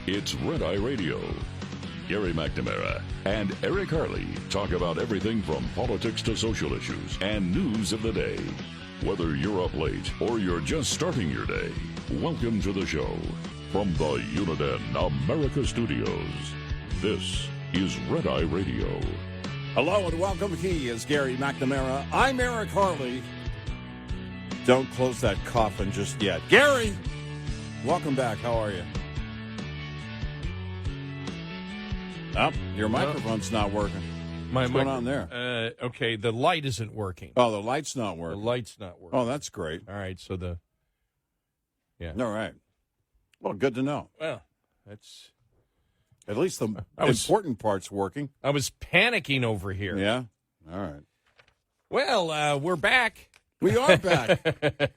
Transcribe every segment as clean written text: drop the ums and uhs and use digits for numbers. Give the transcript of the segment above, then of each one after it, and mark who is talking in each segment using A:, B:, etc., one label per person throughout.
A: It's Red Eye Radio. Gary McNamara and Eric Harley talk about everything from politics to social issues and news of the day. Whether you're up late or you're just starting your day, welcome to the show. From the Uniden America Studios, this is Red Eye Radio.
B: Hello and welcome. He is Gary McNamara. I'm Eric Harley. Don't close that coffin just yet. Gary, welcome back. How are you? Oh, your microphone's not working. What's going on there?
C: Okay, the light isn't working.
B: Oh, the light's not working.
C: The light's not working.
B: Oh, that's great.
C: All right, so
B: All right. Well, good to know.
C: Well, that's...
B: At least the important part's working.
C: I was panicking over here.
B: Yeah? All right.
C: Well, we're back.
B: We are back.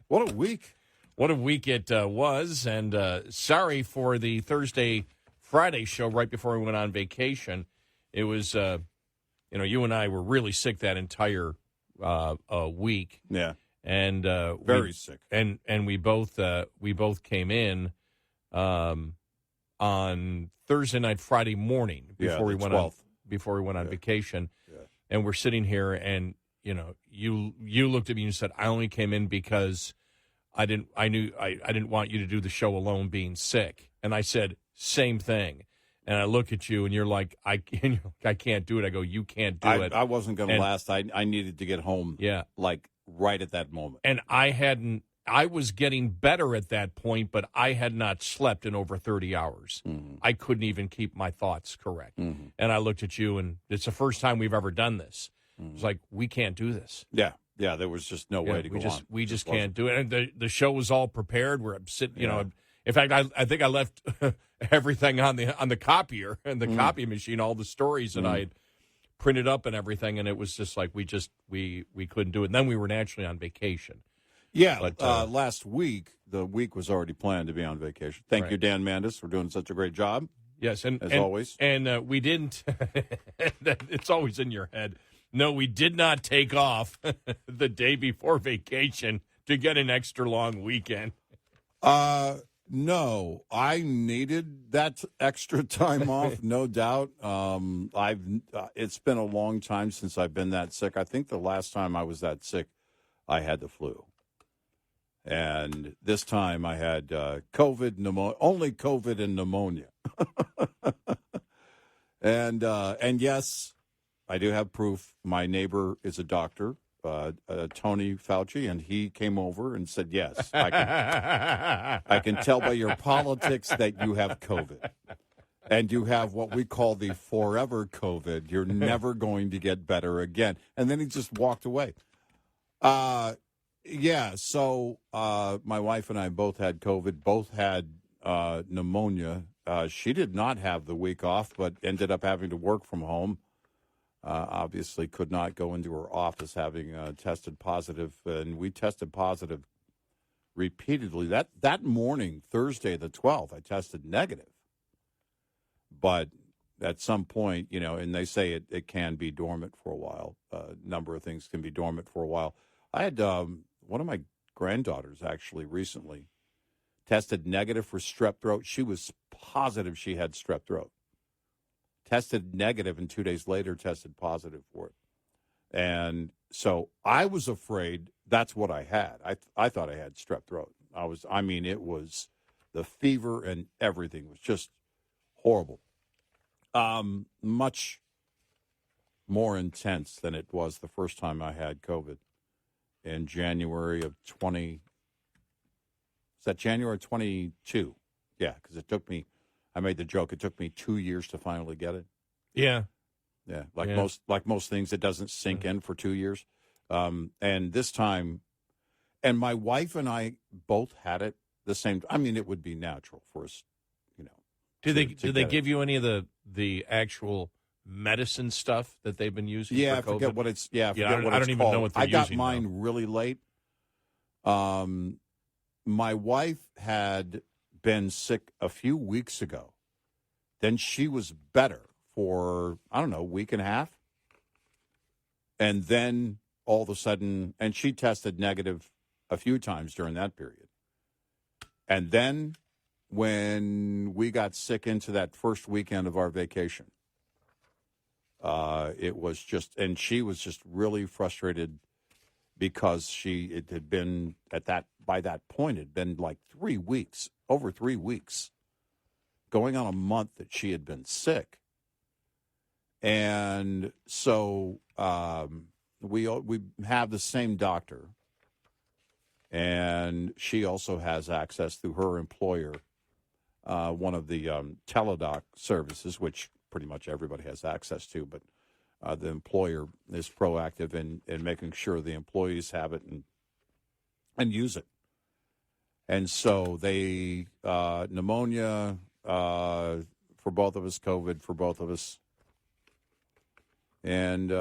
B: What a week.
C: What a week it was, and sorry for the Thursday-Friday show right before we went on vacation. It was, you and I were really sick that entire week.
B: Yeah.
C: And
B: very sick.
C: And we both came in on Thursday night, Friday morning before we went on vacation.
B: Yeah.
C: And we're sitting here, and you looked at me and you said, "I only came in because I didn't want you to do the show alone, being sick." And I said, "Same thing." And I look at you, and you're like, I can't do it. I go, "You can't do it."
B: I wasn't going to last. I needed to get home.
C: Yeah.
B: Like right at that moment.
C: And I was getting better at that point, but I had not slept in over 30 hours.
B: Mm-hmm.
C: I couldn't even keep my thoughts correct.
B: Mm-hmm.
C: And I looked at you, and it's the first time we've ever done this.
B: Mm-hmm.
C: It's like, we can't do this.
B: Yeah. Yeah, there was just no way to go on.
C: We just can't do it. And the show was all prepared. We're sitting, in fact, I think I left everything on the copier and the copy machine, all the stories that I had printed up and everything, and it was just like we couldn't do it. And then we were naturally on vacation.
B: Yeah,
C: but,
B: last week, the week was already planned to be on vacation. Thank you, Dan Mandis, for doing such a great job.
C: Yes,
B: as always.
C: And we didn't, it's always in your head. No, we did not take off the day before vacation to get an extra long weekend.
B: No, I needed that extra time off, no doubt. It's been a long time since I've been that sick. I think the last time I was that sick, I had the flu. And this time I had COVID, pneumonia, only COVID and pneumonia. And yes, I do have proof. My neighbor is a doctor, Tony Fauci, and he came over and said, yes, I can tell by your politics that you have COVID. And you have what we call the forever COVID. You're never going to get better again. And then he just walked away. Yeah, so my wife and I both had COVID, both had pneumonia. She did not have the week off, but ended up having to work from home. Obviously could not go into her office having tested positive, and we tested positive repeatedly. That morning, Thursday the 12th, I tested negative. But at some point, and they say it can be dormant for a while. A number of things can be dormant for a while. I had one of my granddaughters actually recently tested negative for strep throat. She was positive she had strep throat. Tested negative, and 2 days later tested positive for it. And so I was afraid that's what I had. I thought I had strep throat. It was the fever and everything was just horrible. Much more intense than it was the first time I had COVID in January of 20. Is that January 22? Yeah, because it took me. I made the joke. It took me 2 years to finally get it.
C: Yeah,
B: yeah. Like most things, it doesn't sink in for 2 years. And this time, and my wife and I both had it the same. It would be natural for us,
C: Do they give you any of the actual medicine stuff that they've been using?
B: Yeah,
C: for COVID?
B: I forget what it's. Yeah,
C: I don't even know what they're using.
B: I got mine really late. My wife had been sick a few weeks ago. Then she was better for, a week and a half. And then all of a sudden, and she tested negative a few times during that period. And then when we got sick into that first weekend of our vacation. It was just, and she was just really frustrated because it had been by that point, it had been like 3 weeks, over 3 weeks, going on a month that she had been sick. And so we have the same doctor, and she also has access through her employer, one of the teledoc services, which pretty much everybody has access to, but the employer is proactive in making sure the employees have it and use it. And so they, pneumonia for both of us, COVID for both of us. And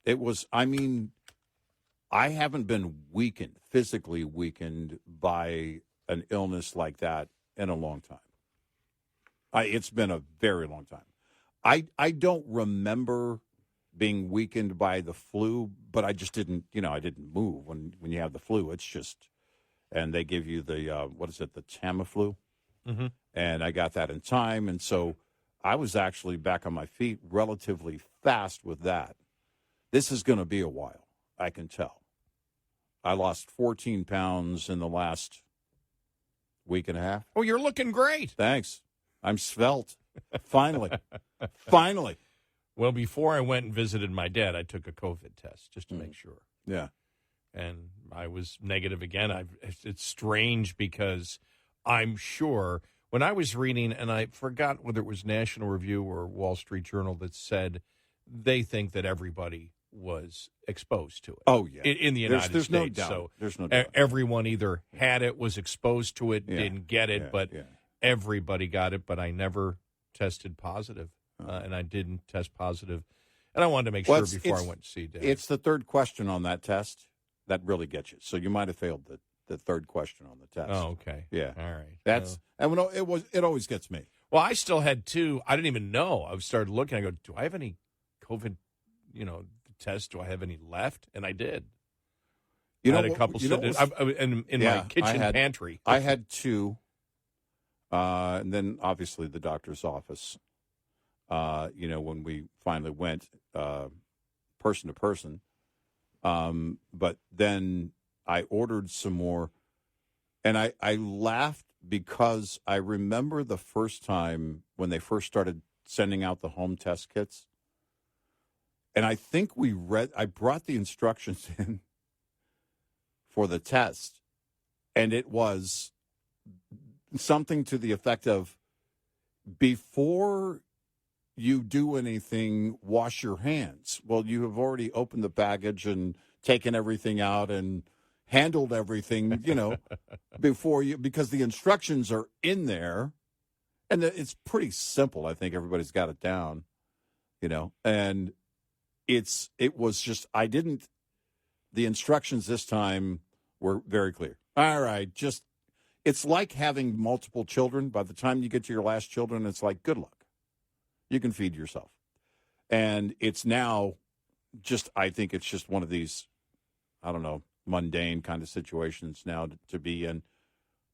B: it was, I mean, I haven't been physically weakened by an illness like that in a long time. It's been a very long time. I don't remember being weakened by the flu, but I just didn't, I didn't move when you have the flu. It's just, and they give you the, the Tamiflu. Mm-hmm. And I got that in time. And so I was actually back on my feet relatively fast with that. This is going to be a while, I can tell. I lost 14 pounds in the last week and a half.
C: Oh, you're looking great.
B: Thanks. I'm svelte. Finally. Finally.
C: Well, before I went and visited my dad, I took a COVID test just to make sure.
B: Yeah.
C: And I was negative again. It's strange because I'm sure when I was reading, and I forgot whether it was National Review or Wall Street Journal that said they think that everybody was exposed to it.
B: Oh, yeah.
C: In the United
B: States.
C: No
B: doubt.
C: So
B: there's no doubt.
C: Everyone either had it, was exposed to it, didn't get it, but everybody got it, but I never tested positive, and I didn't test positive. And I wanted to make sure before I went to see Dad.
B: It's the third question on that test that really gets you. So you might have failed the third question on the test.
C: Oh, okay.
B: Yeah.
C: All right.
B: And it always gets me.
C: Well, I still had two. I didn't even know. I started looking. I go, do I have any COVID, tests? Do I have any left? And I did. I had a couple in my kitchen pantry.
B: I had two. And then obviously the doctor's office, when we finally went person to person. But then I ordered some more, and I laughed because I remember the first time when they first started sending out the home test kits. And I think I brought the instructions in for the test, and it was something to the effect of, before you do anything, wash your hands. Well, you have already opened the baggage and taken everything out and handled everything, before you, because the instructions are in there, and it's pretty simple. I think everybody's got it down, and it was just, the instructions this time were very clear. All right, it's like having multiple children. By the time you get to your last children, it's like, good luck. You can feed yourself. And it's now I think it's just one of these, I don't know, mundane kind of situations now to be in.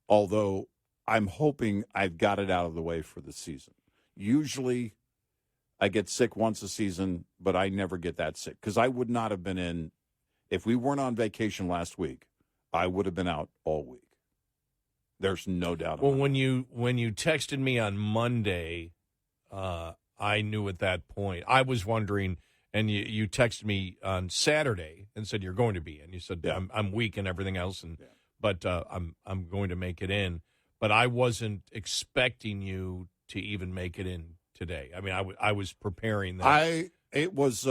B: Although I'm hoping I've got it out of the way for the season. Usually I get sick once a season, but I never get that sick, because I would not have been in, if we weren't on vacation last week, I would have been out all week. There's no doubt about it.
C: Well, when you texted me on Monday, I knew at that point. I was wondering, and you texted me on Saturday and said you're going to be in. You said I'm weak and everything else, but I'm going to make it in. But I wasn't expecting you to even make it in today. I mean, I was preparing that.
B: It was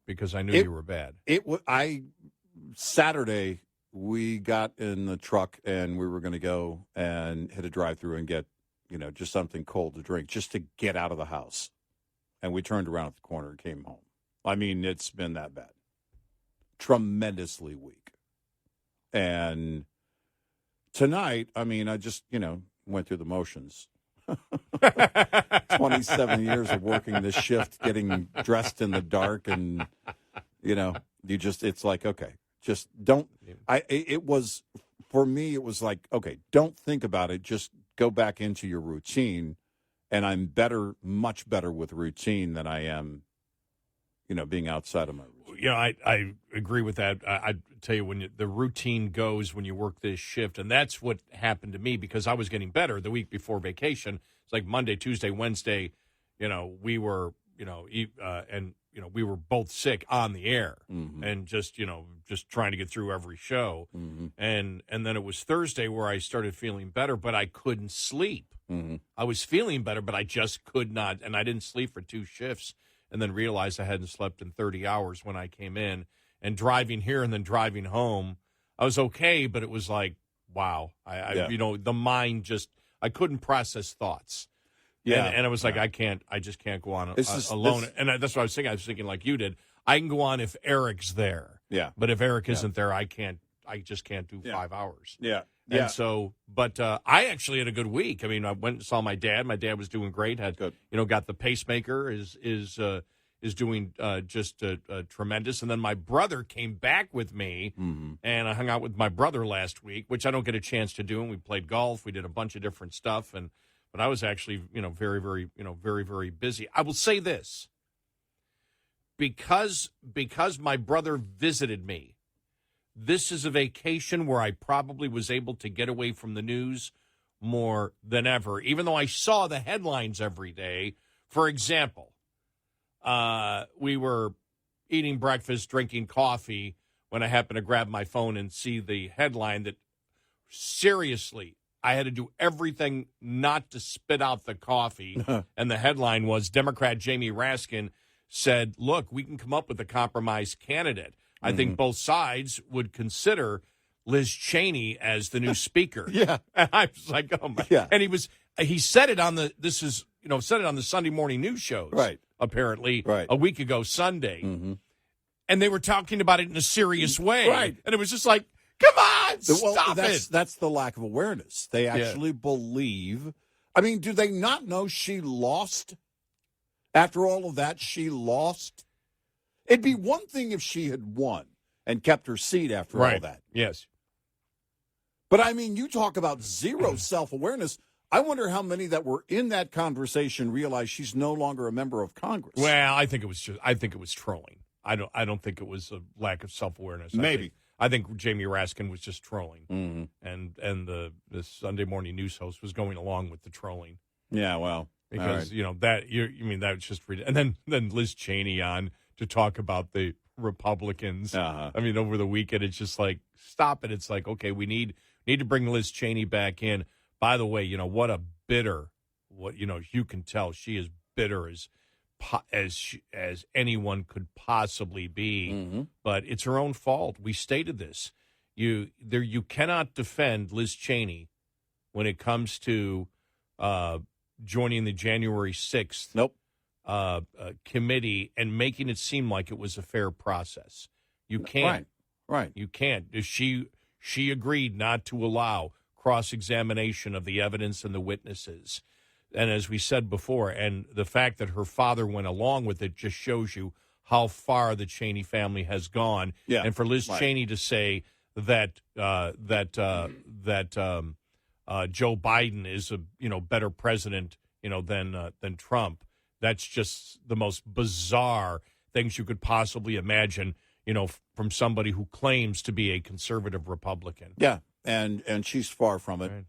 C: because I knew you were bad.
B: Saturday we got in the truck and we were going to go and hit a drive-through and get, just something cold to drink, just to get out of the house. And we turned around at the corner and came home. I mean, it's been that bad. Tremendously weak. And tonight, I mean, I just, went through the motions. 27 years of working this shift, getting dressed in the dark, and, it's like, okay, just don't. It was for me, it was like, okay, don't think about it. Just go back into your routine. And I'm better, much better with routine than I am, being outside of my routine.
C: I agree with that. I tell you, when the routine goes when you work this shift, and that's what happened to me because I was getting better the week before vacation. It's like Monday, Tuesday, Wednesday, we were, we were both sick on the air and just trying to get through every show. And then it was Thursday where I started feeling better, but I couldn't sleep. I was feeling better, but I just could not. And I didn't sleep for 2 shifts and then realized I hadn't slept in 30 hours when I came in. And driving here and then driving home, I was okay, but it was like, wow. The mind just, I couldn't process thoughts. Yeah, and I was like, I just can't go on alone. And that's what I was thinking. I was thinking like you did. I can go on if Eric's there.
B: Yeah.
C: But if Eric isn't there, I just can't do 5 hours.
B: Yeah.
C: And so, but I actually had a good week. I mean, I went and saw my dad. My dad was doing great. Got the pacemaker, is doing just tremendous. And then my brother came back with me, and I hung out with my brother last week, which I don't get a chance to do. And we played golf. We did a bunch of different stuff. But I was actually, very, very, very, very busy. I will say this. Because my brother visited me, this is a vacation where I probably was able to get away from the news more than ever, even though I saw the headlines every day. For example, we were eating breakfast, drinking coffee, when I happened to grab my phone and see the headline that, seriously, I had to do everything not to spit out the coffee. And the headline was Democrat Jamie Raskin said, look, we can come up with a compromise candidate. I think both sides would consider Liz Cheney as the new speaker.
B: Yeah.
C: And I was like, oh my. Yeah. And he said it on said it on the Sunday morning news shows.
B: Right.
C: Apparently.
B: Right.
C: A week ago Sunday. And they were talking about it in a serious way.
B: Right.
C: And it was just like, come on, stop it.
B: That's the lack of awareness. They actually believe. I mean, do they not know she lost? After all of that, she lost. It'd be one thing if she had won and kept her seat after all that.
C: Yes.
B: But, I mean, you talk about zero self-awareness. I wonder how many that were in that conversation realized she's no longer a member of Congress.
C: Well, I think it was trolling. I don't think it was a lack of self-awareness.
B: Maybe.
C: I think Jamie Raskin was just trolling, and the Sunday morning news host was going along with the trolling.
B: Yeah, well,
C: because that was just and then Liz Cheney on to talk about the Republicans. I mean, over the weekend, it's just like, stop it. It's like, okay, we need to bring Liz Cheney back in. By the way, what a bitter, you can tell she is bitter as anyone could possibly be, but it's her own fault. We stated this. You cannot defend Liz Cheney when it comes to joining the January 6th committee and making it seem like it was a fair process. You can't.
B: Right.
C: You can't. She agreed not to allow cross-examination of the evidence and the witnesses. And as we said before, and the fact that her father went along with it just shows you how far the Cheney family has gone.
B: Yeah,
C: and for Liz Cheney to say that Joe Biden is a better president than Trump, that's just the most bizarre things you could possibly imagine. From somebody who claims to be a conservative Republican.
B: Yeah, and she's far from it. Right.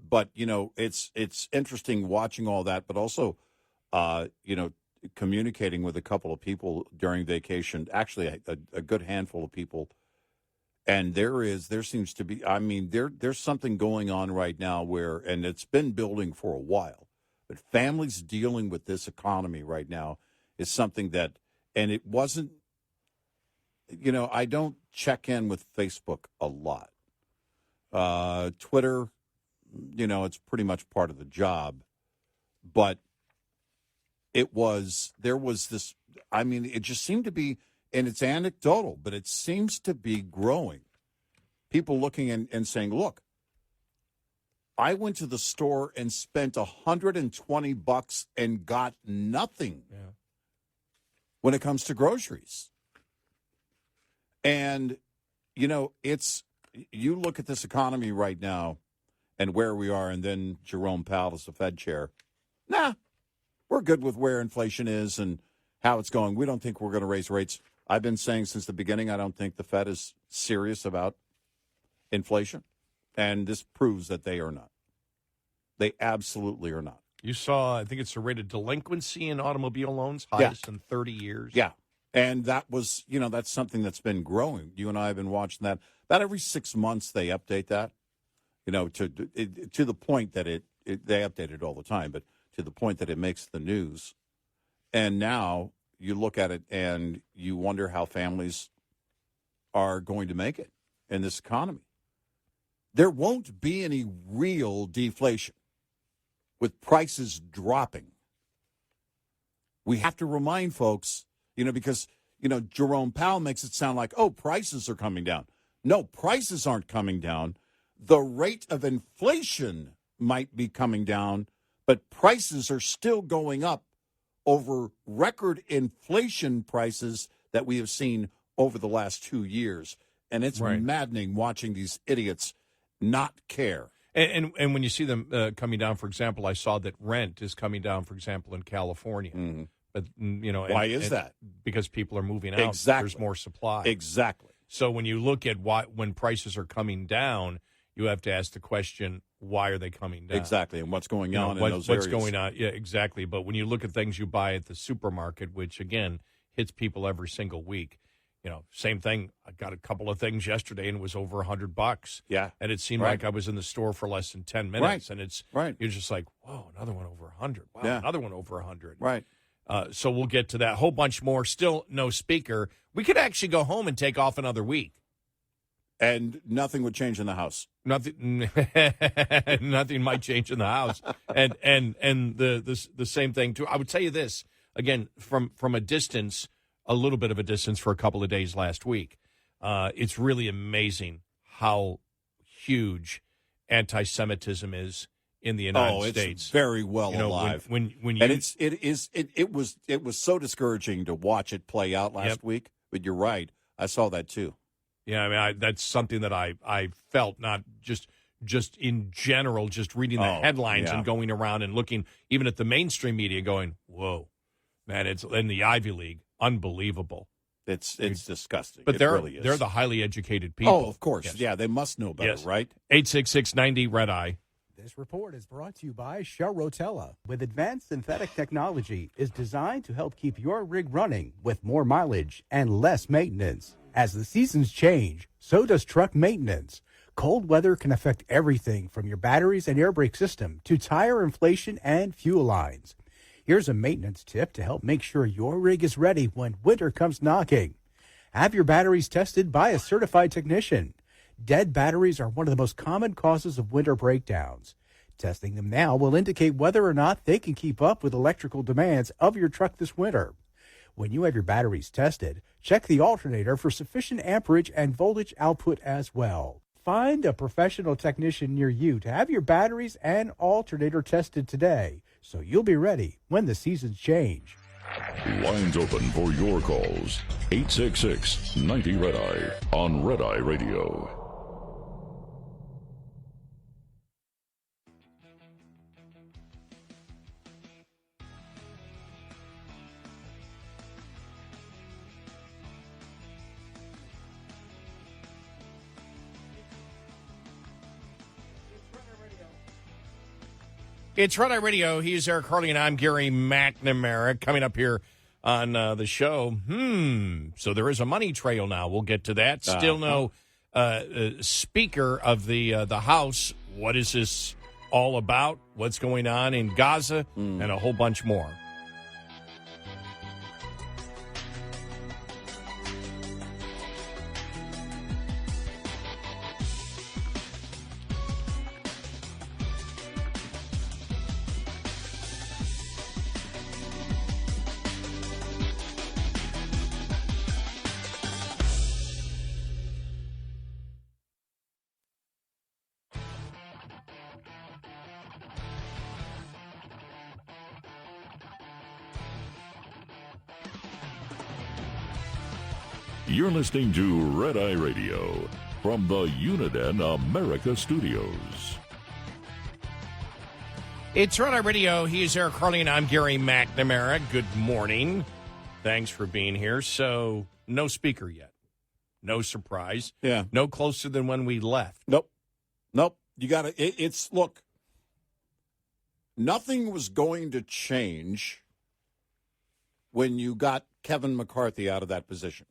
B: But it's interesting watching all that, but also, communicating with a couple of people during vacation. Actually, a good handful of people, and there seems to be. I mean, there's something going on right now and it's been building for a while, but families dealing with this economy right now is something that, and it wasn't. I don't check in with Facebook a lot. Twitter, it's pretty much part of the job. But there was this, I mean, it just seemed to be, and it's anecdotal, but it seems to be growing. People looking and saying, look, I went to the store and spent $120 and got nothing when it comes to groceries. And, it's you look at this economy right now and where we are, and then Jerome Powell as the Fed chair. Nah, we're good with where inflation is and how it's going. We don't think we're going to raise rates. I've been saying since the beginning, I don't think the Fed is serious about inflation, and this proves that they are not. They absolutely are not.
C: You saw, I think it's a rated delinquency in automobile loans, highest in 30 years.
B: Yeah. And that was, that's something that's been growing. You and I have been watching that. About every 6 months they update that, to the point that they update it all the time, but to the point that it makes the news. And now you look at it and you wonder how families are going to make it in this economy. There won't be any real deflation with prices dropping. We have to remind folks, because, Jerome Powell makes it sound like, prices are coming down. No, prices aren't coming down. The rate of inflation might be coming down, but prices are still going up over record inflation prices that we have seen over the last 2 years. And it's maddening watching these idiots not care.
C: And when you see them coming down, for example, I saw that rent is coming down, for example, in California.
B: Mm-hmm.
C: But,
B: why is that?
C: Because people are moving out.
B: Exactly.
C: There's more supply.
B: Exactly.
C: So when you look at when prices are coming down, you have to ask the question, why are they coming down?
B: Exactly. And what's going on in those
C: areas? What's going on? Yeah, exactly. But when you look at things you buy at the supermarket, which, again, hits people every single week, same thing. I got a couple of things yesterday and it was over $100.
B: Yeah.
C: And it seemed like I was in the store for less than 10 minutes.
B: Right.
C: And you're just like, whoa, another one over 100. Wow,
B: yeah.
C: Another one over 100.
B: Right.
C: So we'll get to that. A whole bunch more. Still no speaker. We could actually go home and take off another week.
B: And nothing would change in the house.
C: Nothing might change in the house. And the same thing, too. I would tell you this, again, from a distance, a little bit of a distance for a couple of days last week. It's really amazing how huge anti-Semitism is in the United States.
B: It's very well alive.
C: When you,
B: and it was so discouraging to watch it play out last week. But you're right, I saw that too.
C: Yeah, I mean, that's something that I felt, not just in general, just reading the headlines and going around and looking even at the mainstream media, going, "Whoa, man!" It's in the Ivy League, unbelievable.
B: It's disgusting.
C: But
B: they're
C: the highly educated people.
B: Oh, of course, yes. Yeah, they must know better, right?
C: 866-90 Red Eye.
D: This report is brought to you by Shell Rotella. With advanced synthetic technology, is designed to help keep your rig running with more mileage and less maintenance. As the seasons change, so does truck maintenance. Cold weather can affect everything from your batteries and air brake system to tire inflation and fuel lines. Here's a maintenance tip to help make sure your rig is ready when winter comes knocking. Have your batteries tested by a certified technician. Dead batteries are one of the most common causes of winter breakdowns. Testing them now will indicate whether or not they can keep up with electrical demands of your truck this winter. When you have your batteries tested, check the alternator for sufficient amperage and voltage output as well. Find a professional technician near you to have your batteries and alternator tested today, so you'll be ready when the seasons change.
A: Lines open for your calls. 866-90 Red Eye on Red Eye Radio.
C: It's Red Eye Radio. He's Eric Harley, and I'm Gary McNamara. Coming up here on the show, so there is a money trail now. We'll get to that. Still no Speaker of the House. What is this all about? What's going on in Gaza? And a whole bunch more.
A: You're listening to Red Eye Radio. from the Uniden America Studios.
C: It's Rhode Island Radio. He is Eric Harley, and I'm Gary McNamara. Good morning. Thanks for being here. So, no speaker yet. No surprise.
B: Yeah.
C: No closer than when we left.
B: Nope. You got to, look, nothing was going to change when you got Kevin McCarthy out of that position,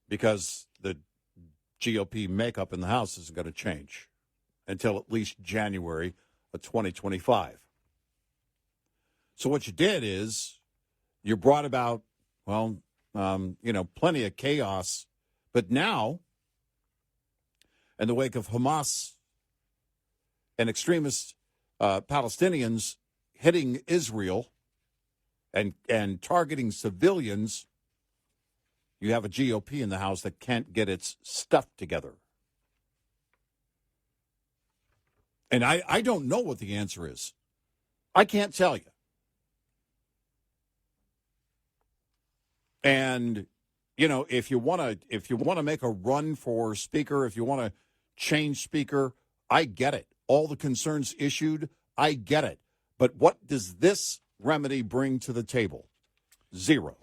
B: because the GOP makeup in the House isn't going to change until at least January of 2025. So what you did is you brought about, plenty of chaos. But now, in the wake of Hamas and extremist Palestinians hitting Israel and targeting civilians, you have a GOP in the House that can't get its stuff together. And I don't know what the answer is. I can't tell you. And, if you want to make a run for speaker, if you want to change speaker, I get it. All the concerns issued, I get it. But what does this remedy bring to the table? Zero.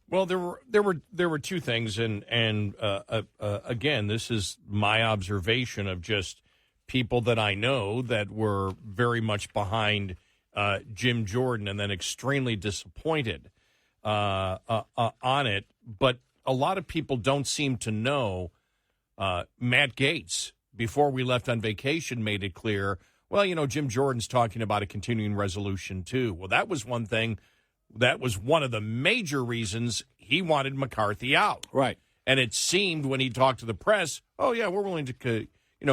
C: Well, there were two things, and again, this is my observation of just people that I know that were very much behind Jim Jordan and then extremely disappointed on it. But a lot of people don't seem to know Matt Gaetz, before we left on vacation, made it clear, well, Jim Jordan's talking about a continuing resolution too. Well, that was one thing. That was one of the major reasons he wanted McCarthy out.
B: Right.
C: And it seemed when he talked to the press, oh, yeah, we're willing to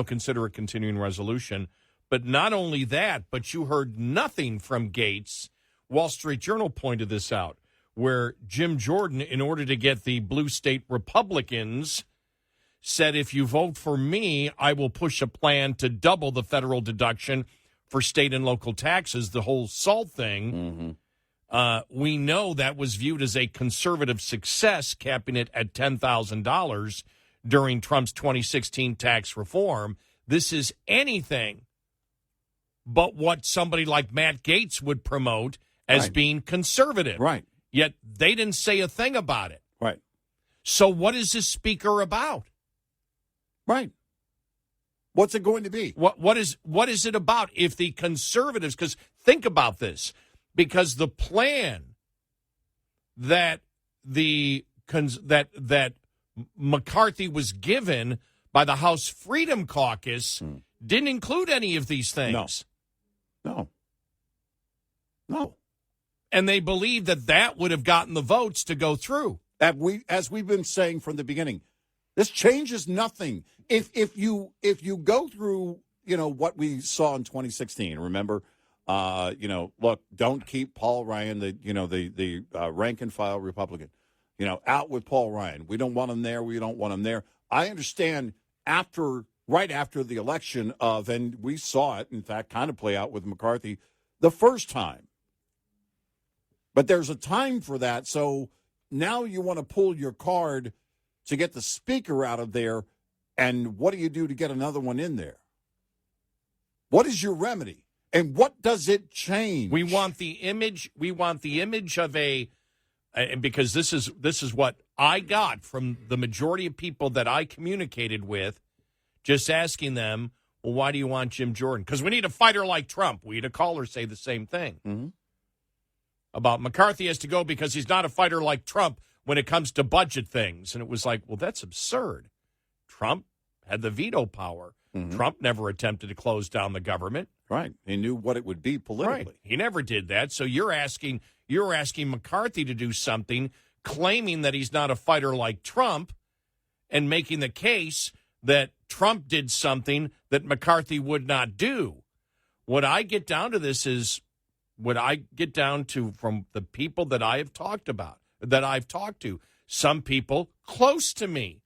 C: consider a continuing resolution. But not only that, but you heard nothing from Gaetz. Wall Street Journal pointed this out, where Jim Jordan, in order to get the blue state Republicans, said, if you vote for me, I will push a plan to double the federal deduction for state and local taxes, the whole SALT thing.
B: Mm-hmm.
C: We know that was viewed as a conservative success, capping it at $10,000 during Trump's 2016 tax reform. This is anything but what somebody like Matt Gaetz would promote as being conservative.
B: Right.
C: Yet they didn't say a thing about it.
B: Right.
C: So what is this speaker about?
B: Right. What's it going to be?
C: What is it about? If the conservatives, because think about this, because the plan that that McCarthy was given by the House Freedom Caucus didn't include any of these things.
B: No.
C: And they believed that would have gotten the votes to go through.
B: As we've been saying from the beginning, this changes nothing. If you go through, what we saw in 2016, remember, look, don't keep Paul Ryan, the rank and file Republican, out with Paul Ryan. We don't want him there. We don't want him there. I understand right after the election and we saw it, in fact, kind of play out with McCarthy the first time. But there's a time for that. So now you want to pull your card to get the speaker out of there. And what do you do to get another one in there? What is your remedy? And what does it change?
C: We want the image. We want the image of because this is what I got from the majority of people that I communicated with, just asking them, well, why do you want Jim Jordan? Because we need a fighter like Trump. We had a caller say the same thing about McCarthy has to go because he's not a fighter like Trump when it comes to budget things. And it was like, well, that's absurd. Trump had the veto power. Trump never attempted to close down the government.
B: Right. He knew what it would be politically.
C: Right. He never did that. So you're asking McCarthy to do something, claiming that he's not a fighter like Trump, and making the case that Trump did something that McCarthy would not do. What I get down to this is what I get down to from the people that I have talked about, that I've talked to, some people close to me.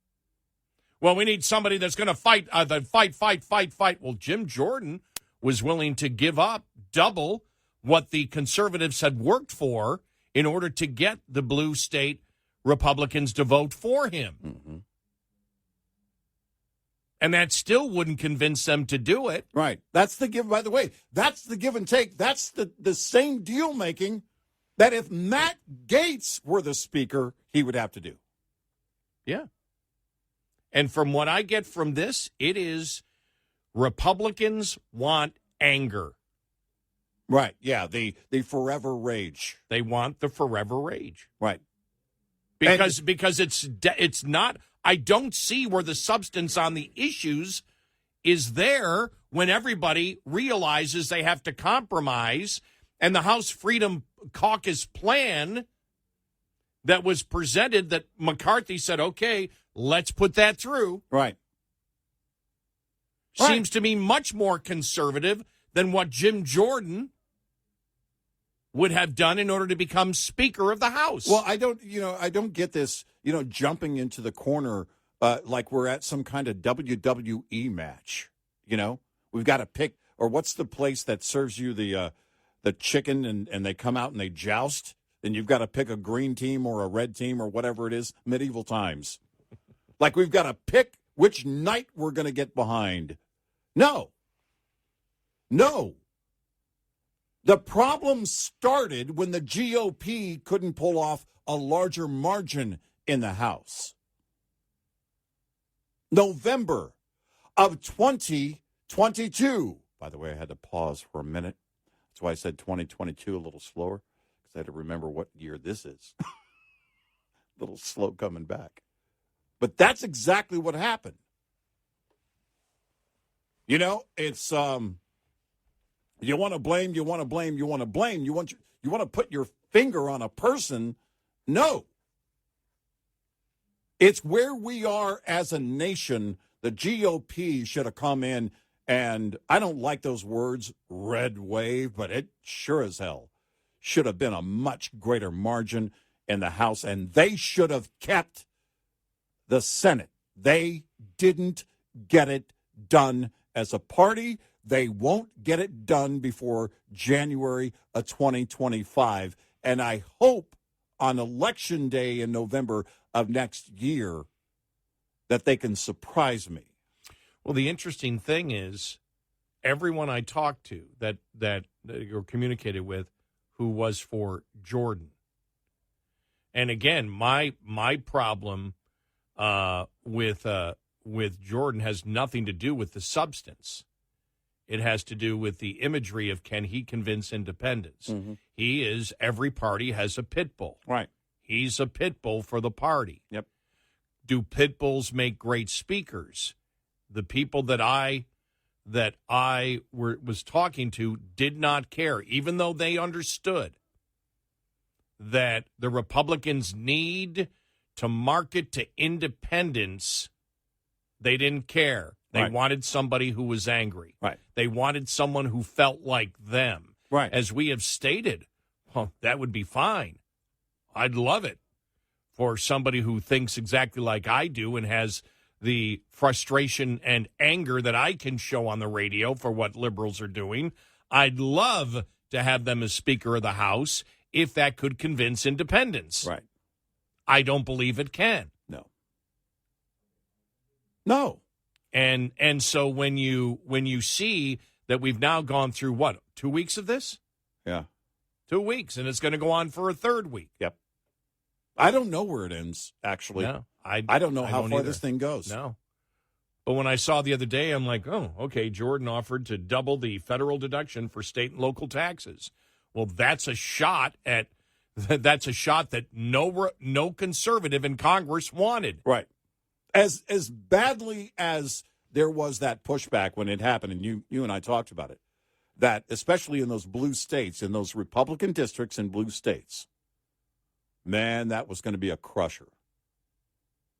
C: Well, we need somebody that's going to fight. Well, Jim Jordan was willing to give up double what the conservatives had worked for in order to get the blue state Republicans to vote for him. And that still wouldn't convince them to do it.
B: Right. That's the give, by the way, that's the give and take. That's the same deal making that if Matt Gaetz were the speaker, he would have to do.
C: Yeah. And from what I get from this, it is Republicans want anger.
B: Right. Yeah. The forever rage.
C: They want the forever rage.
B: Right.
C: Because it's not, I don't see where the substance on the issues is there when everybody realizes they have to compromise. And the House Freedom Caucus plan that was presented, that McCarthy said, okay, let's put that through.
B: Right.
C: Seems to me much more conservative than what Jim Jordan would have done in order to become Speaker of the House.
B: Well, I don't get this, jumping into the corner like we're at some kind of WWE match. We've got to pick, or what's the place that serves you the chicken and they come out and they joust, and you've got to pick a green team or a red team or whatever it is, medieval times. Like we've got to pick which knight we're going to get behind. No. The problem started when the GOP couldn't pull off a larger margin in the House. November of 2022. By the way, I had to pause for a minute. That's why I said 2022 a little slower, because I had to remember what year this is. A little slow coming back. But that's exactly what happened. It's you want to blame, you want to blame, you want to blame, you want to put your finger on a person. No. It's where we are as a nation. The GOP should have come in, and I don't like those words, red wave, but it sure as hell should have been a much greater margin in the House, and they should have kept the Senate. They didn't get it done as a party. They won't get it done before January of 2025. And I hope on Election Day in November of next year that they can surprise me.
C: Well, the interesting thing is everyone I talked to that or communicated with who was for Jordan. And again, my problem with Jordan has nothing to do with the substance. It has to do with the imagery of, can he convince independents? Mm-hmm. Every party has a pit bull.
B: Right.
C: He's a pit bull for the party.
B: Yep.
C: Do pit bulls make great speakers? The people that I was talking to did not care, even though they understood that the Republicans need to market to independents. They didn't care. They wanted somebody who was angry.
B: Right.
C: They wanted someone who felt like them.
B: Right.
C: As we have stated, that would be fine. I'd love it for somebody who thinks exactly like I do and has the frustration and anger that I can show on the radio for what liberals are doing. I'd love to have them as Speaker of the House if that could convince independents.
B: Right.
C: I don't believe it can.
B: No.
C: And so when you see that we've now gone through, 2 weeks of this?
B: Yeah.
C: 2 weeks, and it's going to go on for a third week.
B: Yep. I don't know where it ends, actually.
C: No,
B: I don't know how far this thing goes.
C: No. But when I saw the other day, I'm like, oh, okay, Jordan offered to double the federal deduction for state and local taxes. Well, that's a shot that no conservative in Congress wanted.
B: Right. As badly as there was that pushback when it happened, and you and I talked about it, that especially in those blue states, in those Republican districts in blue states, man, that was going to be a crusher.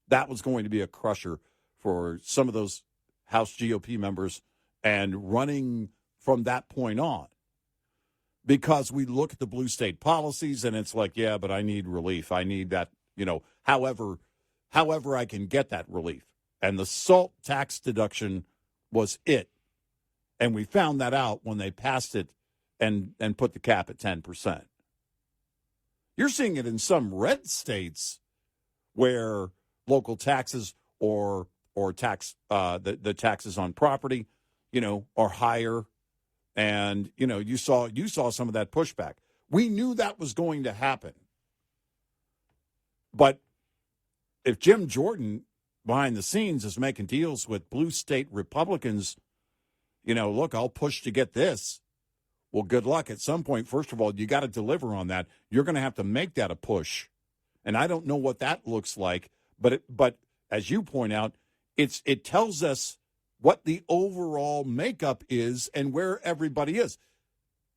B: That was going to be a crusher for some of those House GOP members and running from that point on. Because we look at the blue state policies and it's like, yeah, but I need relief. I need that, however I can get that relief. And the SALT tax deduction was it. And we found that out when they passed it and put the cap at 10%. You're seeing it in some red states where local taxes or or tax the taxes on property, are higher, and you saw some of that pushback. We knew that was going to happen, but if Jim Jordan behind the scenes is making deals with blue state Republicans, look, I'll push to get this. Well, good luck. At some point, first of all, you got to deliver on that. You're going to have to make that a push. And I don't know what that looks like, but as you point out, it tells us what the overall makeup is and where everybody is.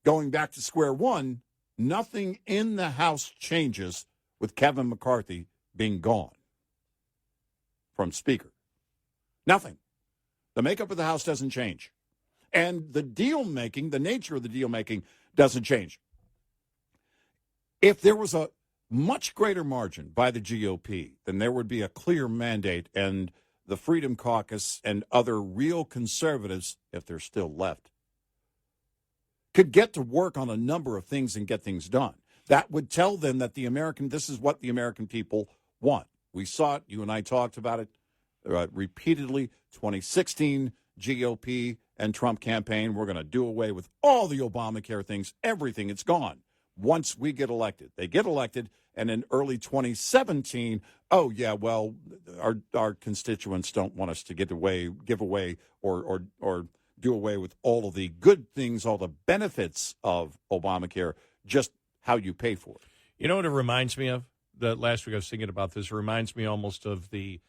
B: Going back to square one, nothing in the House changes with Kevin McCarthy being gone from Speaker. Nothing. The makeup of the House doesn't change. And the deal-making, the nature of the deal-making doesn't change. If there was a much greater margin by the GOP, then there would be a clear mandate, and the Freedom Caucus and other real conservatives, if they're still left, could get to work on a number of things and get things done. That would tell them that this is what the American people want. We saw it. You and I talked about it repeatedly. 2016 GOP and Trump campaign, we're going to do away with all the Obamacare things, everything. It's gone once we get elected. They get elected, and in early 2017, oh, yeah, well, our constituents don't want us to give away or do away with all of the good things, all the benefits of Obamacare, just how you pay for it.
C: You know what it reminds me of? The last week I was thinking about this. It reminds me almost of the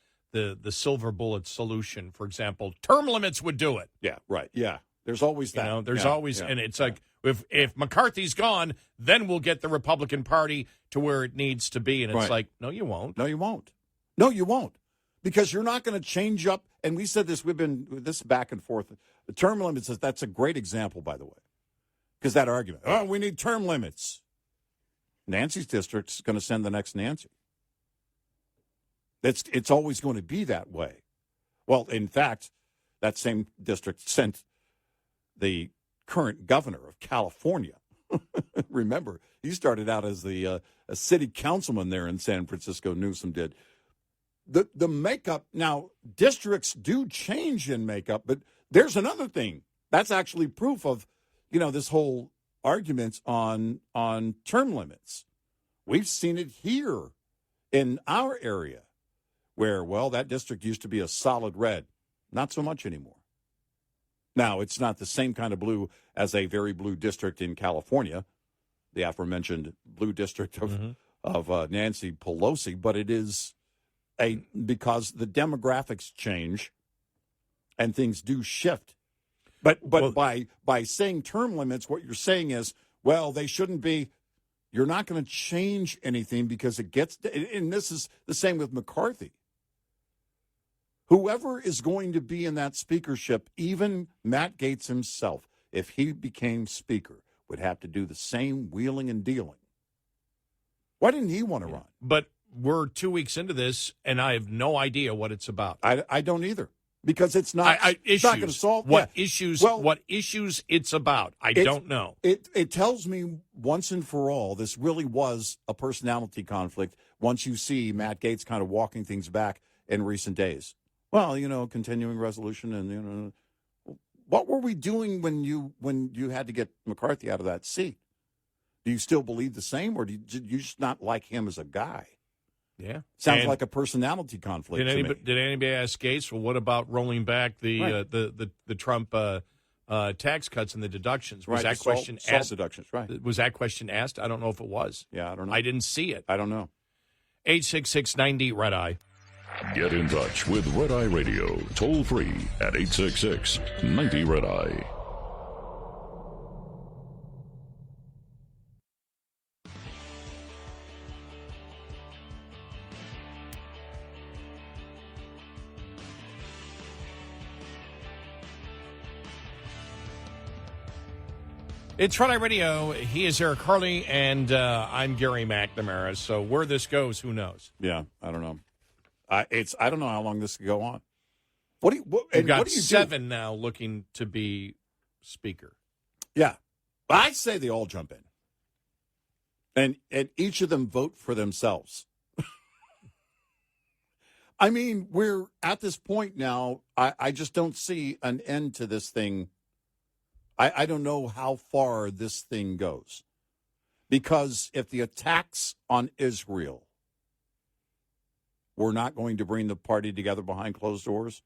C: silver bullet solution. For example, term limits would do it.
B: Yeah, right. Yeah, there's always that.
C: There's always, and it's like if McCarthy's gone, then we'll get the Republican Party to where it needs to be. And it's like, no, you won't.
B: No, you won't. No, you won't, because you're not going to change up. And we said this. We've been this back and forth. The term limits. That's a great example, by the way, because that argument. Oh, we need term limits. Nancy's district is going to send the next Nancy. It's always going to be that way. Well, in fact, that same district sent the current governor of California. Remember, he started out as a city councilman there in San Francisco. Newsom did. The makeup, now, districts do change in makeup, but there's another thing. That's actually proof of, this whole argument on term limits. We've seen it here in our area where, well, that district used to be a solid red. Not so much anymore. Now, it's not the same kind of blue as a very blue district in California, the aforementioned blue district of Nancy Pelosi, but it is because the demographics change and things do shift. But by saying term limits, what you're saying is, well, they shouldn't be. You're not going to change anything because it gets, and this is the same with McCarthy. Whoever is going to be in that speakership, even Matt Gaetz himself, if he became speaker, would have to do the same wheeling and dealing. Why didn't he want to run?
C: But we're 2 weeks into this, and I have no idea what it's about.
B: I don't either. Because it's not, it's not going to solve
C: what issues. Well, what issues it's about? I don't know.
B: It tells me once and for all this really was a personality conflict. Once you see Matt Gaetz kind of walking things back in recent days, well, continuing resolution, and what were we doing when you had to get McCarthy out of that seat? Do you still believe the same, or did you just not like him as a guy?
C: Yeah,
B: sounds like a personality conflict.
C: Did anybody ask Gaetz? Well, what about rolling back the Trump tax cuts and the deductions? Was that question asked?
B: Deductions, right?
C: Was that question asked? I don't know if it was.
B: Yeah, I don't know.
C: I didn't see it.
B: I don't know.
C: 866-90 Red Eye.
A: Get in touch with Red Eye Radio toll free at 866-90 Red Eye.
C: It's Red Eye Radio. He is Eric Harley, and I'm Gary McNamara. So where this goes, who knows?
B: Yeah, I don't know. I don't know how long this could go on.
C: We've got 7 now looking to be speaker.
B: Yeah, I say they all jump in, and each of them vote for themselves. I mean, we're at this point now. I just don't see an end to this thing. I don't know how far this thing goes. Because if the attacks on Israel were not going to bring the party together behind closed doors,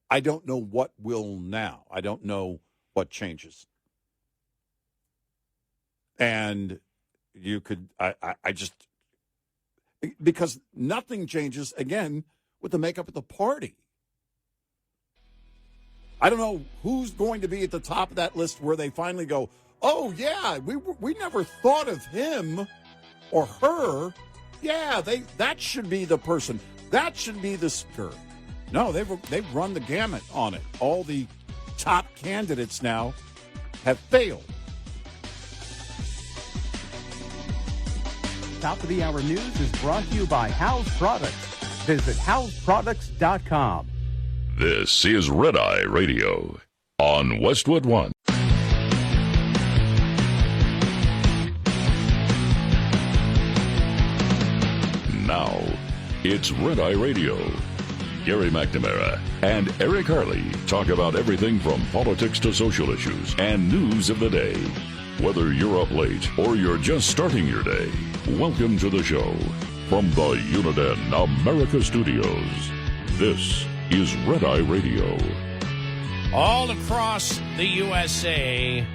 B: I don't know what will now. I don't know what changes. And you could, I just, because nothing changes, again, with the makeup of the party. I don't know who's going to be at the top of that list where they finally go, oh, yeah, we never thought of him or her. Yeah, that should be the person. That should be the speaker. No, they've run the gamut on it. All the top candidates now have failed.
D: Top of the Hour News is brought to you by House Products. Visit houseproducts.com.
A: This is Red Eye Radio on Westwood One. Now, it's Red Eye Radio. Gary McNamara and Eric Harley talk about everything from politics to social issues and news of the day. Whether you're up late or you're just starting your day, welcome to the show. From the Uniden America Studios, this is Red Eye Radio.
C: All across the USA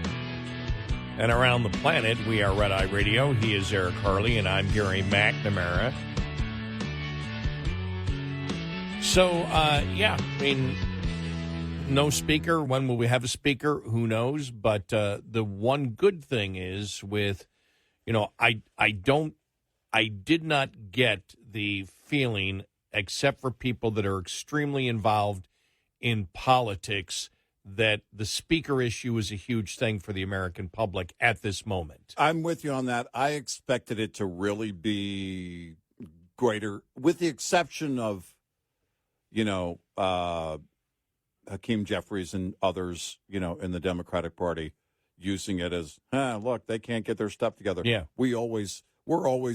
C: and around the planet, we are Red Eye Radio. He is Eric Harley, and I'm Gary McNamara. So, I mean, no speaker. When will we have a speaker? Who knows? But the one good thing is with, I did not get the feeling, except for people that are extremely involved in politics, that the speaker issue is a huge thing for the American public at this moment.
B: I'm with you on that. I expected it to really be greater, with the exception of, Hakeem Jeffries and others, in the Democratic Party using it as, look, they can't get their stuff together.
C: Yeah.
B: We're always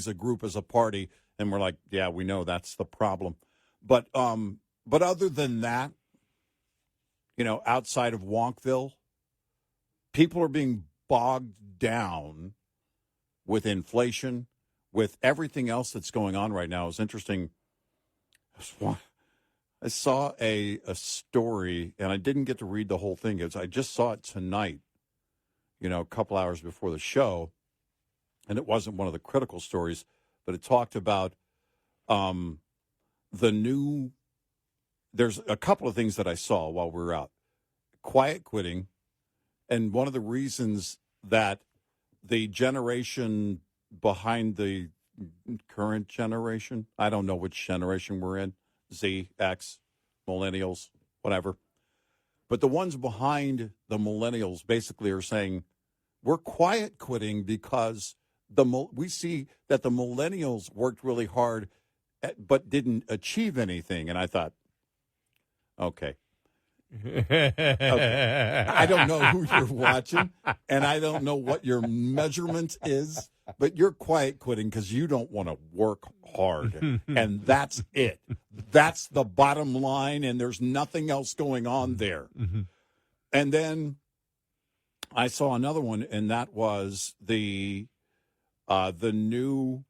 B: a group as a party, and we're like, yeah, we know that's the problem. But other than that, outside of Wonkville, people are being bogged down with inflation, with everything else that's going on right now. It's interesting. I saw a story, and I didn't get to read the whole thing. I just saw it tonight, a couple hours before the show, and it wasn't one of the critical stories, but it talked about there's a couple of things that I saw while we were out. Quiet quitting, and one of the reasons that the generation behind the current generation, I don't know which generation we're in, Z, X, millennials, whatever. But the ones behind the millennials basically are saying, we're quiet quitting because we see that the millennials worked really hard but didn't achieve anything. And I thought, okay. I don't know who you're watching, and I don't know what your measurement is, but you're quiet quitting because you don't want to work hard, and that's it. That's the bottom line, and there's nothing else going on there. Mm-hmm. And then I saw another one, and that was the new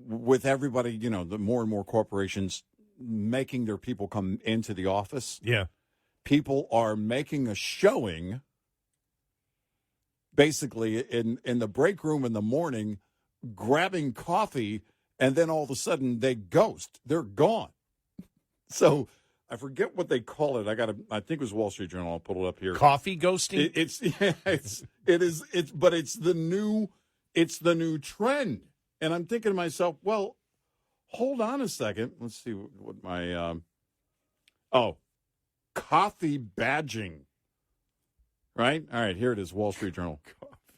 B: with everybody, the more and more corporations making their people come into the office.
C: Yeah.
B: People are making a showing basically in the break room in the morning, grabbing coffee, and then all of a sudden they ghost. They're gone. So I forget what they call it. I think it was Wall Street Journal. I'll pull it up here.
C: Coffee ghosting?
B: But it's the new trend. And I'm thinking to myself, well, hold on a second. Let's see what my coffee badging. Right? All right, here it is, Wall Street Journal.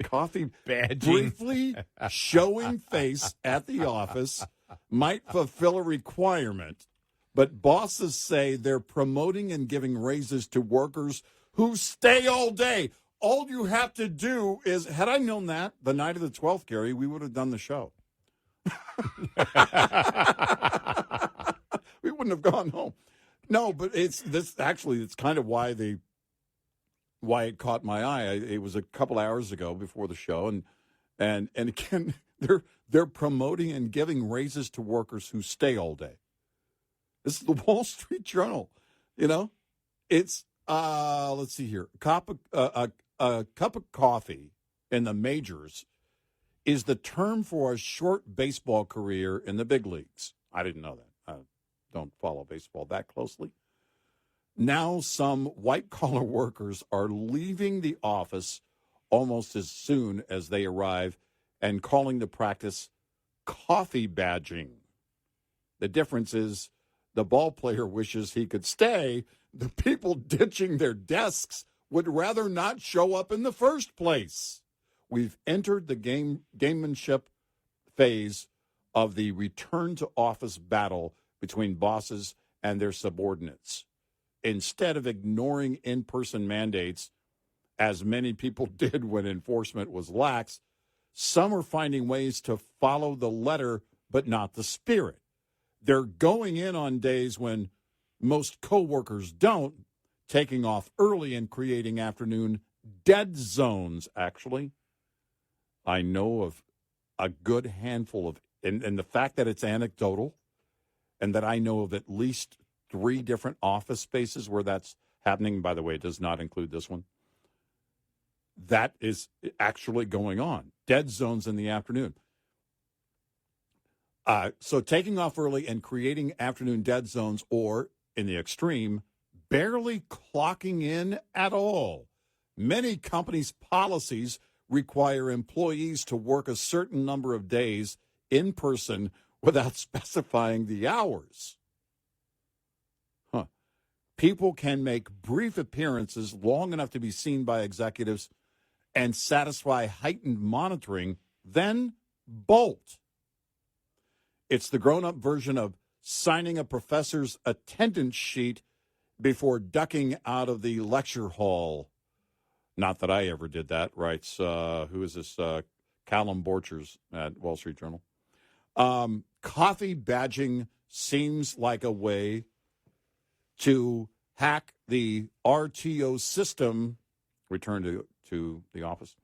B: Coffee
C: badging.
B: Briefly showing face at the office might fulfill a requirement, but bosses say they're promoting and giving raises to workers who stay all day. All you have to do is, had I known that the night of the 12th, Gary, we would have done the show. wouldn't have gone home. No, but it's kind of why it caught my eye. It was a couple hours ago before the show, and again, they're promoting and giving raises to workers who stay all day. This is the Wall Street Journal. It's let's see here. A cup of coffee in the majors is the term for a short baseball career in the big leagues. I didn't know that. I don't follow baseball that closely. Now some white-collar workers are leaving the office almost as soon as they arrive and calling the practice coffee badging. The difference is the ball player wishes he could stay. The people ditching their desks would rather not show up in the first place. We've entered the gamemanship phase of the return-to-office battle between bosses and their subordinates. Instead of ignoring in-person mandates, as many people did when enforcement was lax, some are finding ways to follow the letter but not the spirit. They're going in on days when most coworkers don't, taking off early and creating afternoon dead zones, actually. I know of a good handful of, and the fact that it's anecdotal, and that I know of at least 3 different office spaces where that's happening. By the way, it does not include this one. That is actually going on. Dead zones in the afternoon. So taking off early and creating afternoon dead zones, or in the extreme, barely clocking in at all. Many companies' policies require employees to work a certain number of days in person without specifying the hours. People can make brief appearances long enough to be seen by executives and satisfy heightened monitoring, then bolt. It's the grown-up version of signing a professor's attendance sheet before ducking out of the lecture hall. Not that I ever did that, writes, who is this? Callum Borchers at Wall Street Journal. Coffee badging seems like a way to hack the RTO system, return to the office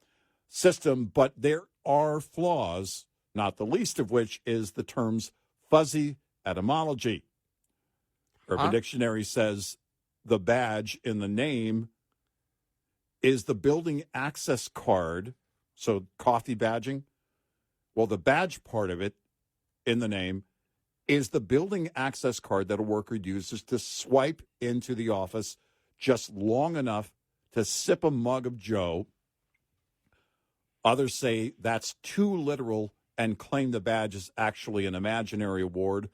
B: system, but there are flaws, not the least of which is the term's fuzzy etymology. Urban Dictionary says the badge in the name is the building access card, so coffee badging. Well, the badge part of it in the name is the building access card that a worker uses to swipe into the office just long enough to sip a mug of Joe. Others say that's too literal and claim the badge is actually an imaginary award,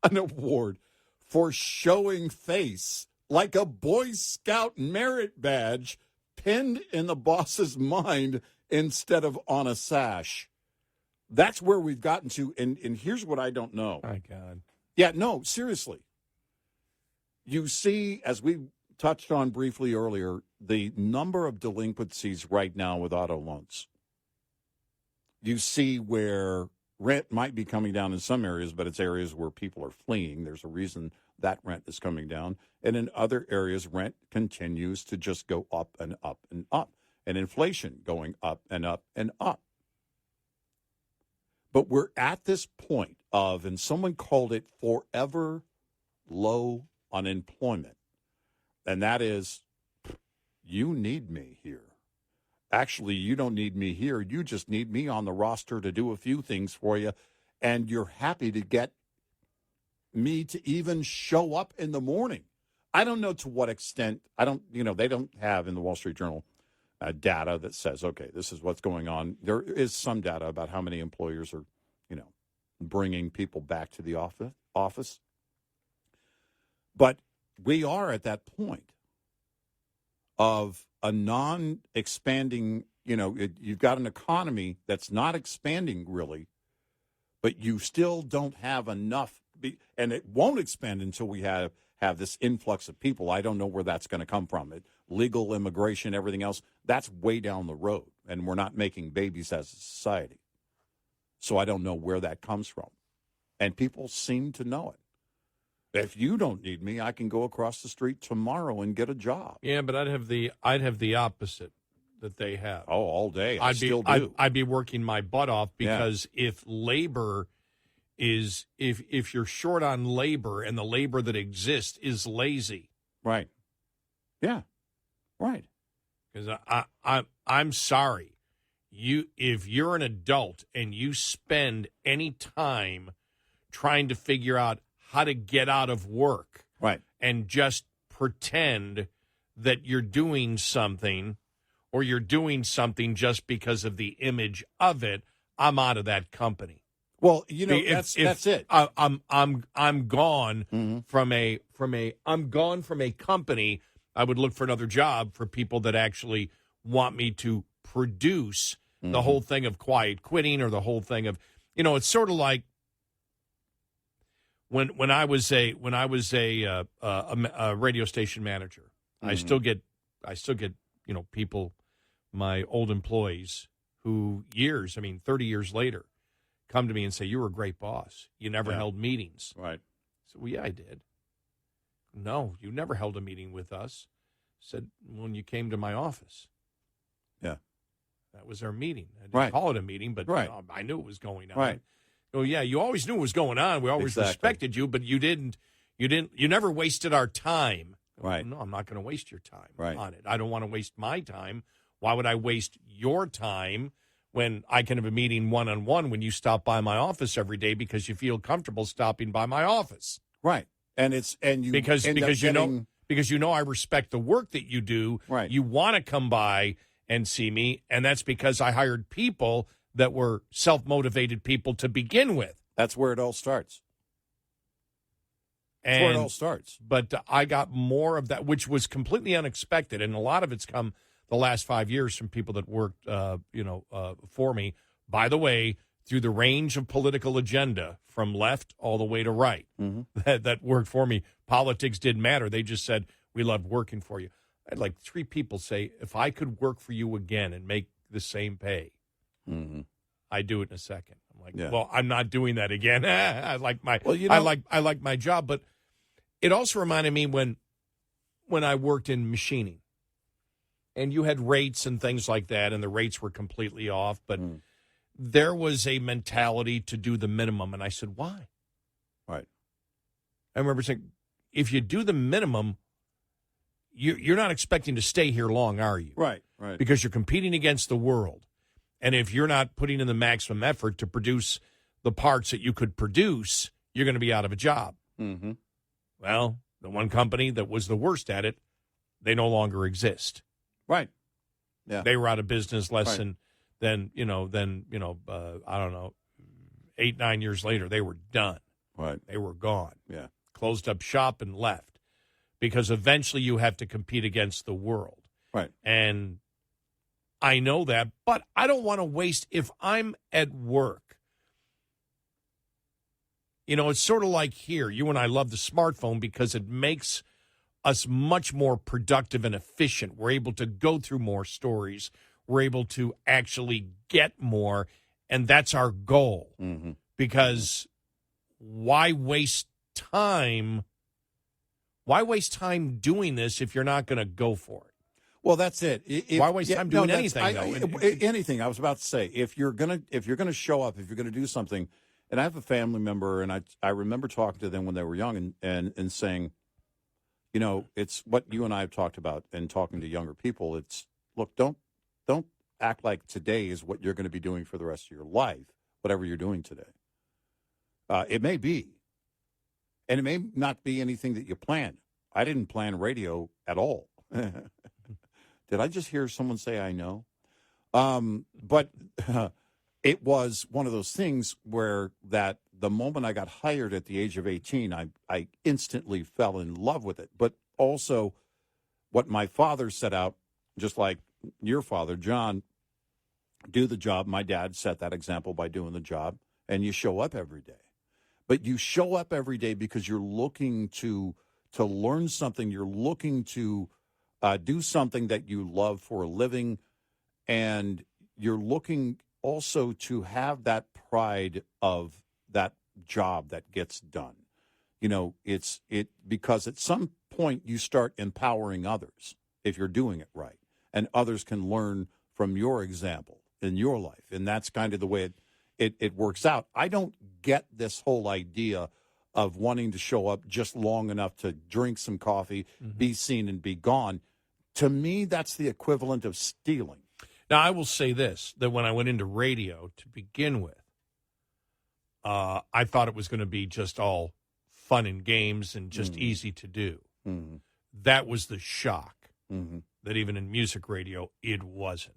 B: an award for showing face, like a Boy Scout merit badge pinned in the boss's mind instead of on a sash. That's where we've gotten to, and here's what I don't know.
C: My God.
B: Yeah, no, seriously. You see, as we touched on briefly earlier, the number of delinquencies right now with auto loans. You see where rent might be coming down in some areas, but it's areas where people are fleeing. There's a reason that rent is coming down. And in other areas, rent continues to just go up and up and up. And inflation going up and up and up. But we're at this point of, and someone called it forever low unemployment. And that is, you need me here. Actually, you don't need me here. You just need me on the roster to do a few things for you. And you're happy to get me to even show up in the morning. I don't know to what extent. They don't have in the Wall Street Journal data that says, okay, this is what's going on. There is some data about how many employers are, bringing people back to the office. But we are at that point of a non-expanding, you've got an economy that's not expanding really, but you still don't have enough, and it won't expand until we have this influx of people. I don't know where that's going to come from. Legal immigration, everything else, that's way down the road, and we're not making babies as a society. So I don't know where that comes from. And people seem to know it. If you don't need me, I can go across the street tomorrow and get a job.
C: Yeah, but I'd have the opposite that they have.
B: Oh, all day. I
C: I'd
B: still do.
C: I'd be working my butt off because if labor is if you're short on labor and the labor that exists is lazy.
B: Right. Yeah. Right.
C: Because I'm sorry. If you're an adult and you spend any time trying to figure out how to get out of work,
B: right,
C: and just pretend that you're doing something, or you're doing something just because of the image of it, I'm out of that company.
B: Well, that's it.
C: I'm gone
B: Mm-hmm.
C: I'm gone from a company. I would look for another job for people that actually want me to produce.
B: Mm-hmm.
C: The whole thing of quiet quitting, or the whole thing of, it's sort of like when I was a radio station manager.
B: Mm-hmm.
C: I still get people, my old employees who 30 years later, come to me and say, "You were a great boss. You never held meetings."
B: Right.
C: So, well, yeah, I did. No, you never held a meeting with us. Said, when you came to my office.
B: Yeah.
C: That was our meeting. I didn't
B: Right.
C: call it a meeting, but
B: Right.
C: I knew it was going on.
B: Right.
C: Oh, yeah, you always knew what was going on. We always
B: Exactly.
C: respected you, but you never wasted our time.
B: Right.
C: No, I'm not going to waste your time
B: Right.
C: on it. I don't want to waste my time. Why would I waste your time when I can have a meeting one-on-one when you stop by my office every day because you feel comfortable stopping by my office?
B: Right. Because
C: you know I respect the work that you do.
B: Right.
C: You want to come by and see me, and that's because I hired people that were self-motivated people to begin with.
B: That's where it all starts.
C: And,
B: That's where it all starts.
C: But I got more of that, which was completely unexpected, and a lot of it's come the last 5 years from people that worked, for me. By the way, through the range of political agenda, from left all the way to right, that worked for me. Politics didn't matter. They just said, "We loved working for you." I had like 3 people say, "If I could work for you again and make the same pay, I'd do it in a second." I'm like, "Well, I'm not doing that again." I like my I like my job, but it also reminded me when I worked in machining, and you had rates and things like that, and the rates were completely off, but there was a mentality to do the minimum, and I said, "Why?"
B: Right.
C: I remember saying, if you do the minimum, you're not expecting to stay here long, are you?
B: Right. Right.
C: Because you're competing against the world. And if you're not putting in the maximum effort to produce the parts that you could produce, you're going to be out of a job.
B: Mm-hmm.
C: Well, the one company that was the worst at it, they no longer exist.
B: Right. Yeah.
C: They were out of business less
B: Right.
C: than I don't know, 8-9 years later, they were done.
B: Right.
C: They were gone.
B: Yeah.
C: Closed up shop and left, because eventually you have to compete against the world.
B: Right.
C: And I know that, but I don't want to waste, if I'm at work. It's sort of like here. You and I love the smartphone because it makes us much more productive and efficient. We're able to go through more stories. We're able to actually get more, and that's our goal.
B: Mm-hmm.
C: Because why waste time? Why waste time doing this if you're not going to go for it?
B: Well, that's it.
C: Why waste time doing anything, though?
B: Anything. I was about to say, if you're gonna show up, if you're gonna do something, and I have a family member, and I remember talking to them when they were young, and saying, it's what you and I have talked about, and talking to younger people. It's, look, don't act like today is what you're going to be doing for the rest of your life, whatever you're doing today. It may be, and it may not be anything that you planned. I didn't plan radio at all. Did I just hear someone say I know? But it was one of those things where that the moment I got hired at the age of 18, I instantly fell in love with it. But also what my father set out, just like your father, John, do the job. My dad set that example by doing the job, and you show up every day. But you show up every day because you're looking to learn something. You're looking to do something that you love for a living, and you're looking also to have that pride of that job that gets done. because at some point you start empowering others if you're doing it right, and others can learn from your example in your life, and that's kind of the way it works out. I don't get this whole idea of wanting to show up just long enough to drink some coffee, be seen, and be gone. To me, that's the equivalent of stealing.
C: Now, I will say this, that when I went into radio to begin with, I thought it was going to be just all fun and games and just easy to do.
B: Mm-hmm.
C: That was the shock, that even in music radio, it wasn't.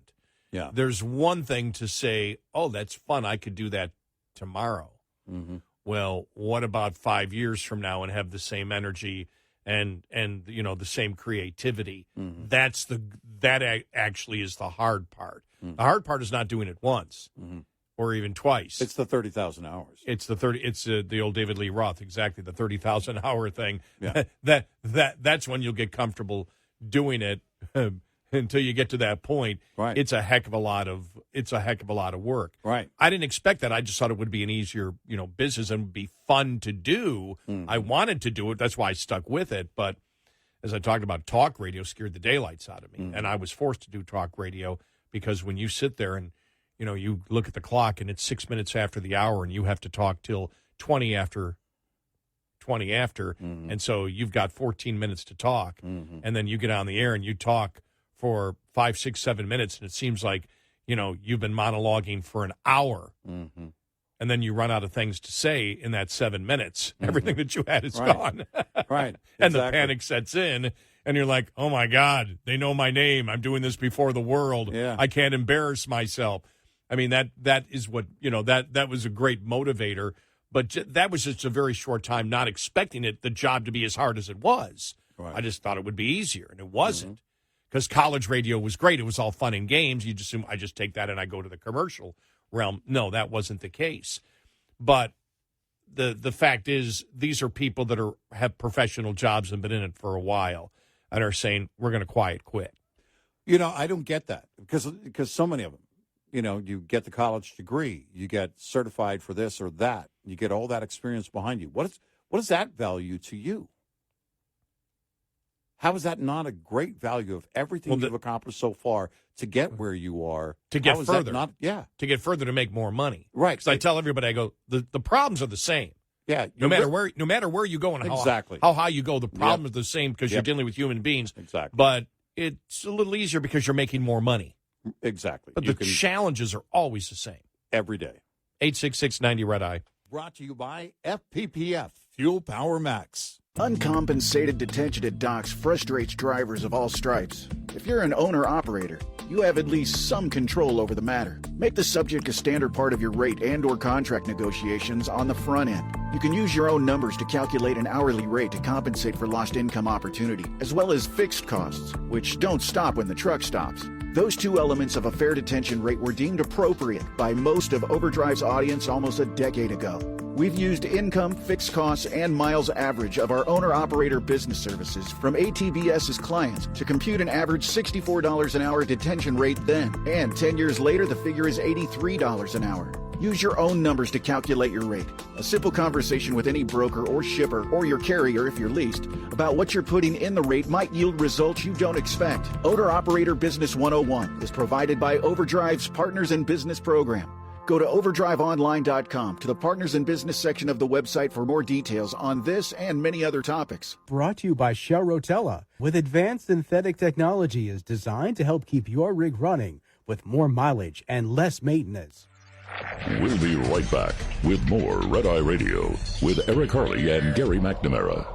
B: Yeah.
C: There's one thing to say, oh, that's fun, I could do that tomorrow.
B: Mm-hmm.
C: Well, what about 5 years from now and have the same energy and the same creativity?
B: Mm-hmm.
C: That actually is the hard part. Mm-hmm. The hard part is not doing it once or even twice.
B: It's the 30,000 hours.
C: It's the old David Lee Roth, exactly, the 30,000 hour thing.
B: Yeah.
C: That's when you'll get comfortable doing it. Until you get to that point,
B: right.
C: It's a heck of a lot of work.
B: Right.
C: I didn't expect that. I just thought it would be an easier, business and would be fun to do.
B: Mm-hmm.
C: I wanted to do it. That's why I stuck with it. But as I talked about, talk radio scared the daylights out of me, and I was forced to do talk radio because when you sit there and you look at the clock and it's 6 minutes after the hour, and you have to talk till 20 after. And so you've got 14 minutes to talk, and then you get on the air and you talk for 5, 6, 7 minutes, and it seems like, you've been monologuing for an hour, and then you run out of things to say in that 7 minutes. Everything that you had is gone.
B: Right.
C: And the panic sets in, and you're like, oh, my God, they know my name. I'm doing this before the world.
B: Yeah.
C: I can't embarrass myself. I mean, that is what, that was a great motivator, but that was just a very short time, not expecting the job to be as hard as it was.
B: Right.
C: I just thought it would be easier, and it wasn't. Because college radio was great. It was all fun and games. You just assume I just take that and I go to the commercial realm. No, that wasn't the case. But the fact is, these are people that have professional jobs and been in it for a while and are saying, we're going to quiet quit.
B: I don't get that because so many of them, you get the college degree, you get certified for this or that, you get all that experience behind you. What is that value to you? How is that not a great value of everything you've accomplished so far to get where you are?
C: To get further.
B: To
C: get further to make more money.
B: Right.
C: Because I tell everybody, I go, the problems are the same.
B: Yeah.
C: No matter where you go and how high you go, the problem is the same because you're dealing with human beings.
B: Exactly.
C: But it's a little easier because you're making more money.
B: Exactly.
C: But the challenges are always the same.
B: Every day.
C: 866-90-RED-I.
B: Brought to you by FPPF, Fuel Power Max.
E: Uncompensated detention at docks frustrates drivers of all stripes. If you're an owner-operator, you have at least some control over the matter. Make the subject a standard part of your rate and/or contract negotiations on the front end. You can use your own numbers to calculate an hourly rate to compensate for lost income opportunity, as well as fixed costs, which don't stop when the truck stops. Those two elements of a fair detention rate were deemed appropriate by most of Overdrive's audience almost a decade ago. We've used income, fixed costs, and miles average of our owner-operator business services from ATBS's clients to compute an average $64 an hour detention rate then. And 10 years later, the figure is $83 an hour. Use your own numbers to calculate your rate. A simple conversation with any broker or shipper or your carrier if you're leased about what you're putting in the rate might yield results you don't expect. Owner-Operator Business 101 is provided by Overdrive's Partners in Business program. Go to overdriveonline.com to the Partners in Business section of the website for more details on this and many other topics.
D: Brought to you by Shell Rotella. With advanced synthetic technology is designed to help keep your rig running with more mileage and less maintenance.
A: We'll be right back with more Red Eye Radio with Eric Harley and Gary McNamara.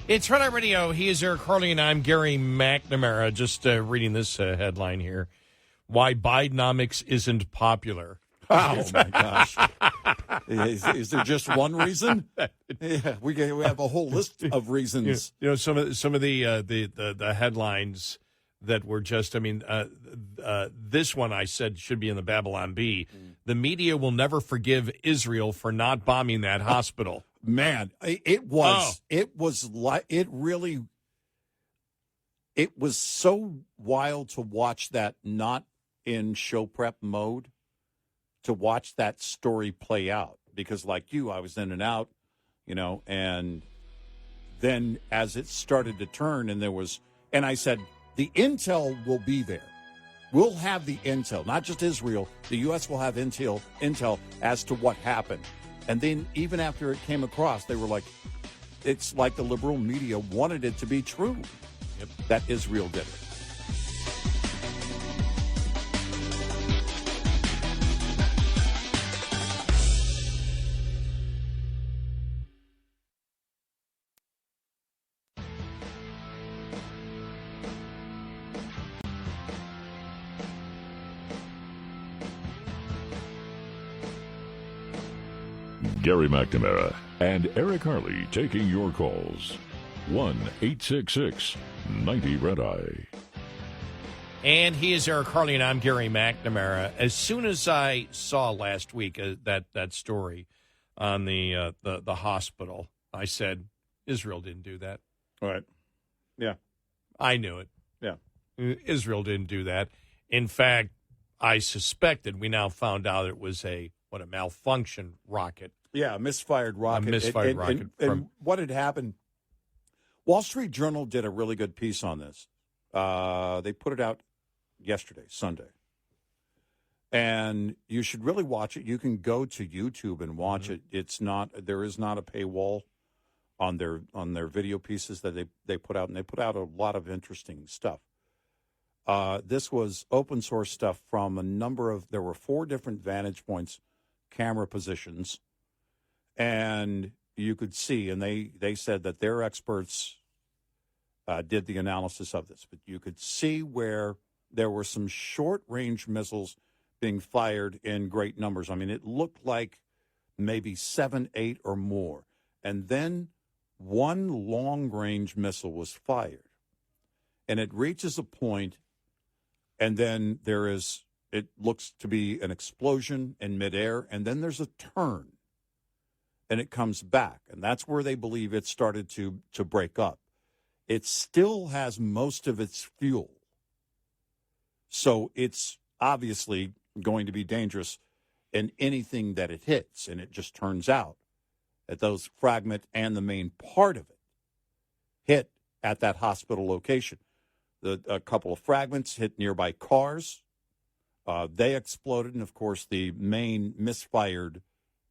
C: It's Red Eye Radio. He is Eric Harley, and I'm Gary McNamara. Just reading this headline here. Why Bidenomics isn't popular.
B: Oh, my gosh. Is there just one reason? Yeah, we have a whole list of reasons.
C: Some of the headlines that were just, I mean, this one I said should be in the Babylon Bee. The media will never forgive Israel for not bombing that hospital.
B: Man, it was so wild to watch that, not in show prep mode, to watch that story play out. Because like you, I was in and out, and then as it started to turn and I said, the intel will be there. We'll have the intel, not just Israel. The U.S. will have intel as to what happened. And then even after it came across, they were like, it's like the liberal media wanted it to be true that Israel did it.
A: Gary McNamara and Eric Harley taking your calls. 1-866-90-RED-EYE.
C: And he is Eric Harley, and I'm Gary McNamara. As soon as I saw last week that story on the hospital, I said, Israel didn't do that.
B: All right. Yeah.
C: I knew it.
B: Yeah.
C: Israel didn't do that. In fact, I suspected, we now found out it was a malfunction rocket.
B: Yeah, a misfired rocket.
C: A misfired rocket.
B: And what had happened, Wall Street Journal did a really good piece on this. They put it out yesterday, Sunday. And you should really watch it. You can go to YouTube and watch it. There is not a paywall on their video pieces that they put out, and they put out a lot of interesting stuff. This was open source stuff from there were 4 different vantage points, camera positions, and you could see, and they said that their experts did the analysis of this, but you could see where there were some short-range missiles being fired in great numbers. I mean, it looked like maybe 7, 8 or more. And then one long-range missile was fired. And it reaches a point, and then it looks to be an explosion in midair, and then there's a turn, and it comes back. And that's where they believe it started to break up. It still has most of its fuel. So it's obviously going to be dangerous in anything that it hits. And it just turns out that those fragment and the main part of it hit at that hospital location. A couple of fragments hit nearby cars. They exploded. And, of course, the main misfired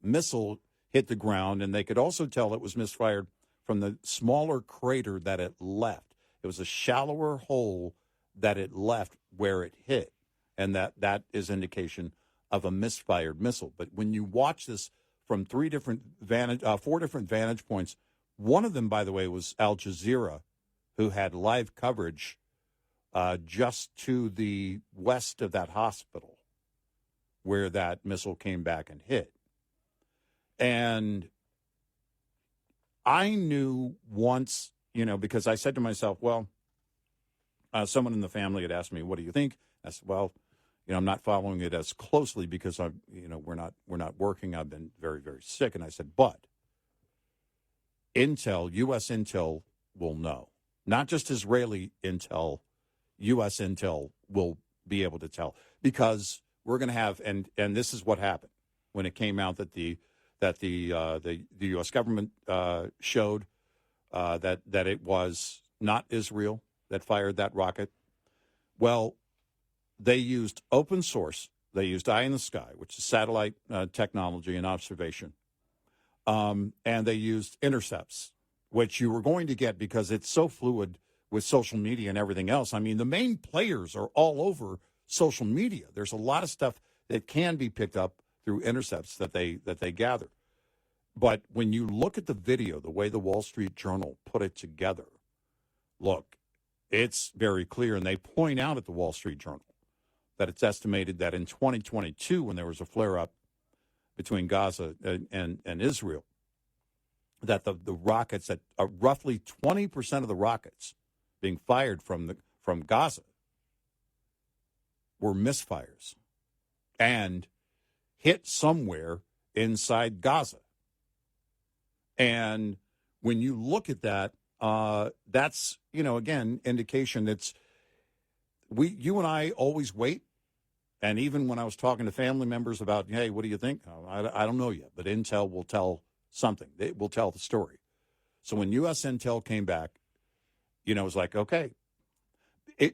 B: missile hit the ground. And they could also tell it was misfired from the smaller crater that it left. It was a shallower hole that it left where it hit, and that is indication of a misfired missile. But when you watch this from 4 different vantage points, one of them, by the way, was Al Jazeera, who had live coverage just to the west of that hospital where that missile came back and hit. And I knew once, because I said to myself, well, someone in the family had asked me, what do you think? I said, well, I'm not following it as closely because we're not working. I've been very, very sick. And I said, but intel, U.S. intel will know. Not just Israeli intel, U.S. intel will be able to tell. Because we're going to have, and this is what happened when it came out that the U.S. government showed that it was not Israel that fired that rocket. Well, they used open source. They used Eye in the Sky, which is satellite technology and observation. And they used intercepts, which you were going to get because it's so fluid with social media and everything else. I mean, the main players are all over social media. There's a lot of stuff that can be picked up through intercepts that they gather. But when you look at the video, the way the Wall Street Journal put it together, look, it's very clear. And they point out at the Wall Street Journal that it's estimated that in 2022, when there was a flare-up between Gaza and Israel, that the rockets, that roughly 20% of the rockets being fired from Gaza were misfires and hit somewhere inside Gaza. And when you look at that, that's, again, indication that's you and I always wait. And even when I was talking to family members about, hey, what do you think? I don't know yet, but Intel will tell something. They will tell the story. So when U.S. Intel came back, it was like, okay,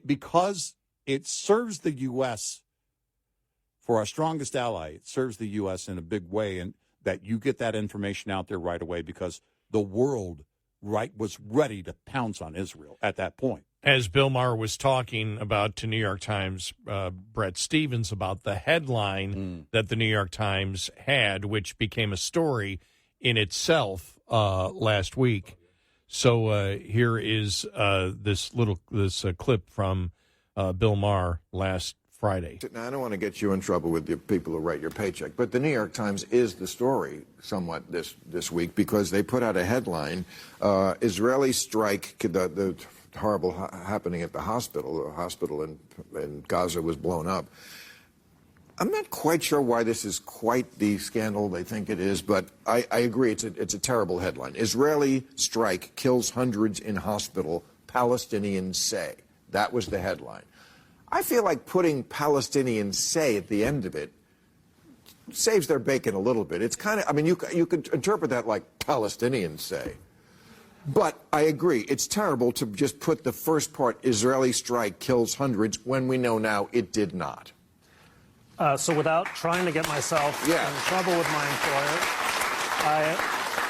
B: because it serves the U.S. for our strongest ally, it serves the U.S. in a big way, and that you get that information out there right away because the world was ready to pounce on Israel at that point.
C: As Bill Maher was talking about to New York Times, Brett Stevens, about the headline that the New York Times had, which became a story in itself last week. So here is this clip from Bill Maher last Friday.
F: Now, I don't want to get you in trouble with the people who write your paycheck, but the New York Times is the story somewhat this week because they put out a headline, Israeli strike, the horrible happening at the hospital in Gaza was blown up. I'm not quite sure why this is quite the scandal they think it is, but I agree it's a terrible headline. Israeli strike kills hundreds in hospital, Palestinians say. That was the headline. I feel like putting Palestinians say at the end of it saves their bacon a little bit. It's kind of, you could interpret that like Palestinians say. But I agree, it's terrible to just put the first part, Israeli strike kills hundreds, when we know now it did not.
G: So without trying to get myself in trouble with my employer,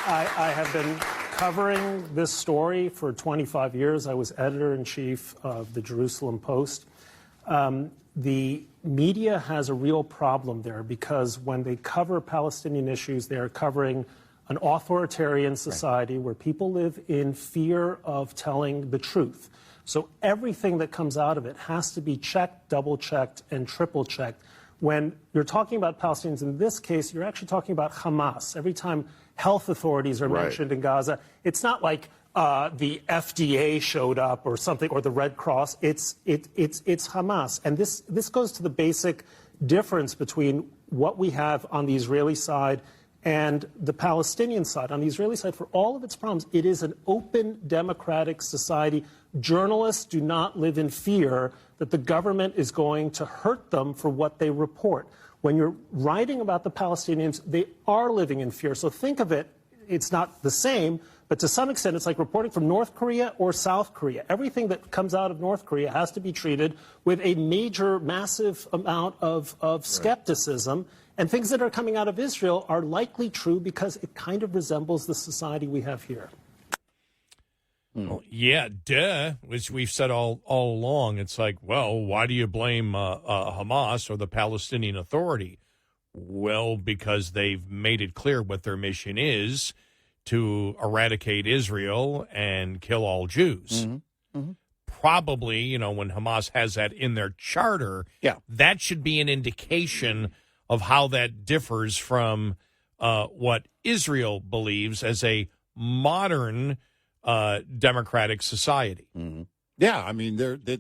G: I have been covering this story for 25 years. I was editor-in-chief of the Jerusalem Post. The media has a real problem there because when they cover Palestinian issues, they are covering an authoritarian society where people live in fear of telling the truth. So everything that comes out of it has to be checked, double-checked, and triple-checked. When you're talking about Palestinians in this case, you're actually talking about Hamas. Every time health authorities are mentioned in Gaza, it's not like the FDA showed up or something, or the Red Cross. It's Hamas. And this goes to the basic difference between what we have on the Israeli side and the Palestinian side. On the Israeli side, for all of its problems, it is an open, democratic society. Journalists do not live in fear that the government is going to hurt them for what they report. When you're writing about the Palestinians, they are living in fear. So think of it, it's not the same, but to some extent, it's like reporting from North Korea or South Korea. Everything that comes out of North Korea has to be treated with a massive amount of skepticism. And things that are coming out of Israel are likely true because it kind of resembles the society we have here.
C: Well, yeah, duh, which we've said all along. It's like, well, why do you blame Hamas or the Palestinian Authority? Well, because they've made it clear what their mission is, to eradicate Israel and kill all Jews. Mm-hmm. Mm-hmm. Probably, when Hamas has that in their charter, that should be an indication of how that differs from what Israel believes as a modern democratic society.
B: Mm-hmm. Yeah,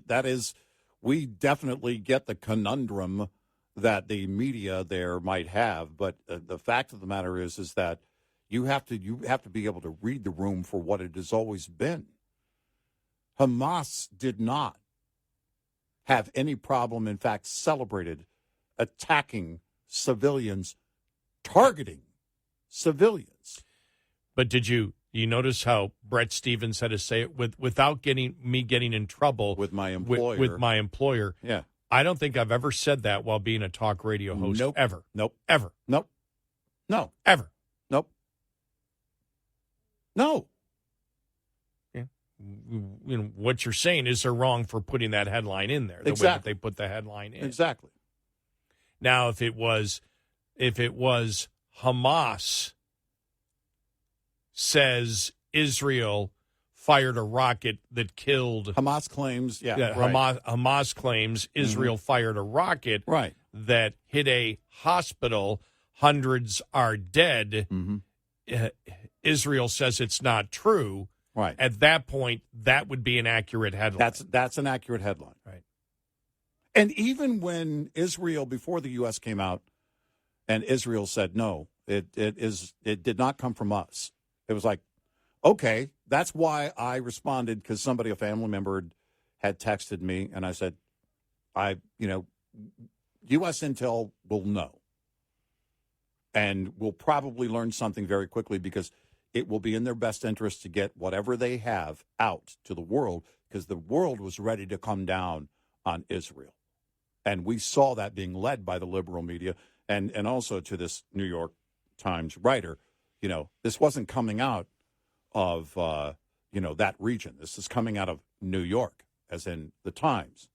B: that is, we definitely get the conundrum that the media there might have, but the fact of the matter is that you have to be able to read the room for what it has always been. Hamas did not have any problem, in fact, celebrated attacking civilians, targeting civilians.
C: But did you notice how Brett Stevens had to say it without getting in trouble
B: with my employer?
C: With my employer.
B: Yeah.
C: I don't think I've ever said that while being a talk radio host.
B: Nope.
C: Ever.
B: Nope.
C: Ever.
B: Nope. No.
C: Ever.
B: Nope. No.
C: Yeah. What you're saying is they're wrong for putting that headline in there. The way that they put the headline in.
B: Exactly.
C: Now, if it was Hamas says Israel fired a rocket that killed
B: Hamas claims,
C: Hamas claims Israel fired a rocket that hit a hospital, hundreds are dead. Mm-hmm. Israel says it's not true.
B: Right.
C: At that point, that would be an accurate headline.
B: That's an accurate headline.
C: Right.
B: And even when Israel, before the U.S. came out, and Israel said, no, it did not come from us. It was like, okay, that's why I responded, because a family member had texted me, and I said, U.S. Intel will know. And we'll probably learn something very quickly, because it will be in their best interest to get whatever they have out to the world, because the world was ready to come down on Israel. And we saw that being led by the liberal media, and also to this New York Times writer. This wasn't coming out of, that region. This is coming out of New York, as in the Times.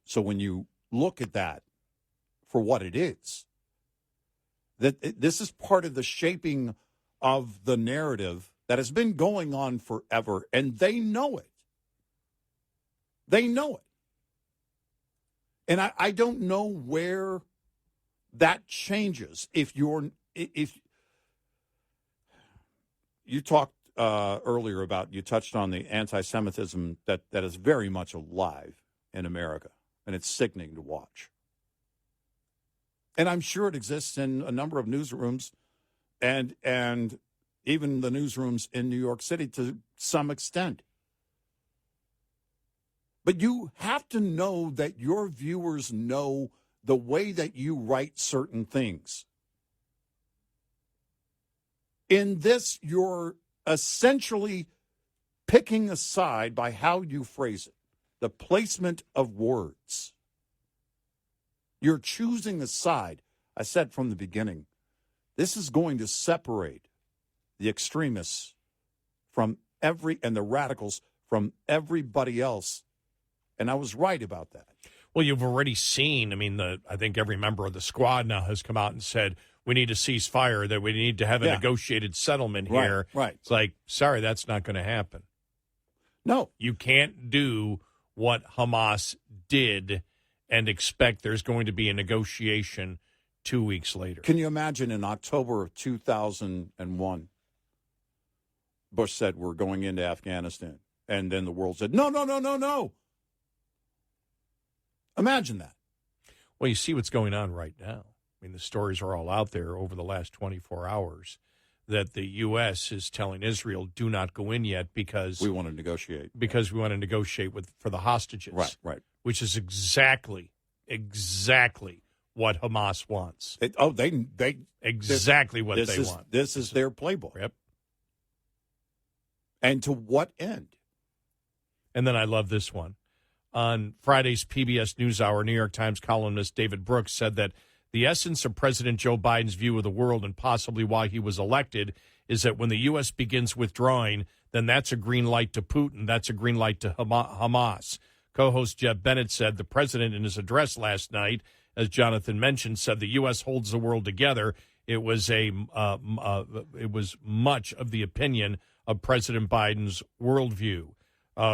B: So when you look at that for what it is, this is part of the shaping of the narrative that has been going on forever, and they know it. They know it. And I don't know where that changes. If you talked earlier about, you touched on the anti-Semitism that is very much alive in America, and it's sickening to watch. And I'm sure it exists in a number of newsrooms and even the newsrooms in New York City to some extent. But you have to know that your viewers know the way that you write certain things. In this, you're essentially picking a side by how you phrase it, the placement of words. You're choosing a side. I said from the beginning, this is going to separate the extremists and the radicals from everybody else. And I was right about that.
C: Well, you've already seen, I think every member of the squad now has come out and said, we need to cease fire, that we need to have a negotiated settlement here.
B: Right.
C: It's like, sorry, that's not going to happen.
B: No.
C: You can't do what Hamas did and expect there's going to be a negotiation 2 weeks later.
B: Can you imagine in October of 2001, Bush said we're going into Afghanistan, and then the world said, no. Imagine that.
C: Well, you see what's going on right now. The stories are all out there over the last 24 hours that the U.S. is telling Israel, do not go in yet because
B: we want to negotiate.
C: Because we want to negotiate for the hostages.
B: Right.
C: Which is exactly what Hamas wants. Exactly what they want.
B: This is their playbook.
C: Yep.
B: And to what end?
C: And then I love this one. On Friday's PBS NewsHour, New York Times columnist David Brooks said that the essence of President Joe Biden's view of the world, and possibly why he was elected, is that when the U.S. begins withdrawing, then that's a green light to Putin. That's a green light to Hamas. Co-host Jeff Bennett said the president, in his address last night, as Jonathan mentioned, said the U.S. holds the world together. It was much of the opinion of President Biden's worldview.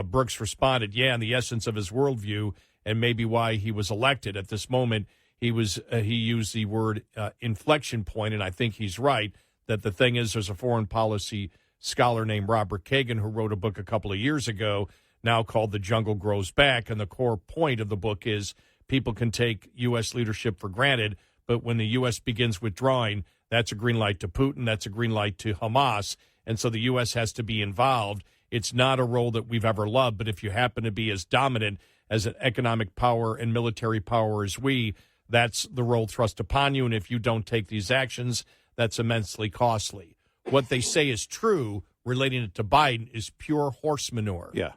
C: Brooks responded, in the essence of his worldview, and maybe why he was elected. At this moment, he used the word inflection point, and I think he's right, that the thing is there's a foreign policy scholar named Robert Kagan who wrote a book a couple of years ago now called The Jungle Grows Back, and the core point of the book is people can take U.S. leadership for granted, but when the U.S. begins withdrawing, that's a green light to Putin, that's a green light to Hamas, and so the U.S. has to be involved. It's not a role that we've ever loved, but if you happen to be as dominant as an economic power and military power as we, that's the role thrust upon you, and if you don't take these actions, that's immensely costly. What they say is true relating it to Biden is pure horse manure.
B: Yeah.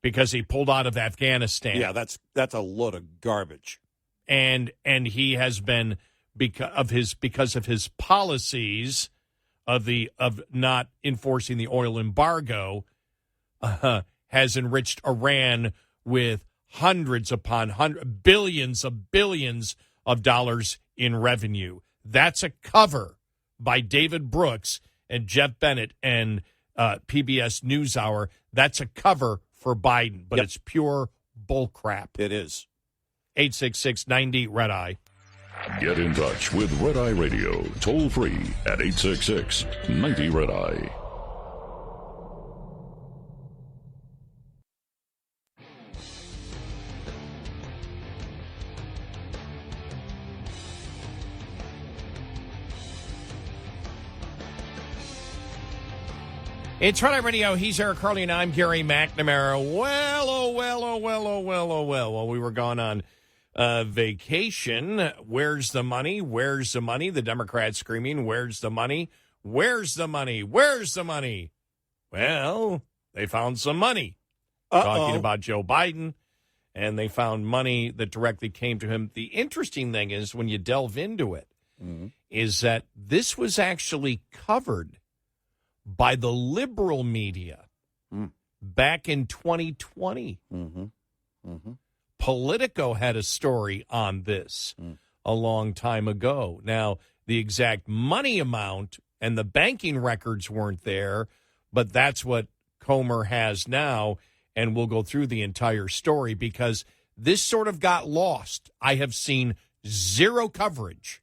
C: Because he pulled out of Afghanistan.
B: Yeah, that's a load of garbage.
C: And he has been, because of his policies of not enforcing the oil embargo, has enriched Iran with hundreds upon billions of dollars in revenue. That's a cover by David Brooks and Jeff Bennett and PBS NewsHour. That's a cover for Biden, but It's pure bullcrap.
B: It is.
C: 866-90-RED-EYE.
A: Get in touch with Red Eye Radio, toll free at 866-90-RED-EYE.
C: It's Red Eye Radio. He's Eric Carly, and I'm Gary McNamara. Well, while we were gone on vacation, where's the money? Where's the money? The Democrats screaming, where's the money? Where's the money? Where's the money? Well, they found some money. Talking about Joe Biden, and they found money that directly came to him. The interesting thing is, when you delve into it, is that this was actually covered by the liberal media back in 2020. Politico had a story on this a long time ago. Now, the exact money amount and the banking records weren't there, but that's what Comer has now, and we'll go through the entire story because this sort of got lost. I have seen zero coverage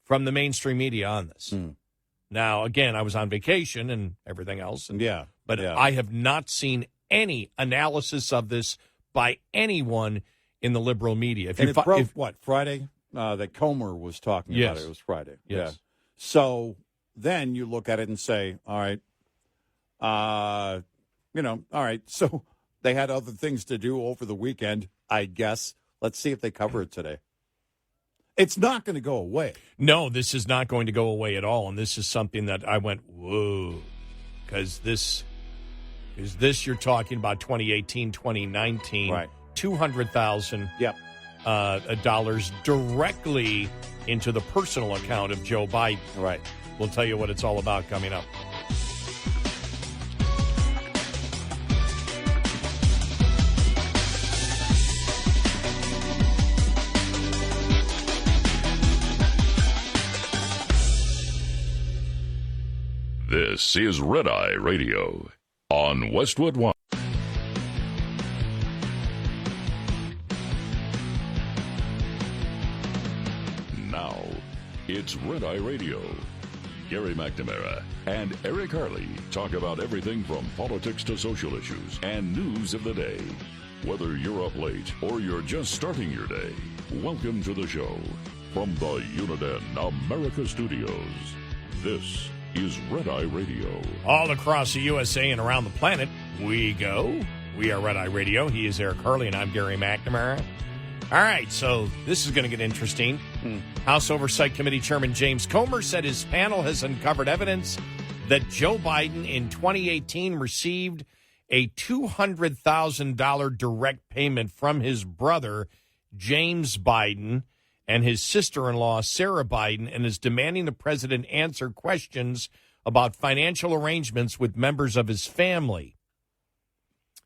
C: from the mainstream media on this. Now, again, I was on vacation and everything else. But I have not seen any analysis of this by anyone in the liberal media.
B: It broke, Friday? That Comer was talking about it. It was Friday.
C: Yes.
B: Yeah. So then you look at it and say, all right, all right. So they had other things to do over the weekend, I guess. Let's see if they cover it today. It's not going to go away.
C: No, this is not going to go away at all. And this is something that I went, whoa, because this you're talking about 2018, 2019,
B: right.
C: $200,000 dollars directly into the personal account of Joe Biden.
B: Right.
C: We'll tell you what it's all about coming up.
A: This is Red Eye Radio on Westwood One. Now, it's Red Eye Radio. Gary McNamara and Eric Harley talk about everything from politics to social issues and news of the day. Whether you're up late or you're just starting your day, welcome to the show. From the Uniden America Studios, this is Red Eye Radio.
C: All across the USA and around the planet, we go. We are Red Eye Radio. He is Eric Harley, and I'm Gary McNamara. All right, so this is going to get interesting. House Oversight Committee Chairman James Comer said his panel has uncovered evidence that Joe Biden in 2018 received a $200,000 direct payment from his brother, James Biden, and his sister-in-law, Sarah Biden, and is demanding the president answer questions about financial arrangements with members of his family.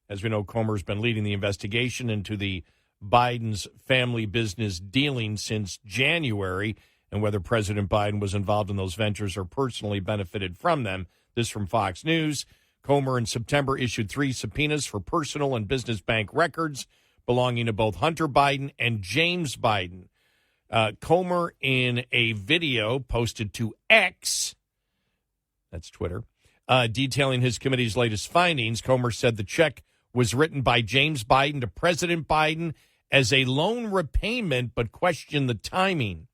C: As we know, Comer's been leading the investigation into the Biden's family business dealings since January, and whether President Biden was involved in those ventures or personally benefited from them. This from Fox News. Comer in September issued 3 subpoenas for personal and business bank records belonging to both Hunter Biden and James Biden. Comer, in a video posted to X, that's Twitter, detailing his committee's latest findings, Comer said the check was written by James Biden to President Biden as a loan repayment, but questioned the timing.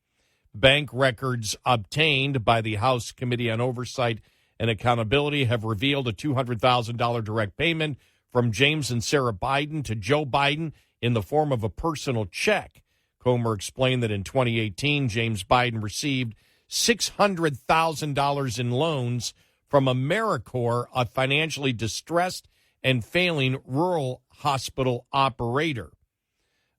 C: Bank records obtained by the House Committee on Oversight and Accountability have revealed a $200,000 direct payment from James and Sarah Biden to Joe Biden in the form of a personal check. Comer explained that in 2018, James Biden received $600,000 in loans from AmeriCorps, a financially distressed and failing rural hospital operator.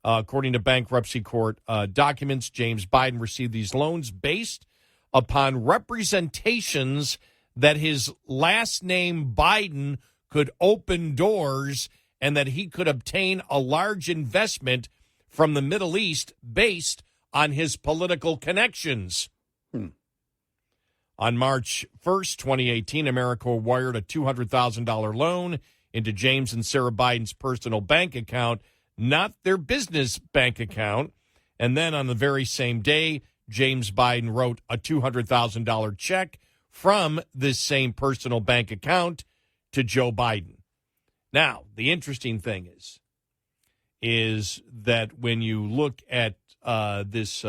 C: According to bankruptcy court documents, James Biden received these loans based upon representations that his last name Biden could open doors and that he could obtain a large investment from the Middle East based on his political connections. On March 1st, 2018, AmeriCorps wired a $200,000 loan into James and Sarah Biden's personal bank account, not their business bank account. And then on the very same day, James Biden wrote a $200,000 check from this same personal bank account to Joe Biden. Now, the interesting thing is that when you look at this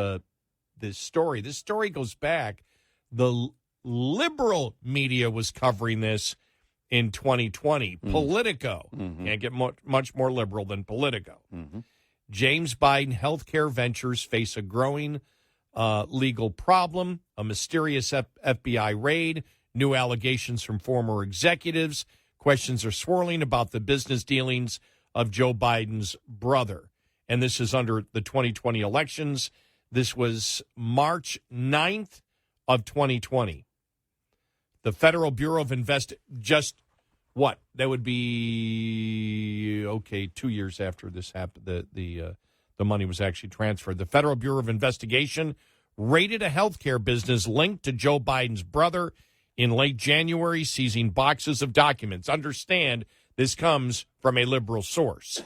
C: story goes back. The liberal media was covering this in 2020. Politico. Can't get much more liberal than Politico. James Biden healthcare ventures face a growing legal problem, a mysterious FBI raid, new allegations from former executives. Questions are swirling about the business dealings of Joe Biden's brother. And this is under the 2020 elections. This was March 9th of 2020. The Federal Bureau of that would be, 2 years after this happened, the money was actually transferred. The Federal Bureau of Investigation raided a healthcare business linked to Joe Biden's brother in late January, seizing boxes of documents. Understand, this comes from a liberal source.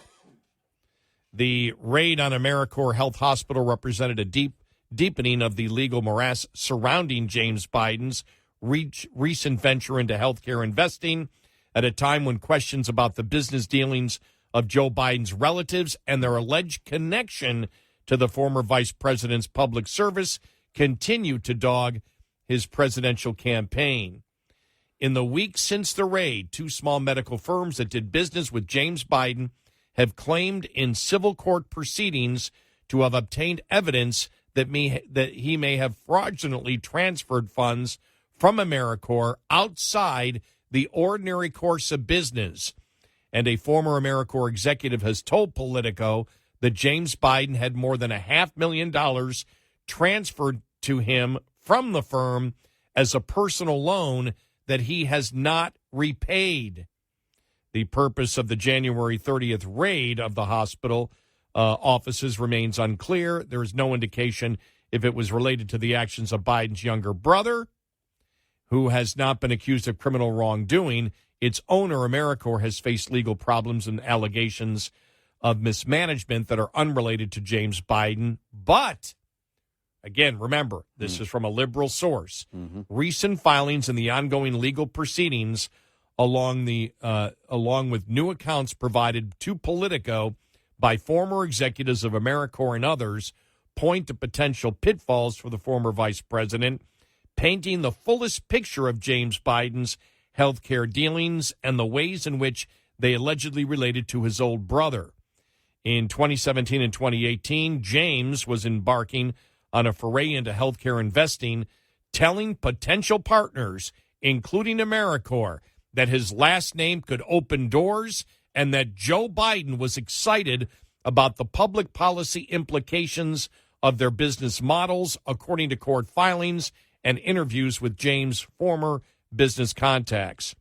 C: The raid on AmeriCorps Health Hospital represented a deepening of the legal morass surrounding James Biden's recent venture into healthcare investing at a time when questions about the business dealings of Joe Biden's relatives and their alleged connection to the former vice president's public service continue to dog his presidential campaign. In the weeks since the raid, two small medical firms that did business with James Biden have claimed in civil court proceedings to have obtained evidence that he may have fraudulently transferred funds from AmeriCorps outside the ordinary course of business. And a former AmeriCorps executive has told Politico that James Biden had more than $500,000 transferred to him from the firm as a personal loan that he has not repaid. The purpose of the January 30th raid of the hospital offices remains unclear. There is no indication if it was related to the actions of Biden's younger brother, who has not been accused of criminal wrongdoing. Its owner, AmeriCorps, has faced legal problems and allegations of mismanagement that are unrelated to James Biden. But, again, remember, this is from a liberal source. Recent filings in the ongoing legal proceedings, along with new accounts provided to Politico by former executives of AmeriCorps and others, point to potential pitfalls for the former vice president, painting the fullest picture of James Biden's healthcare dealings and the ways in which they allegedly related to his old brother. In 2017 and 2018, James was embarking on a foray into healthcare investing, telling potential partners, including AmeriCorps, that his last name could open doors and that Joe Biden was excited about the public policy implications of their business models, according to court filings and interviews with James' former business contacts.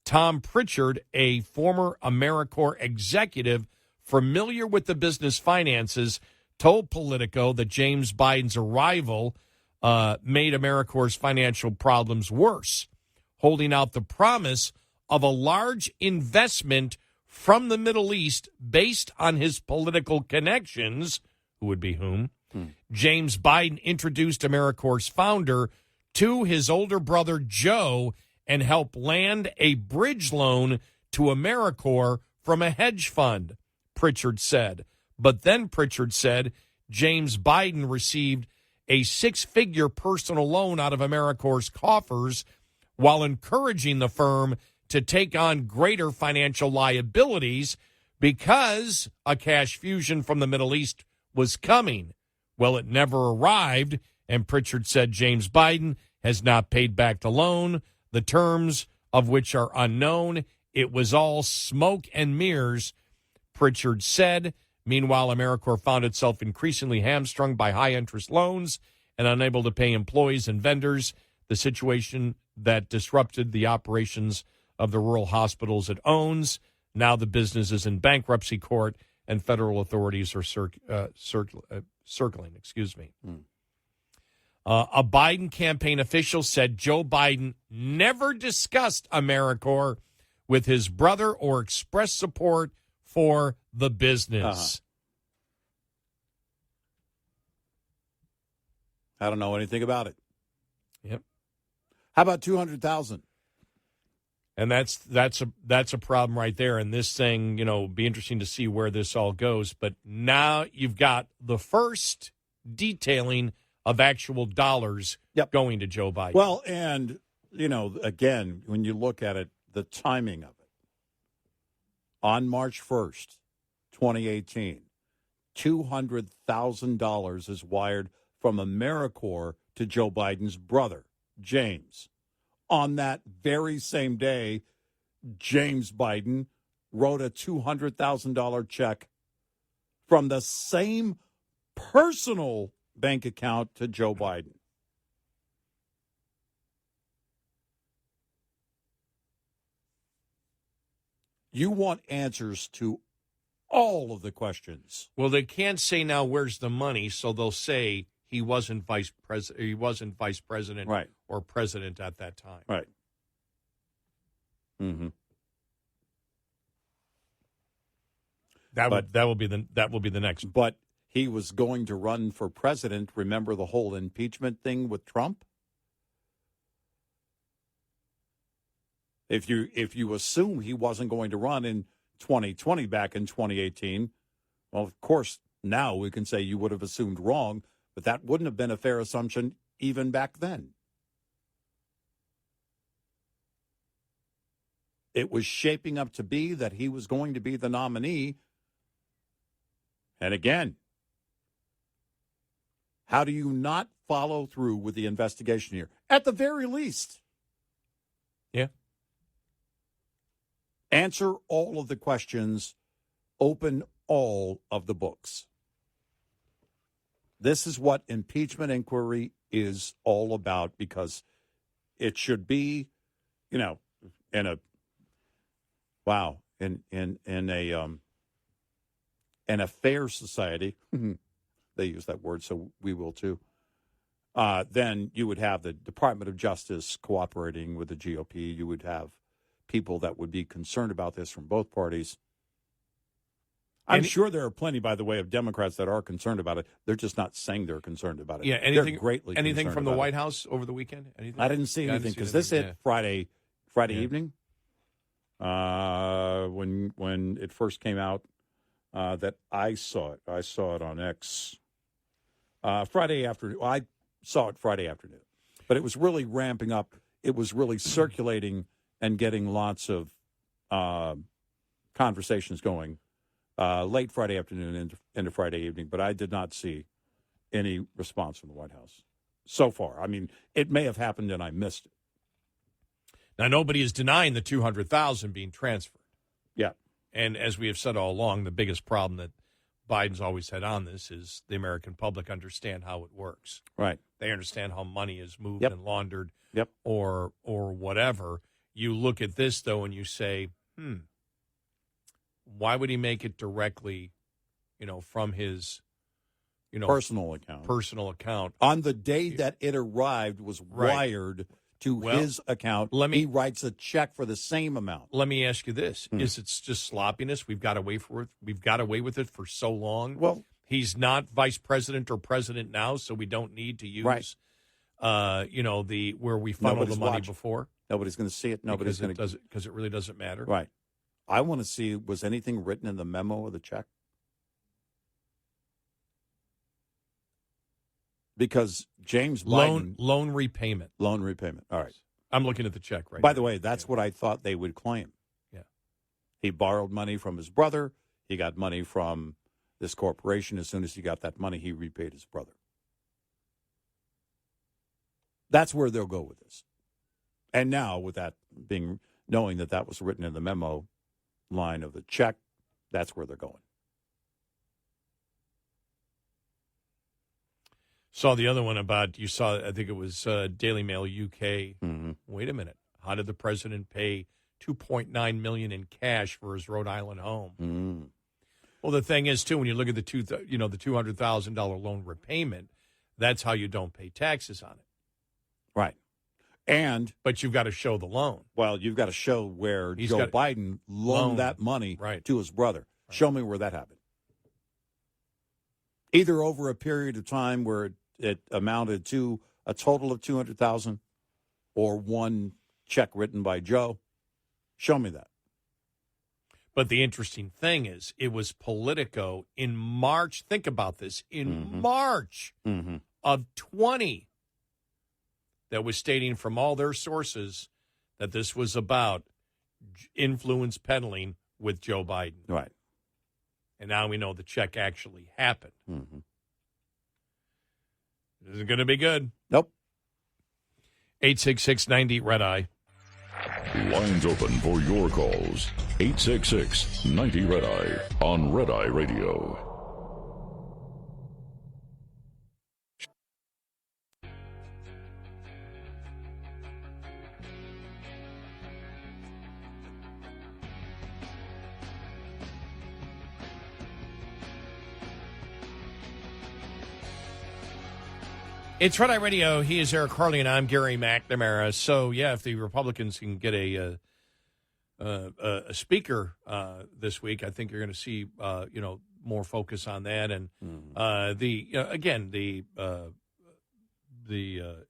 C: Tom Pritchard, a former AmeriCorps executive familiar with the business finances, told Politico that James Biden's arrival made AmeriCorps' financial problems worse, holding out the promise of a large investment from the Middle East based on his political connections. Who would be whom? James Biden introduced AmeriCorps' founder to his older brother Joe and helped land a bridge loan to AmeriCorps from a hedge fund, Pritchard said. But then Pritchard said James Biden received a six-figure personal loan out of AmeriCorps' coffers while encouraging the firm to take on greater financial liabilities because a cash fusion from the Middle East was coming. Well, it never arrived, and Pritchard said James Biden has not paid back the loan, the terms of which are unknown. It was all smoke and mirrors, Pritchard said. Meanwhile, AmeriCorps found itself increasingly hamstrung by high-interest loans and unable to pay employees and vendors, the situation that disrupted the operations of the rural hospitals it owns. Now the business is in bankruptcy court, and federal authorities are circling. A Biden campaign official said Joe Biden never discussed AmeriCorps with his brother or expressed support for the business.
B: I don't know anything about it.
C: Yep.
B: How about 200,000?
C: And that's a problem right there. And this thing, be interesting to see where this all goes. But now you've got the first detailing of actual dollars
B: Yep.
C: going to Joe Biden.
B: Well, and, again, when you look at it, the timing of it. On March 1st, 2018, $200,000 is wired from AmeriCorps to Joe Biden's brother, James. On that very same day, James Biden wrote a $200,000 check from the same personal bank account to Joe Biden. You want answers to all of the questions.
C: Well, they can't say now where's the money, so they'll say he wasn't vice president. He wasn't vice president,
B: Right.
C: or president at that time.
B: Right. Mm-hmm.
C: That
B: But-
C: will be the next.
B: But he was going to run for president. Remember the whole impeachment thing with Trump? If you assume he wasn't going to run in 2020 back in 2018, well, of course, now we can say you would have assumed wrong, but that wouldn't have been a fair assumption even back then. It was shaping up to be that he was going to be the nominee. And again, how do you not follow through with the investigation here? At the very least.
C: Yeah.
B: Answer all of the questions. Open all of the books. This is what impeachment inquiry is all about, because it should be, in a fair society. They use that word, so we will too. Then you would have the Department of Justice cooperating with the GOP. You would have people that would be concerned about this from both parties. I'm sure there are plenty, by the way, of Democrats that are concerned about it. They're just not saying they're concerned about it.
C: Yeah,
B: They're greatly
C: anything
B: concerned
C: from the
B: about
C: White
B: it.
C: House over the weekend? Anything?
B: I didn't see anything because this hit Friday evening. When it first came out, that I saw it. I saw it on X Friday afternoon. I saw it Friday afternoon, but it was really ramping up. It was really circulating and getting lots of conversations going late Friday afternoon into Friday evening. But I did not see any response from the White House so far. I mean, it may have happened and I missed it.
C: Now, nobody is denying the $200,000 being transferred.
B: Yeah.
C: And as we have said all along, the biggest problem that Biden's always had on this is the American public understand how it works.
B: Right.
C: They understand how money is moved
B: Yep.
C: and laundered,
B: Yep.
C: or whatever. You look at this, though, and you say, why would he make it directly, from his,
B: Personal account. On the day that it arrived was wired to his account. He writes a check for the same amount.
C: Let me ask you this. Is it just sloppiness? We've got away with it for so long.
B: Well,
C: he's not vice president or president now, so we don't need to use where we funnel the money before.
B: Nobody's going to see it. Nobody's going to,
C: because it really doesn't matter.
B: Right. I want to see, was anything written in the memo of the check? Because James Biden...
C: Loan repayment.
B: Loan repayment. All right.
C: I'm looking at the check right now.
B: By the way, that's what I thought they would claim.
C: Yeah.
B: He borrowed money from his brother. He got money from this corporation. As soon as he got that money, he repaid his brother. That's where they'll go with this. And now, with that knowing that was written in the memo line of the check, that's where they're going.
C: Saw the other one about, I think it was Daily Mail UK.
B: Mm-hmm.
C: Wait a minute. How did the president pay $2.9 million in cash for his Rhode Island home?
B: Mm.
C: Well, the thing is, too, when you look at the $200,000 loan repayment, that's how you don't pay taxes on it.
B: Right. But
C: you've got to show the loan.
B: Well, you've got to show where Joe Biden loaned that money to his brother. Right. Show me where that happened. Either over a period of time where it amounted to a total of $200,000 or one check written by Joe. Show me that.
C: But the interesting thing is, it was Politico in March. Think about this. In March of 20 that was stating from all their sources that this was about influence peddling with Joe Biden.
B: Right.
C: And now we know the check actually happened.
B: Mm-hmm.
C: It isn't going to be good.
B: Nope.
C: 866-90 Red Eye.
A: Lines open for your calls. 866-90 Red Eye on Red Eye Radio.
C: It's Red Eye Radio. He is Eric Harley, and I'm Gary McNamara. So, yeah, if the Republicans can get a speaker this week, I think you're going to see, more focus on that. And the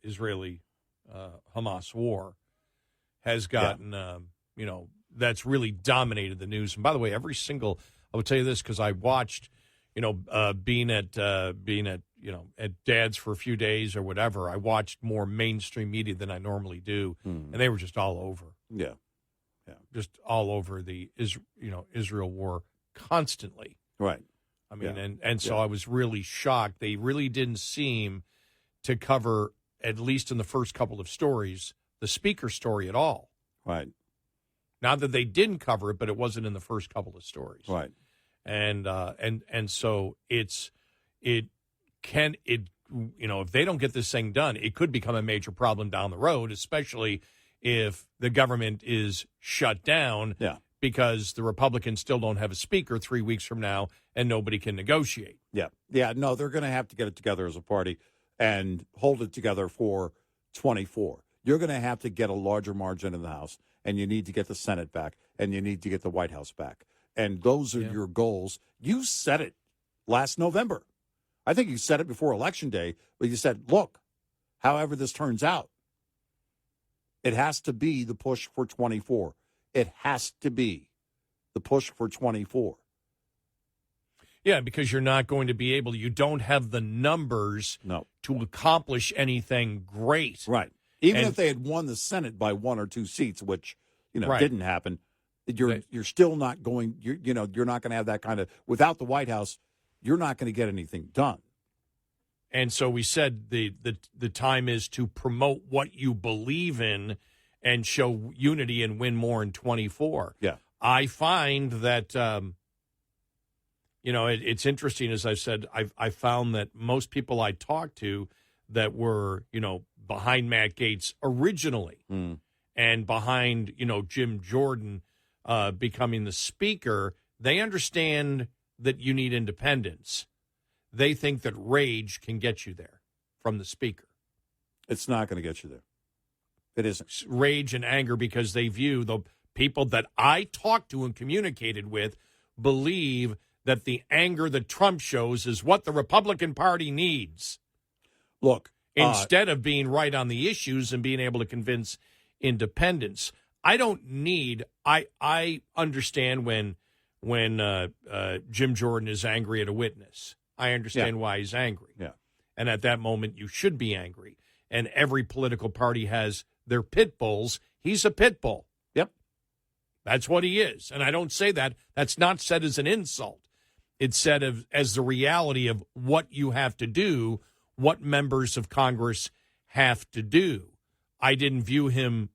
C: Israeli Hamas war has gotten, that's really dominated the news. And by the way, I will tell you this because I watched, being at Dad's for a few days or whatever, I watched more mainstream media than I normally do, and they were just all over.
B: Yeah.
C: Just all over the Israel war constantly.
B: Right.
C: I mean, so I was really shocked. They really didn't seem to cover, at least in the first couple of stories, the speaker story at all.
B: Right.
C: Not that they didn't cover it, but it wasn't in the first couple of stories.
B: Right.
C: And so if they don't get this thing done, it could become a major problem down the road, especially if the government is shut down because the Republicans still don't have a speaker 3 weeks from now and nobody can negotiate.
B: Yeah. Yeah. No, they're going to have to get it together as a party and hold it together for 24. You're going to have to get a larger margin in the House, and you need to get the Senate back, and you need to get the White House back. And those are your goals. You said it last November. I think you said it before Election Day, but you said, look, however this turns out, it has to be the push for 24. It has to be the push for 24.
C: Yeah, because you're not going to be able, you don't have the numbers to accomplish anything great.
B: Right. Even if they had won the Senate by 1 or 2 seats, which, didn't happen, you're still not going, you're not going to have that kind of, without the White House, you're not going to get anything done.
C: And so we said the time is to promote what you believe in and show unity and win more in 24.
B: Yeah.
C: I find that, it's interesting, as I've said, I found that most people I talked to that were, behind Matt Gaetz originally and behind, Jim Jordan becoming the speaker, they understand that you need independence. They think that rage can get you there from the speaker.
B: It's not going to get you there. It isn't.
C: Rage and anger, because they view the people that I talked to and communicated with believe that the anger that Trump shows is what the Republican Party needs.
B: Look,
C: instead of being right on the issues and being able to convince independents. I don't need, I understand when Jim Jordan is angry at a witness. I understand why he's angry.
B: Yeah.
C: And at that moment, you should be angry. And every political party has their pit bulls. He's a pit bull.
B: Yep.
C: That's what he is. And I don't say that. That's not said as an insult. It's said as the reality of what you have to do, what members of Congress have to do. I didn't view him,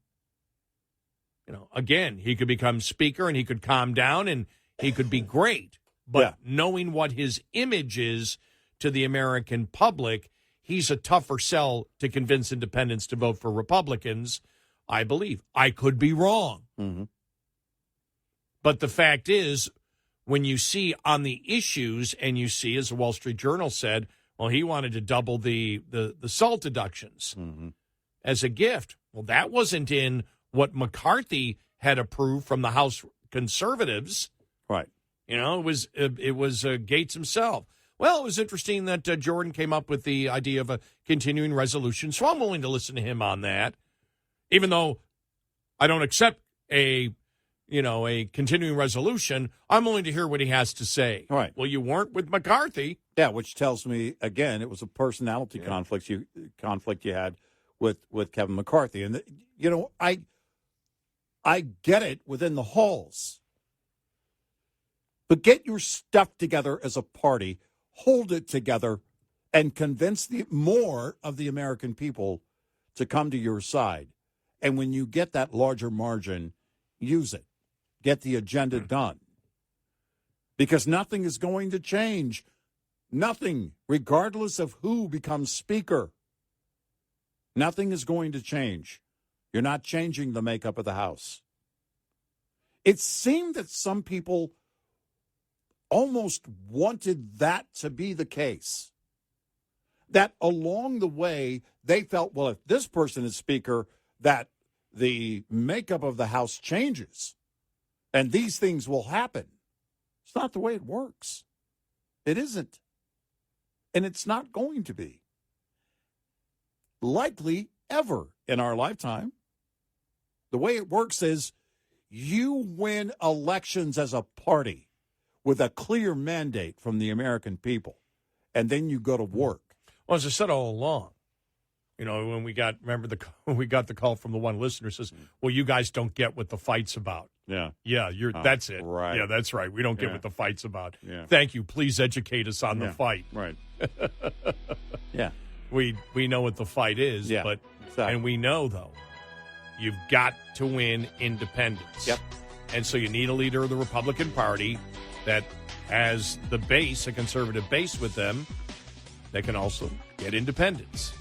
C: again, he could become speaker and he could calm down and he could be great. But knowing what his image is to the American public, he's a tougher sell to convince independents to vote for Republicans, I believe. I could be wrong.
B: Mm-hmm.
C: But the fact is, when you see on the issues, and you see, as the Wall Street Journal said, well, he wanted to double the SALT deductions as a gift. Well, that wasn't in what McCarthy had approved from the House conservatives.
B: Right.
C: It was Gaetz himself. Well, it was interesting that Jordan came up with the idea of a continuing resolution, so I'm willing to listen to him on that, even though I don't accept a a continuing resolution, I'm willing to hear what he has to say.
B: Right.
C: Well, you weren't with McCarthy.
B: Yeah, which tells me again it was a personality conflict you had with Kevin McCarthy, and I get it within the halls, but get your stuff together as a party, hold it together, and convince more of the American people to come to your side. And when you get that larger margin, use it. Get the agenda done. Because nothing is going to change. Nothing, regardless of who becomes speaker. Nothing is going to change. You're not changing the makeup of the House. It seemed that some people almost wanted that to be the case. That along the way, they felt, well, if this person is speaker, that the makeup of the House changes and these things will happen. It's not the way it works. It isn't. And it's not going to be. Likely ever in our lifetime. The way it works is you win elections as a party with a clear mandate from the American people, and then you go to work.
C: Well, as I said all along, when we got the call from the one listener says, well, you guys don't get what the fight's about.
B: Yeah.
C: Yeah, that's it.
B: Right.
C: Yeah, that's right. We don't get what the fight's about.
B: Yeah.
C: Thank you. Please educate us on the fight.
B: Right. Yeah.
C: We know what the fight is, but
B: exactly.
C: And we know, though, you've got to win independence.
B: Yep.
C: And so you need a leader of the Republican Party that has the base, a conservative base with them, that can also get independence.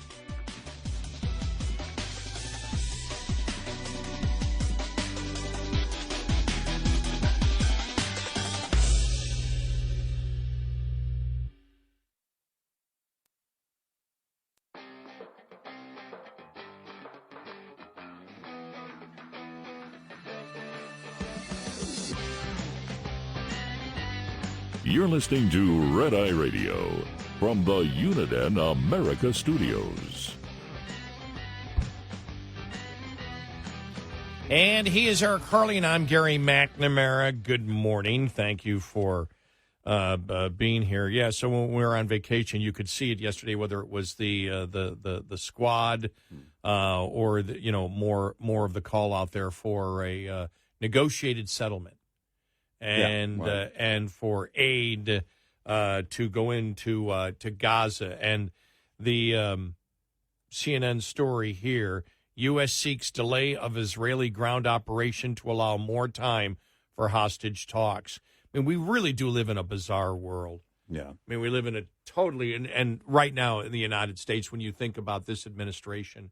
A: You're listening to Red Eye Radio from the Uniden America Studios.
C: And he is Eric Harley, and I'm Gary McNamara. Good morning. Thank you for being here. Yeah, so when we were on vacation, you could see it yesterday, whether it was the squad or more of the call out there for a negotiated settlement. And for aid to go into to Gaza. And the CNN story here, U.S. seeks delay of Israeli ground operation to allow more time for hostage talks. I mean, we really do live in a bizarre world.
B: Yeah.
C: I mean, we live in a totally, and right now in the United States, when you think about this administration,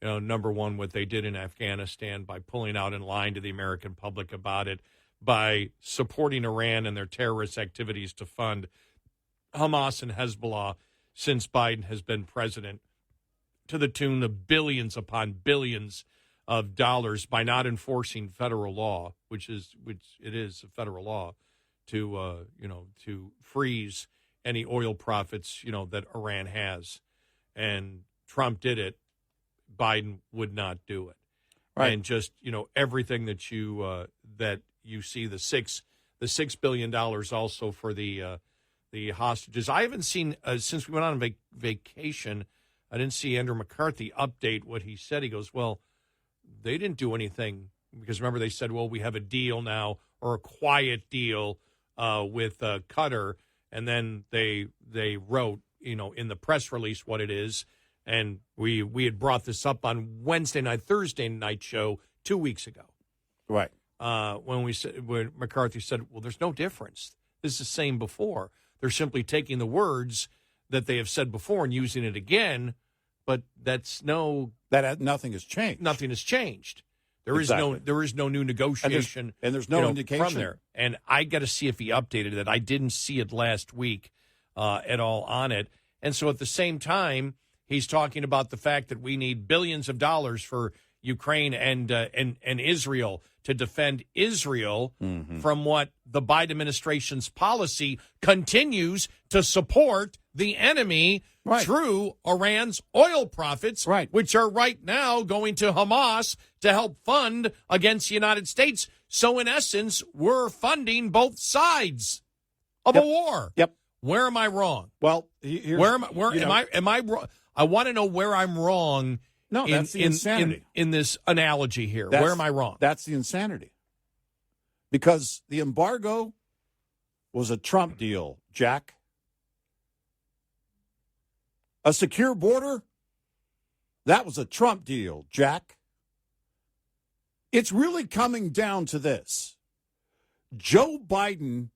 C: number one, what they did in Afghanistan by pulling out and lying to the American public about it, by supporting Iran and their terrorist activities to fund Hamas and Hezbollah since Biden has been president, to the tune of billions upon billions of dollars by not enforcing federal law, which it is a federal law, to freeze any oil profits that Iran has, and Trump did it. Biden would not do it, right? And just everything that you see, the $6 billion also for the hostages. I haven't seen since we went on vacation. I didn't see Andrew McCarthy update what he said. He goes, well, they didn't do anything because remember they said, well, we have a deal now, or a quiet deal with Qatar, and then they wrote in the press release what it is, and we had brought this up on Thursday night show 2 weeks ago,
B: right?
C: When McCarthy said, well, there's no difference. This is the same before. They're simply taking the words that they have said before and using it again, but nothing has changed. Nothing has changed. There is no new negotiation.
B: And there's no indication
C: from there. And I got to see if he updated it. I didn't see it last week at all on it. And so at the same time, he's talking about the fact that we need billions of dollars for Ukraine and Israel to defend Israel from what the Biden administration's policy continues to support the enemy through Iran's oil profits, which are right now going to Hamas to help fund against the United States So, in essence, we're funding both sides of a war.
B: Yep.
C: Where am I wrong?
B: Well, here's,
C: Am I wrong? I want to know where I'm wrong.
B: No, that's the insanity.
C: In this analogy here. Where am I wrong?
B: That's the insanity. Because the embargo was a Trump deal, Jack. A secure border, that was a Trump deal, Jack. It's really coming down to this. Joe Biden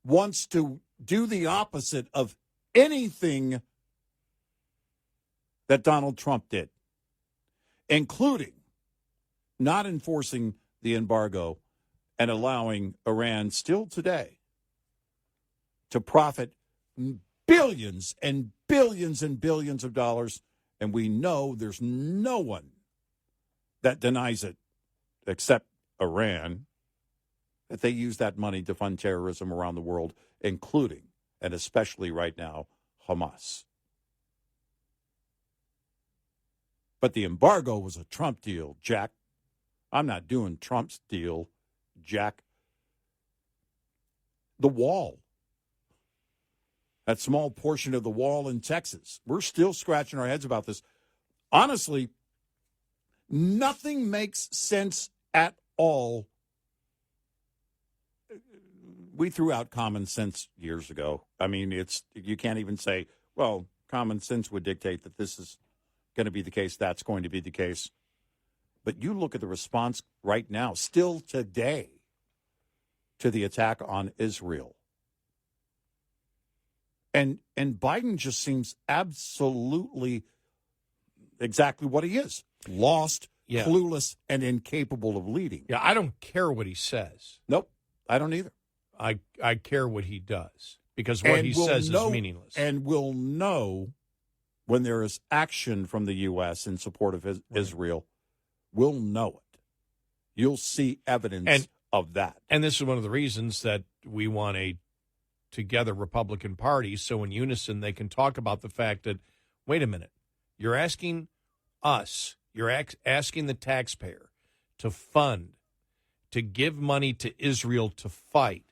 B: wants to do the opposite of anything that Donald Trump did, including not enforcing the embargo and allowing Iran still today to profit billions and billions and billions of dollars. And we know there's no one that denies it except Iran, that they use that money to fund terrorism around the world, including and especially right now, Hamas. But the embargo was a Trump deal, Jack. I'm not doing Trump's deal, Jack. The wall, that small portion of the wall in Texas, we're still scratching our heads about this. Honestly, nothing makes sense at all. We threw out common sense years ago. I mean, you can't even say, well, common sense would dictate that this is going to be the case, that's going to be the case. But you look at the response right now, still today, to the attack on Israel. And Biden just seems absolutely exactly what he is. Lost, clueless, and incapable of leading.
C: Yeah, I don't care what he says.
B: Nope, I don't either.
C: I care what he does, because what he says is meaningless.
B: And we'll know when there is action from the U.S. in support of Israel. We'll know it. You'll see evidence of that.
C: And this is one of the reasons that we want a together Republican Party, so in unison they can talk about the fact that, wait a minute, you're asking us, you're asking the taxpayer to fund, to give money to Israel to fight,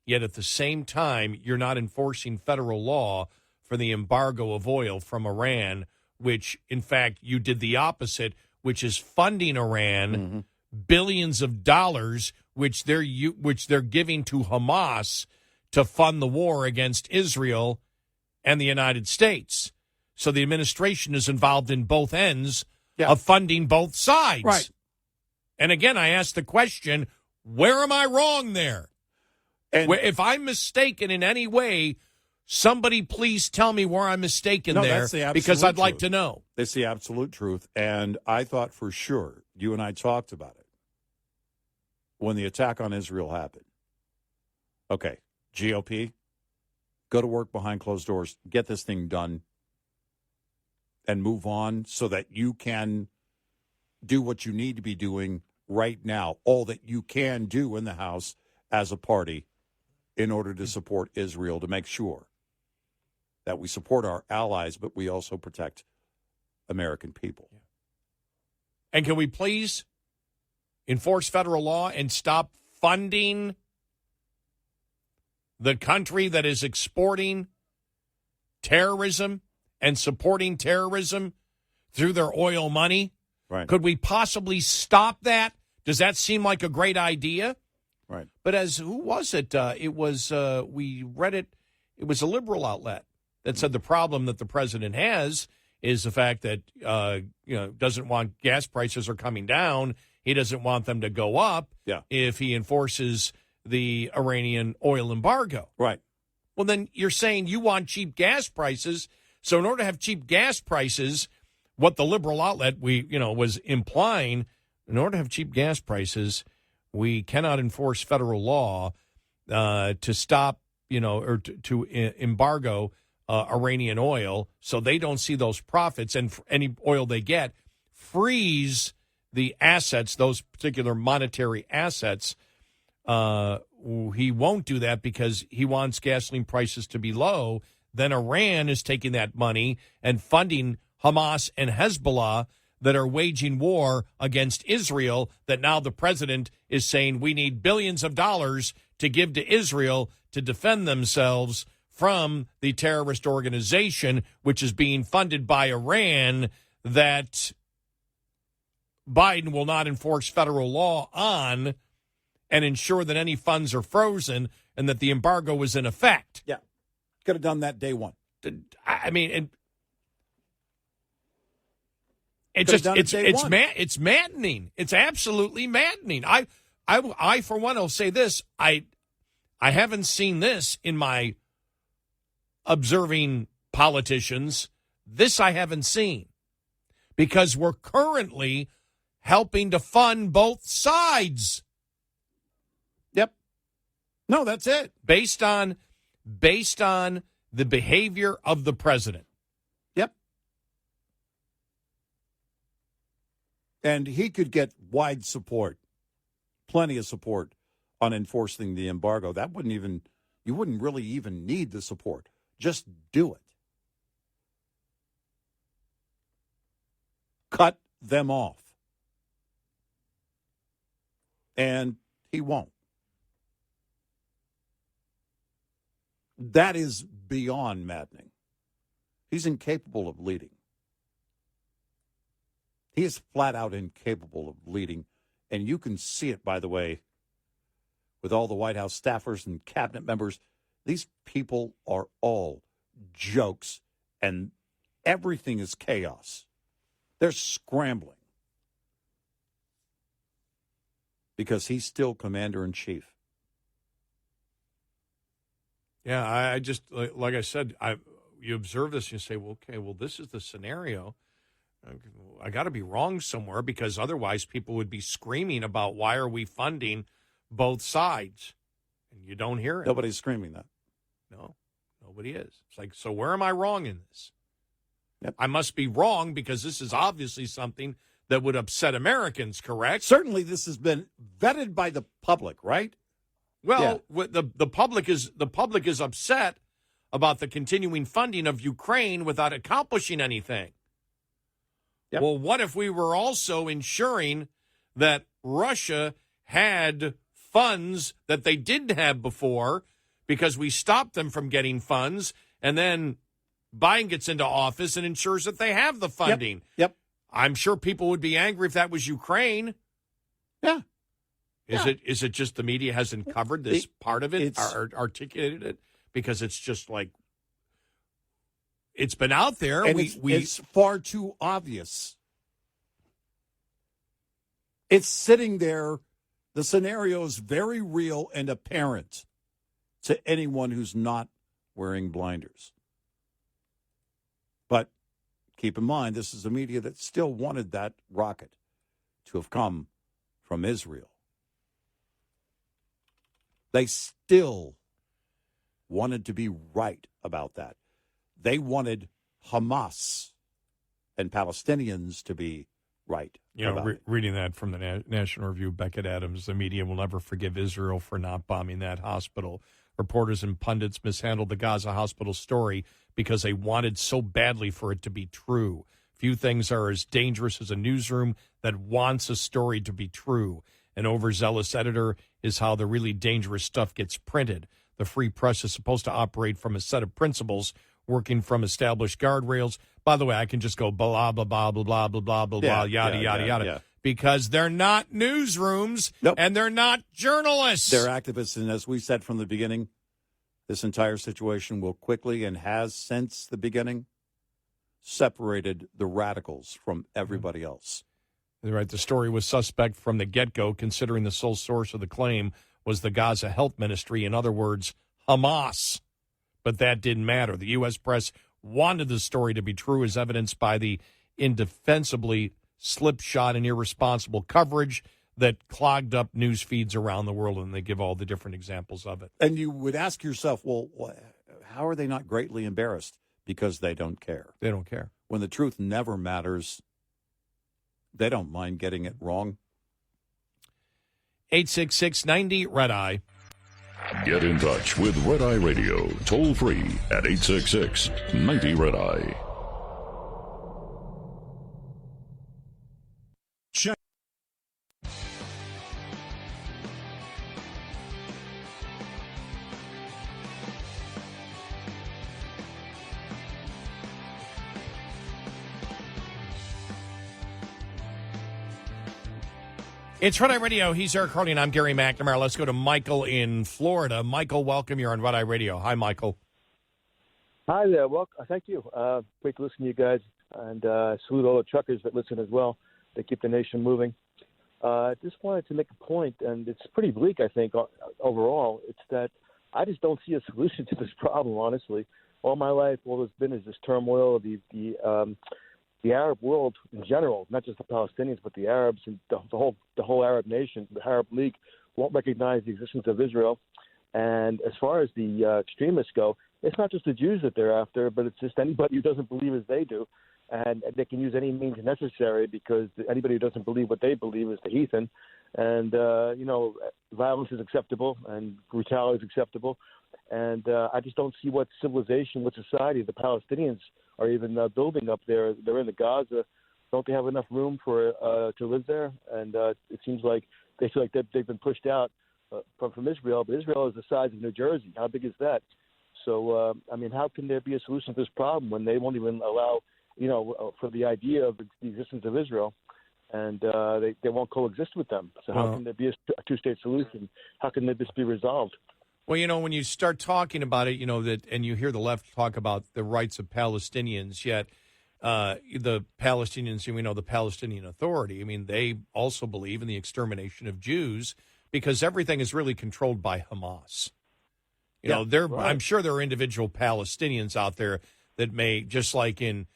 C: yet at the same time you're not enforcing federal law for the embargo of oil from Iran, which, in fact, you did the opposite, which is funding Iran billions of dollars, which they're giving to Hamas to fund the war against Israel and the United States. So the administration is involved in both ends of funding both sides.
B: Right.
C: And again, I ask the question, where am I wrong there? And if I'm mistaken in any way, somebody please tell me where I'm mistaken there, because I'd like to know.
B: It's the absolute truth. And I thought for sure, you and I talked about it, when the attack on Israel happened. Okay, GOP, go to work behind closed doors, get this thing done, and move on so that you can do what you need to be doing right now, all that you can do in the House as a party in order to support Israel, to make sure that we support our allies, but we also protect American people.
C: And can we please enforce federal law and stop funding the country that is exporting terrorism and supporting terrorism through their oil money?
B: Right.
C: Could we possibly stop that? Does that seem like a great idea?
B: Right.
C: But who was it? It was, we read it, it was a liberal outlet that said the problem that the president has is the fact that, doesn't want gas prices are coming down. He doesn't want them to go up if he enforces the Iranian oil embargo.
B: Right.
C: Well, then you're saying you want cheap gas prices. So in order to have cheap gas prices, what the liberal outlet was implying, in order to have cheap gas prices, we cannot enforce federal law to stop, or to embargo Iranian oil, so they don't see those profits, and any oil they get, freeze the assets, those particular monetary assets. He won't do that because he wants gasoline prices to be low. Then Iran is taking that money and funding Hamas and Hezbollah that are waging war against Israel, that now the president is saying we need billions of dollars to give to Israel to defend themselves from the terrorist organization, which is being funded by Iran, that Biden will not enforce federal law on and ensure that any funds are frozen and that the embargo is in effect.
B: Yeah. Could have done that day one.
C: I mean, it's maddening. It's absolutely maddening. I for one will say this. I haven't seen this in my observing politicians. This I haven't seen, because we're currently helping to fund both sides.
B: Yep. No, that's it.
C: Based on the behavior of the president.
B: Yep. And he could get wide support, plenty of support on enforcing the embargo. You wouldn't really even need the support. Just do it. Cut them off. And he won't. That is beyond maddening. He's incapable of leading. He is flat out incapable of leading. And you can see it, by the way, with all the White House staffers and cabinet members. These people are all jokes, and everything is chaos. They're scrambling because he's still commander-in-chief.
C: Yeah, I just, like I said, you observe this and you say, well, okay, well, this is the scenario. I got to be wrong somewhere, because otherwise people would be screaming about why are we funding both sides? And you don't hear it.
B: Nobody's screaming that.
C: No, nobody is. It's like, so where am I wrong in this?
B: Yep.
C: I must be wrong because this is obviously something that would upset Americans, correct?
B: Certainly this has been vetted by the public, right?
C: Well, the public is upset about the continuing funding of Ukraine without accomplishing anything.
B: Yep.
C: Well, what if we were also ensuring that Russia had funds that they didn't have before because we stopped them from getting funds, and then Biden gets into office and ensures that they have the funding?
B: Yep.
C: I'm sure people would be angry if that was Ukraine.
B: Yeah.
C: Is it just the media hasn't covered this part of it, or articulated it? Because it's just like, it's been out there.
B: And it's far too obvious. It's sitting there. The scenario is very real and apparent to anyone who's not wearing blinders. But keep in mind, this is a media that still wanted that rocket to have come from Israel. They still wanted to be right about that. They wanted Hamas and Palestinians to be right.
C: Reading that from the National Review, Beckett Adams, the media will never forgive Israel for not bombing that hospital. Reporters and pundits mishandled the Gaza hospital story because they wanted so badly for it to be true. Few things are as dangerous as a newsroom that wants a story to be true. An overzealous editor is how the really dangerous stuff gets printed. The free press is supposed to operate from a set of principles, working from established guardrails. By the way, I can just go blah, blah, blah, blah, blah, blah, blah, blah, blah, yada, yada, yada. Because they're not newsrooms, and they're not journalists.
B: They're activists, and as we said from the beginning, this entire situation will quickly, and has since the beginning, separated the radicals from everybody else.
C: Right. The story was suspect from the get-go, considering the sole source of the claim was the Gaza Health Ministry, in other words, Hamas. But that didn't matter. The U.S. press wanted the story to be true, as evidenced by the indefensibly slipshod and irresponsible coverage that clogged up news feeds around the world, and they give all the different examples of it.
B: And you would ask yourself, well, how are they not greatly embarrassed? Because they don't care.
C: They don't care.
B: When the truth never matters, they don't mind getting it wrong.
C: 866-90-RED-EYE.
A: Get in touch with Red Eye Radio, toll free at 866-90-RED-EYE.
C: It's Red Eye Radio. He's Eric Harley, and I'm Gary McNamara. Let's go to Michael in Florida. Michael, welcome. You're on Red Eye Radio. Hi, Michael.
H: Hi there. Well, thank you. Great to listen to you guys, and salute all the truckers that listen as well. They keep the nation moving. Just wanted to make a point, and it's pretty bleak, I think, overall. It's that I just don't see a solution to this problem, honestly. All my life, all there's been is this turmoil of the Arab world in general, not just the Palestinians, but the Arabs and the whole Arab nation. The Arab League won't recognize the existence of Israel. And as far as the extremists go, it's not just the Jews that they're after, but it's just anybody who doesn't believe as they do. And they can use any means necessary because anybody who doesn't believe what they believe is the heathen. And, violence is acceptable and brutality is acceptable. And I just don't see what civilization, what society the Palestinians are even building up there. They're in the Gaza. Don't they have enough room for to live there? And it seems like they feel like they've been pushed out from Israel. But Israel is the size of New Jersey. How big is that? So, how can there be a solution to this problem when they won't even allow, for the idea of the existence of Israel, and they won't coexist with them? So how can there be a two-state solution? How can this be resolved?
C: Well, when you start talking about it, and you hear the left talk about the rights of Palestinians, yet the Palestinians, we know the Palestinian Authority, they also believe in the extermination of Jews because everything is really controlled by Hamas. Right. I'm sure there are individual Palestinians out there that may, just like in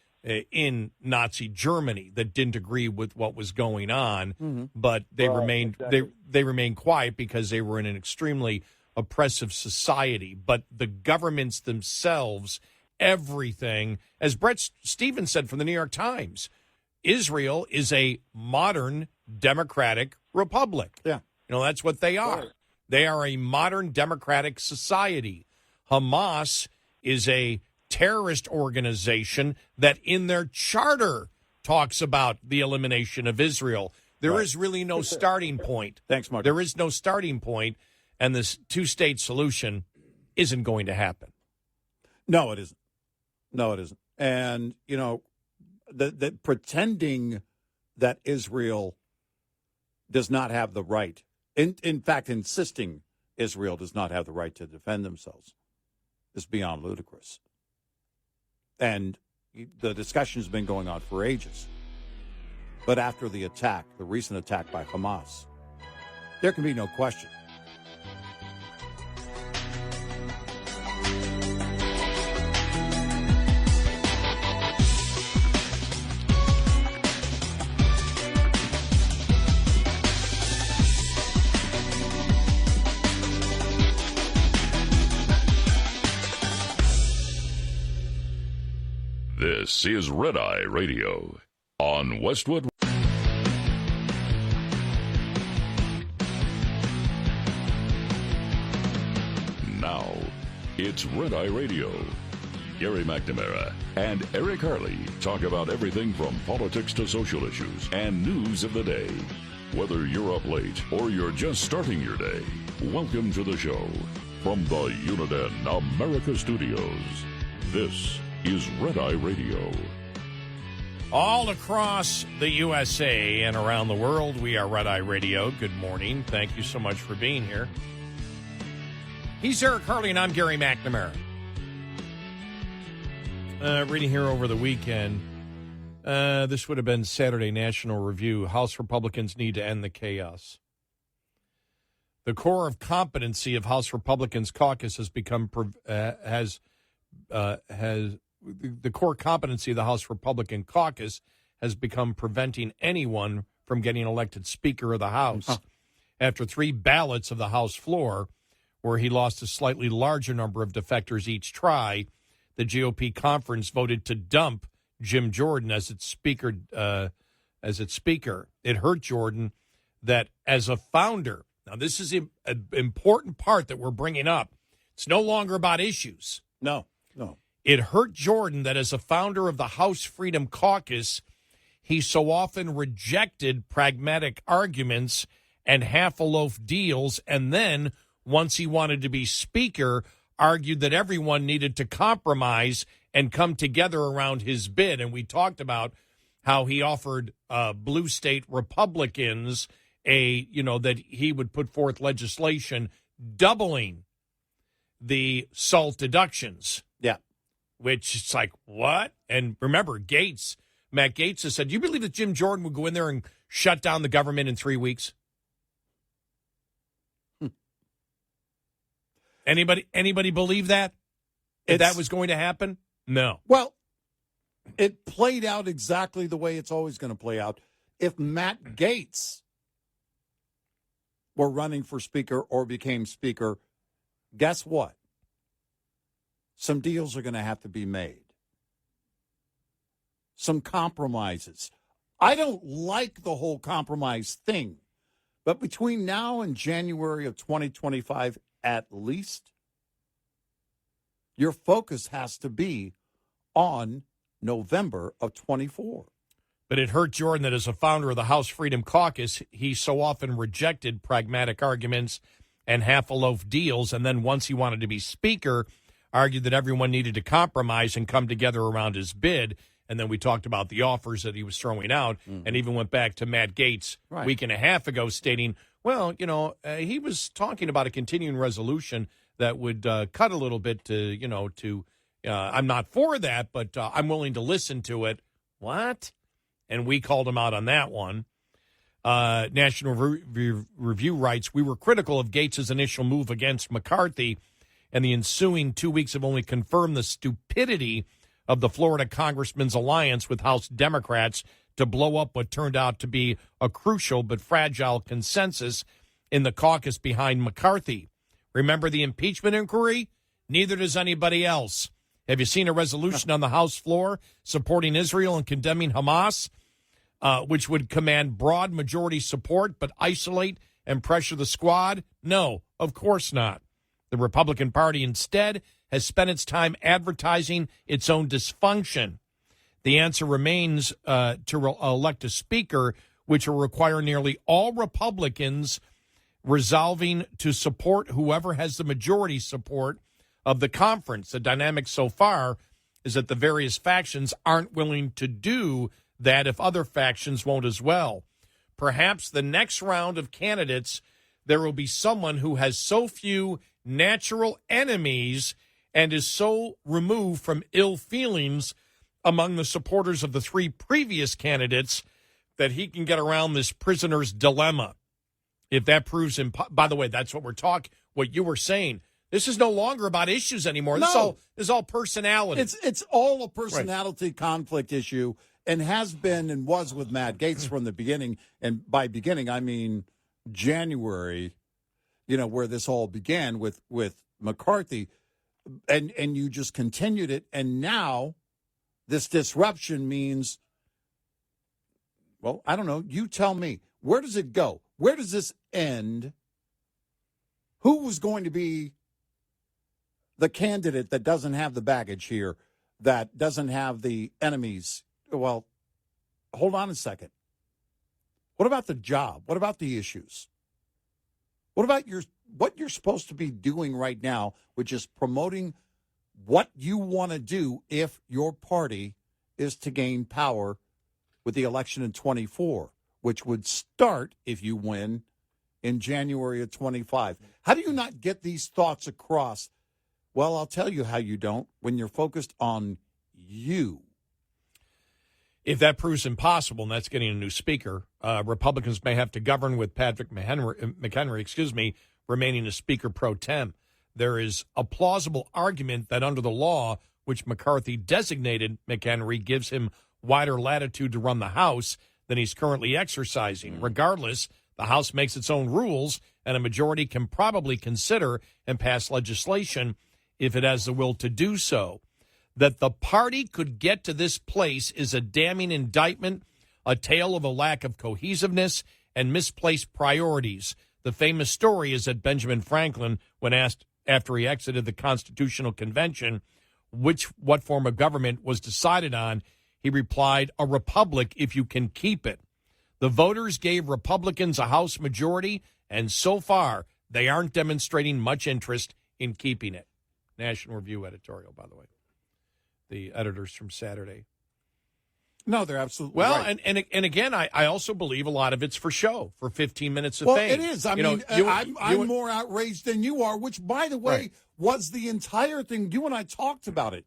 C: Nazi Germany, that didn't agree with what was going on, but they remained they remained quiet because they were in an extremely oppressive society. But the governments themselves, everything, as Brett Stevens said from the New York Times, Israel is a modern democratic republic.
B: Yeah.
C: That's what they are. Right. They are a modern democratic society. Hamas is a terrorist organization that in their charter talks about the elimination of Israel. There is really no starting point.
B: Thanks, Mark.
C: There is no starting point, and this two-state solution isn't going to happen.
B: No, it isn't. No, it isn't. And, the pretending that Israel does not have the right, in fact, insisting Israel does not have the right to defend themselves is beyond ludicrous. And the discussion has been going on for ages. But after the recent attack by Hamas, there can be no question.
A: This is Red Eye Radio on Westwood. Now, it's Red Eye Radio. Gary McNamara and Eric Harley talk about everything from politics to social issues and news of the day. Whether you're up late or you're just starting your day, welcome to the show. From the Uniden America Studios, this is Red Eye Radio.
C: All across the USA and around the world, we are Red Eye Radio. Good morning. Thank you so much for being here. He's Eric Harley, and I'm Gary McNamara. Reading here over the weekend, this would have been Saturday National Review. House Republicans need to end the chaos. The core of competency of House Republicans caucus has become the core competency of the House Republican caucus has become preventing anyone from getting elected Speaker of the House. After 3 ballots of the House floor, where he lost a slightly larger number of defectors each try, the GOP conference voted to dump Jim Jordan as its speaker. It hurt Jordan that as a founder, now this is an important part that we're bringing up. It's no longer about issues.
B: No.
C: It hurt Jordan that as a founder of the House Freedom Caucus, he so often rejected pragmatic arguments and half-a-loaf deals, and then, once he wanted to be Speaker, argued that everyone needed to compromise and come together around his bid. And we talked about how he offered blue state Republicans that he would put forth legislation doubling the SALT deductions.
B: Yeah.
C: Which it's like, what? And remember, Matt Gaetz has said, do you believe that Jim Jordan would go in there and shut down the government in 3 weeks? Anybody believe that? If that was going to happen? No.
B: Well, it played out exactly the way it's always going to play out. If Matt Gaetz were running for speaker or became speaker, guess what? Some deals are going to have to be made. Some compromises. I don't like the whole compromise thing, but between now and January of 2025, at least, your focus has to be on November of 24.
C: But it hurt Jordan that as a founder of the House Freedom Caucus, he so often rejected pragmatic arguments and half-a-loaf deals, and then once he wanted to be speaker, argued that everyone needed to compromise and come together around his bid. And then we talked about the offers that he was throwing out, and even went back to Matt Gaetz a week and a half ago stating, well, he was talking about a continuing resolution that would cut a little bit to I'm not for that, but I'm willing to listen to it. What? And we called him out on that one. National Review writes, we were critical of Gaetz's initial move against McCarthy, and the ensuing 2 weeks have only confirmed the stupidity of the Florida congressman's alliance with House Democrats to blow up what turned out to be a crucial but fragile consensus in the caucus behind McCarthy. Remember the impeachment inquiry? Neither does anybody else. Have you seen a resolution on the House floor supporting Israel and condemning Hamas, which would command broad majority support but isolate and pressure the squad? No, of course not. The Republican Party instead has spent its time advertising its own dysfunction. The answer remains to elect a speaker, which will require nearly all Republicans resolving to support whoever has the majority support of the conference. The dynamic so far is that the various factions aren't willing to do that if other factions won't as well. Perhaps the next round of candidates, there will be someone who has so few natural enemies and is so removed from ill feelings among the supporters of the three previous candidates that he can get around this prisoner's dilemma. If that proves by the way, that's what you were saying. This is no longer about issues anymore.
B: No.
C: This is all personality.
B: It's all a personality conflict issue, and has been and was with Matt Gaetz from the beginning. And by beginning, I mean January, where this all began with McCarthy. And you just continued it. And now this disruption means, well, I don't know. You tell me. Where does it go? Where does this end? Who was going to be the candidate that doesn't have the baggage here, that doesn't have the enemies? Well, hold on a second. What about the job? What about the issues? What about what you're supposed to be doing right now, which is promoting what you want to do if your party is to gain power with the election in 24, which would start, if you win, in January of 25. How do you not get these thoughts across? Well, I'll tell you how you don't, when you're focused on you.
C: If that proves impossible, and that's getting a new speaker, Republicans may have to govern with Patrick McHenry, remaining a speaker pro tem. There is a plausible argument that under the law, which McCarthy designated McHenry, gives him wider latitude to run the House than he's currently exercising. Regardless, the House makes its own rules, and a majority can probably consider and pass legislation if it has the will to do so. That the party could get to this place is a damning indictment, a tale of a lack of cohesiveness and misplaced priorities. The famous story is that Benjamin Franklin, when asked after he exited the Constitutional Convention what form of government was decided on, he replied, "A republic if you can keep it." The voters gave Republicans a House majority, and so far they aren't demonstrating much interest in keeping it. National Review editorial, by the way. The editors from Saturday.
B: No, they're absolutely
C: Well,
B: right.
C: and again, I also believe a lot of it's for show, for 15 minutes of
B: Well,
C: fame.
B: it is. I
C: You
B: mean,
C: know,
B: I'm more outraged than you are, which, by the way,
C: Right.
B: was the entire thing. You and I talked about it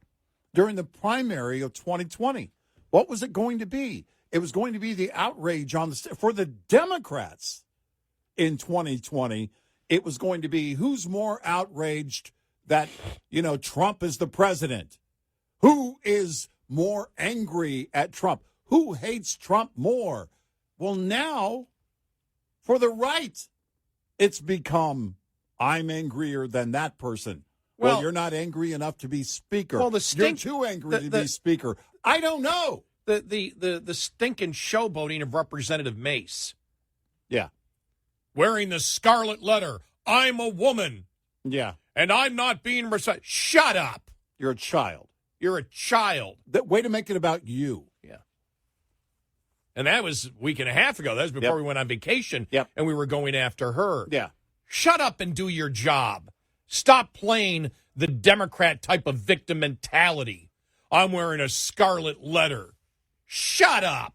B: during the primary of 2020. What was it going to be? It was going to be the outrage on for the Democrats in 2020. It was going to be who's more outraged that, Trump is the president. Who is more angry at Trump? Who hates Trump more? Well, now, for the right, it's become, I'm angrier than that person. Well, you're not angry enough to be speaker.
C: Well,
B: you're too angry to be speaker. I don't know.
C: The stinking showboating of Representative Mace.
B: Yeah.
C: Wearing the scarlet letter, I'm a woman.
B: Yeah.
C: And I'm not being recited. Shut up.
B: You're a child.
C: You're a child.
B: That way to make it about you.
C: Yeah. And that was a week and a half ago. That was before we went on vacation.
B: Yep.
C: And we were going after her.
B: Yeah.
C: Shut up and do your job. Stop playing the Democrat type of victim mentality. I'm wearing a scarlet letter. Shut up.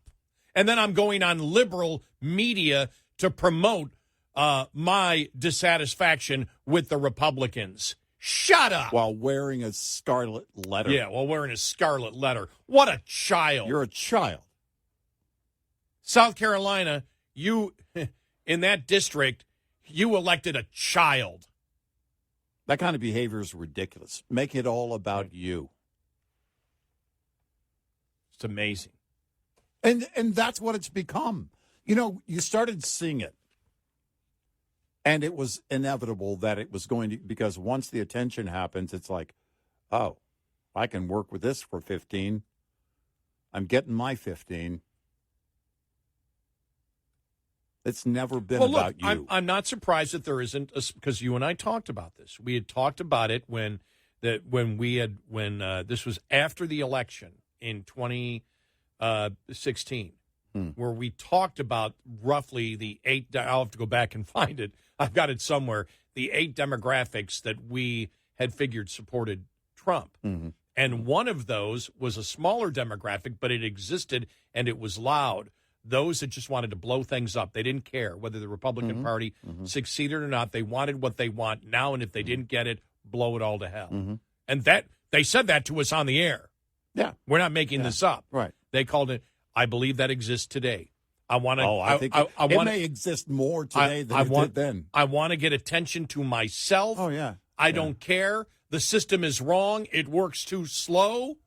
C: And then I'm going on liberal media to promote my dissatisfaction with the Republicans. Shut up.
B: While wearing a scarlet letter.
C: Yeah, while wearing a scarlet letter. What a child.
B: You're a child.
C: South Carolina, you, in that district, you elected a child.
B: That kind of behavior is ridiculous. Make it all about you.
C: It's amazing.
B: And that's what it's become. You started seeing it. And it was inevitable that it was going to, because once the attention happens, it's like, oh, I can work with this for 15. I'm getting my 15. It's never been about you.
C: I'm not surprised that there isn't, because you and I talked about this. We had talked about it when this was after the election in 2016, where we talked about roughly the 8. I'll have to go back and find it. I've got it somewhere. The 8 demographics that we had figured supported Trump.
B: Mm-hmm.
C: And one of those was a smaller demographic, but it existed and it was loud. Those that just wanted to blow things up. They didn't care whether the Republican Party succeeded or not. They wanted what they want now, and if they didn't get it, blow it all to hell. And that they said that to us on the air.
B: Yeah.
C: We're not making this up.
B: Right.
C: They called it, I believe that exists today. I want to.
B: I think it may exist more today than it did then.
C: I want to get attention to myself.
B: Oh, yeah.
C: I don't care. The system is wrong. It works too slow.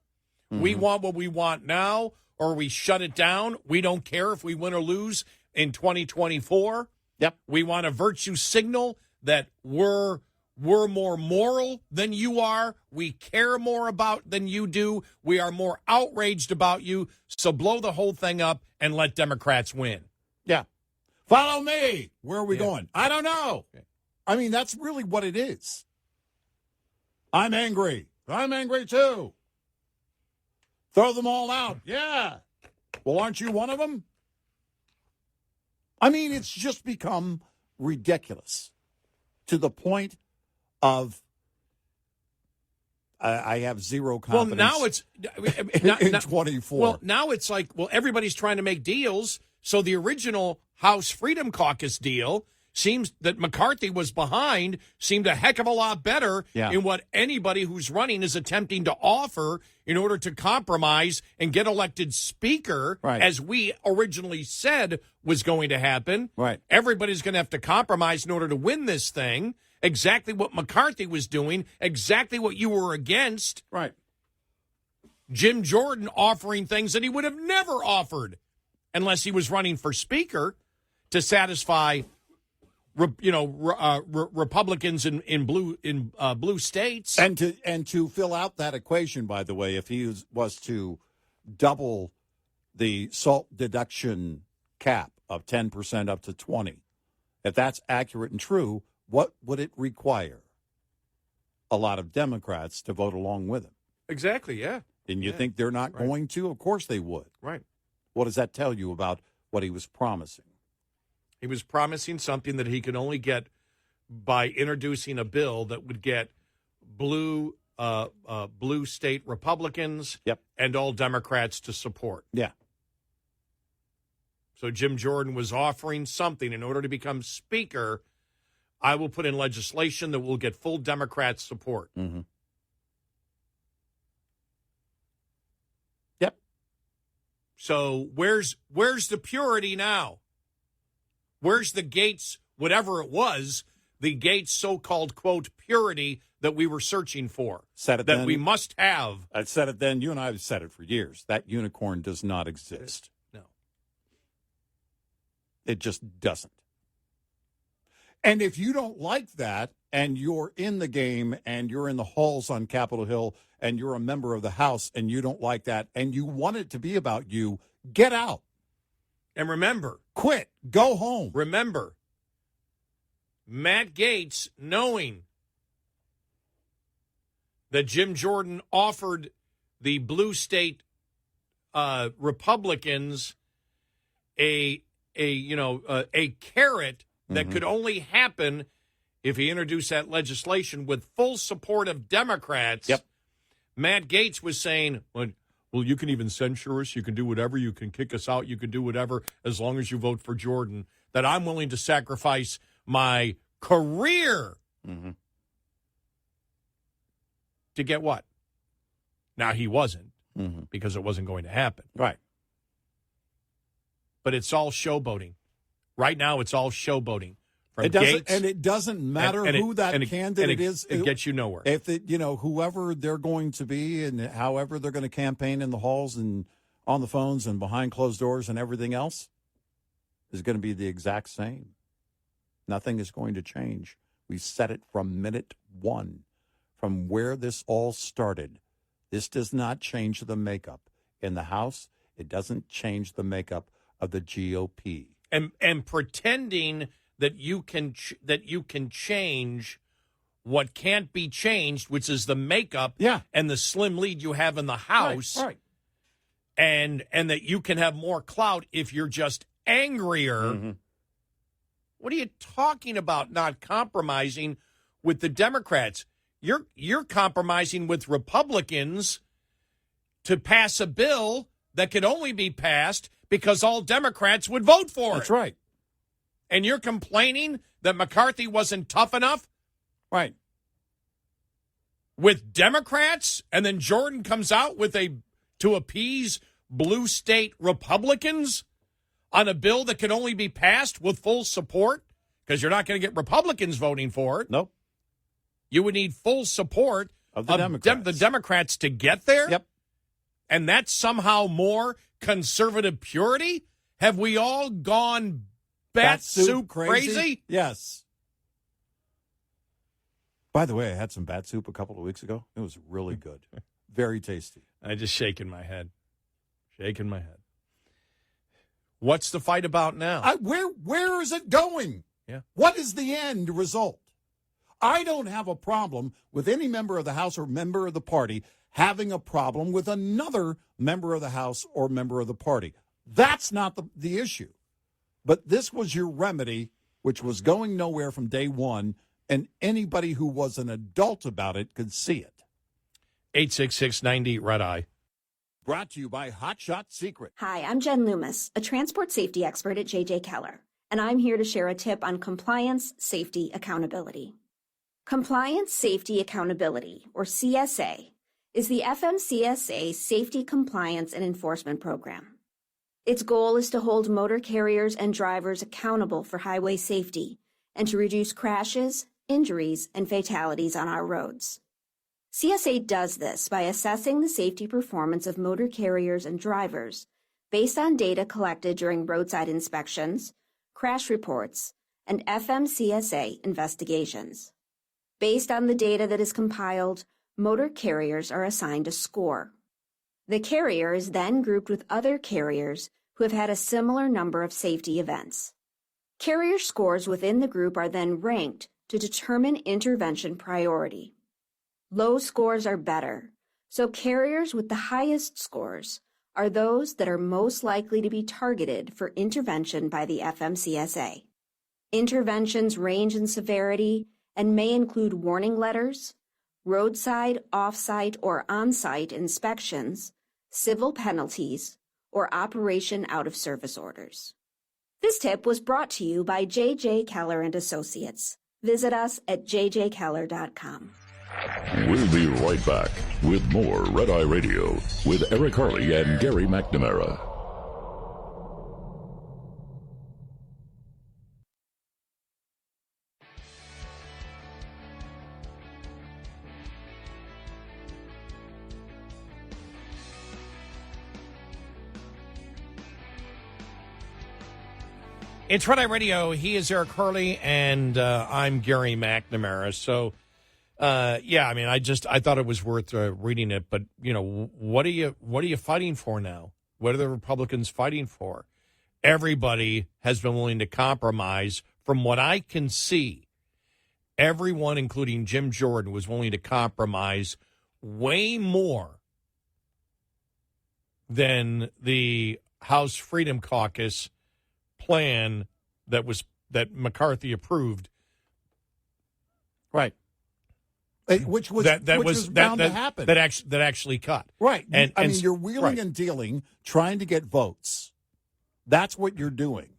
C: We want what we want now, or we shut it down. We don't care if we win or lose in 2024.
B: Yep.
C: We want a virtue signal that we're more moral than you are. We care more about than you do. We are more outraged about you. So blow the whole thing up and let Democrats win.
B: Yeah. Follow me. Where are we going? I don't know.
C: Okay.
B: I mean, that's really what it is. I'm angry. I'm angry too. Throw them all out. Yeah. Well, aren't you one of them? I mean, it's just become ridiculous to the point of I have zero confidence.
C: Well, now it's
B: in 24.
C: Well, now it's like, everybody's trying to make deals. So the original House Freedom Caucus deal seems that McCarthy was behind, seemed a heck of a lot better in what anybody who's running is attempting to offer in order to compromise and get elected speaker, as we originally said was going to happen.
B: Right.
C: Everybody's going to have to compromise in order to win this thing. Exactly what McCarthy was doing, exactly what you were against.
B: Right.
C: Jim Jordan offering things that he would have never offered unless he was running for speaker to satisfy Republicans in blue states,
B: and to fill out that equation. By the way, if he was to double the SALT deduction cap of 10% up to 20%, if that's accurate and true, what would it require? A lot of Democrats to vote along with him.
C: Exactly. Yeah.
B: And you think they're not going to? Of course they would.
C: Right.
B: What does that tell you about what he was promising?
C: He was promising something that he could only get by introducing a bill that would get blue state Republicans and all Democrats to support.
B: Yeah.
C: So Jim Jordan was offering something in order to become Speaker. I will put in legislation that will get full Democrat support.
B: Mm-hmm. Yep.
C: So where's the purity now? Where's the Gates, whatever it was, the Gates so-called, quote, purity that we were searching for?
B: Said it
C: that
B: then.
C: we must have.
B: I said it then. You and I have said it for years. That unicorn does not exist.
C: No.
B: It just doesn't. And if you don't like that and you're in the game and you're in the halls on Capitol Hill and you're a member of the House and you don't like that and you want it to be about you, get out.
C: And remember.
B: Quit. Go home.
C: Remember. Matt Gaetz, knowing that Jim Jordan offered the blue state Republicans a carrot that could only happen if he introduced that legislation with full support of Democrats.
B: Yep.
C: Matt Gaetz was saying, well, you can even censure us. You can do whatever. You can kick us out. You can do whatever as long as you vote for Jordan. That I'm willing to sacrifice my career to get what? Now, he wasn't because it wasn't going to happen.
B: Right.
C: But it's all showboating. Right now, it's all showboating.
B: It doesn't, and it doesn't matter who that candidate is.
C: It gets you nowhere.
B: If it, whoever they're going to be and however they're going to campaign in the halls and on the phones and behind closed doors and everything else is going to be the exact same. Nothing is going to change. We said it from minute one, from where this all started. This does not change the makeup in the House. It doesn't change the makeup of the GOP.
C: And pretending that you can change what can't be changed, which is the makeup and the slim lead you have in the House,
B: right.
C: and that you can have more clout if you're just angrier.
B: Mm-hmm.
C: What are you talking about? Not compromising with the Democrats? You're compromising with Republicans to pass a bill that could only be passed because all Democrats would vote for it.
B: That's right.
C: And you're complaining that McCarthy wasn't tough enough?
B: Right.
C: With Democrats, and then Jordan comes out with to appease blue state Republicans on a bill that can only be passed with full support? Because you're not going to get Republicans voting for it.
B: Nope.
C: You would need full support
B: of the Democrats.
C: The Democrats to get there?
B: Yep.
C: And that's somehow more conservative purity? Have we all gone bat soup crazy?
B: Yes. By the way, I had some bat soup a couple of weeks ago. It was really good. Very tasty.
C: I just shaking my head. Shaking my head. What's the fight about now?
B: Where is it going?
C: Yeah.
B: What is the end result? I don't have a problem with any member of the House or member of the party having a problem with another member of the House or member of the party. That's not the issue. But this was your remedy, which was going nowhere from day one, and anybody who was an adult about it could see it.
C: 866-90 Red Eye.
B: Brought to you by Hot Shot Secret.
I: Hi, I'm Jen Loomis, a transport safety expert at J.J. Keller, and I'm here to share a tip on compliance, safety, accountability. Compliance, Safety, Accountability, or CSA, is the FMCSA Safety, Compliance, and Enforcement Program. Its goal is to hold motor carriers and drivers accountable for highway safety and to reduce crashes, injuries, and fatalities on our roads. CSA does this by assessing the safety performance of motor carriers and drivers based on data collected during roadside inspections, crash reports, and FMCSA investigations. Based on the data that is compiled, motor carriers are assigned a score. The carrier is then grouped with other carriers who have had a similar number of safety events. Carrier scores within the group are then ranked to determine intervention priority. Low scores are better, so carriers with the highest scores are those that are most likely to be targeted for intervention by the FMCSA. Interventions range in severity and may include warning letters, roadside, off-site, or on-site inspections, civil penalties, or operation out-of-service orders. This tip was brought to you by J.J. Keller and Associates. Visit us at jjkeller.com.
A: We'll be right back with more Red Eye Radio with Eric Harley and Gary McNamara.
C: It's Red Eye Radio. He is Eric Harley, and I'm Gary McNamara. So, yeah, I mean, I thought it was worth reading it. But what are you fighting for now? What are the Republicans fighting for? Everybody has been willing to compromise. From what I can see, everyone, including Jim Jordan, was willing to compromise way more than the House Freedom Caucus plan that McCarthy approved.
B: Right. Which was bound to happen.
C: That actually cut.
B: Right.
C: And
B: I mean, you're wheeling and dealing, trying to get votes. That's what you're doing.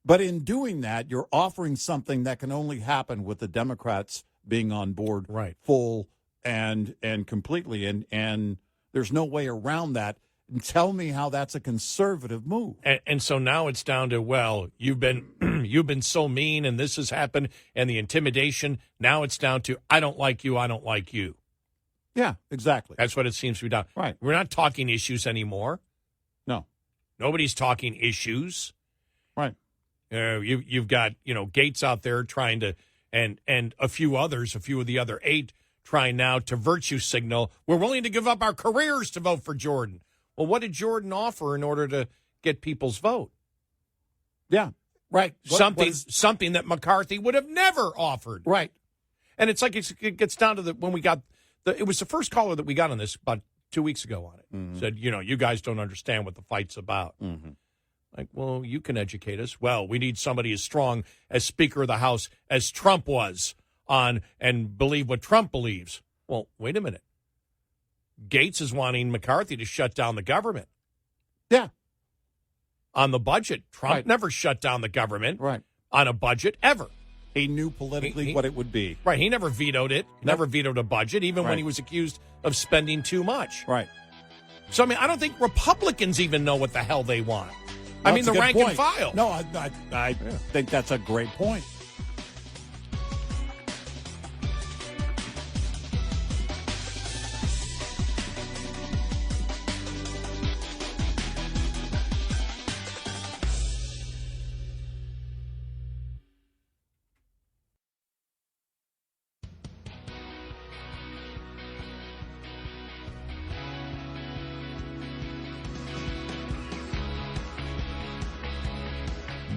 B: But in doing that, you're offering something that can only happen with the Democrats being on board full and completely. And there's no way around that. And tell me how that's a conservative move.
C: And so now it's down to, well, you've been so mean and this has happened and the intimidation. Now it's down to, I don't like you, I don't like you.
B: Yeah, exactly.
C: That's what it seems to be down.
B: Right.
C: We're not talking issues anymore.
B: No.
C: Nobody's talking issues.
B: Right.
C: You've got, Gates out there trying to, and a few of the other 8 trying now to virtue signal, we're willing to give up our careers to vote for Jordan. Well, what did Jordan offer in order to get people's vote?
B: Yeah, right.
C: Something that McCarthy would have never offered.
B: Right.
C: And it's like it gets down to when we got it was the first caller that we got on this about 2 weeks ago on it.
B: Mm-hmm.
C: Said, you guys don't understand what the fight's about.
B: Mm-hmm.
C: Like, well, you can educate us. Well, we need somebody as strong as Speaker of the House as Trump was on and believe what Trump believes. Well, wait a minute. Gates is wanting McCarthy to shut down the government.
B: Yeah.
C: On the budget. Trump never shut down the government on a budget, ever.
B: He knew politically what it would be.
C: Right. He never vetoed it. Never vetoed a budget, even when he was accused of spending too much.
B: Right.
C: So, I mean, I don't think Republicans even know what the hell they want. I mean, the rank and file.
B: No, I think that's a great point.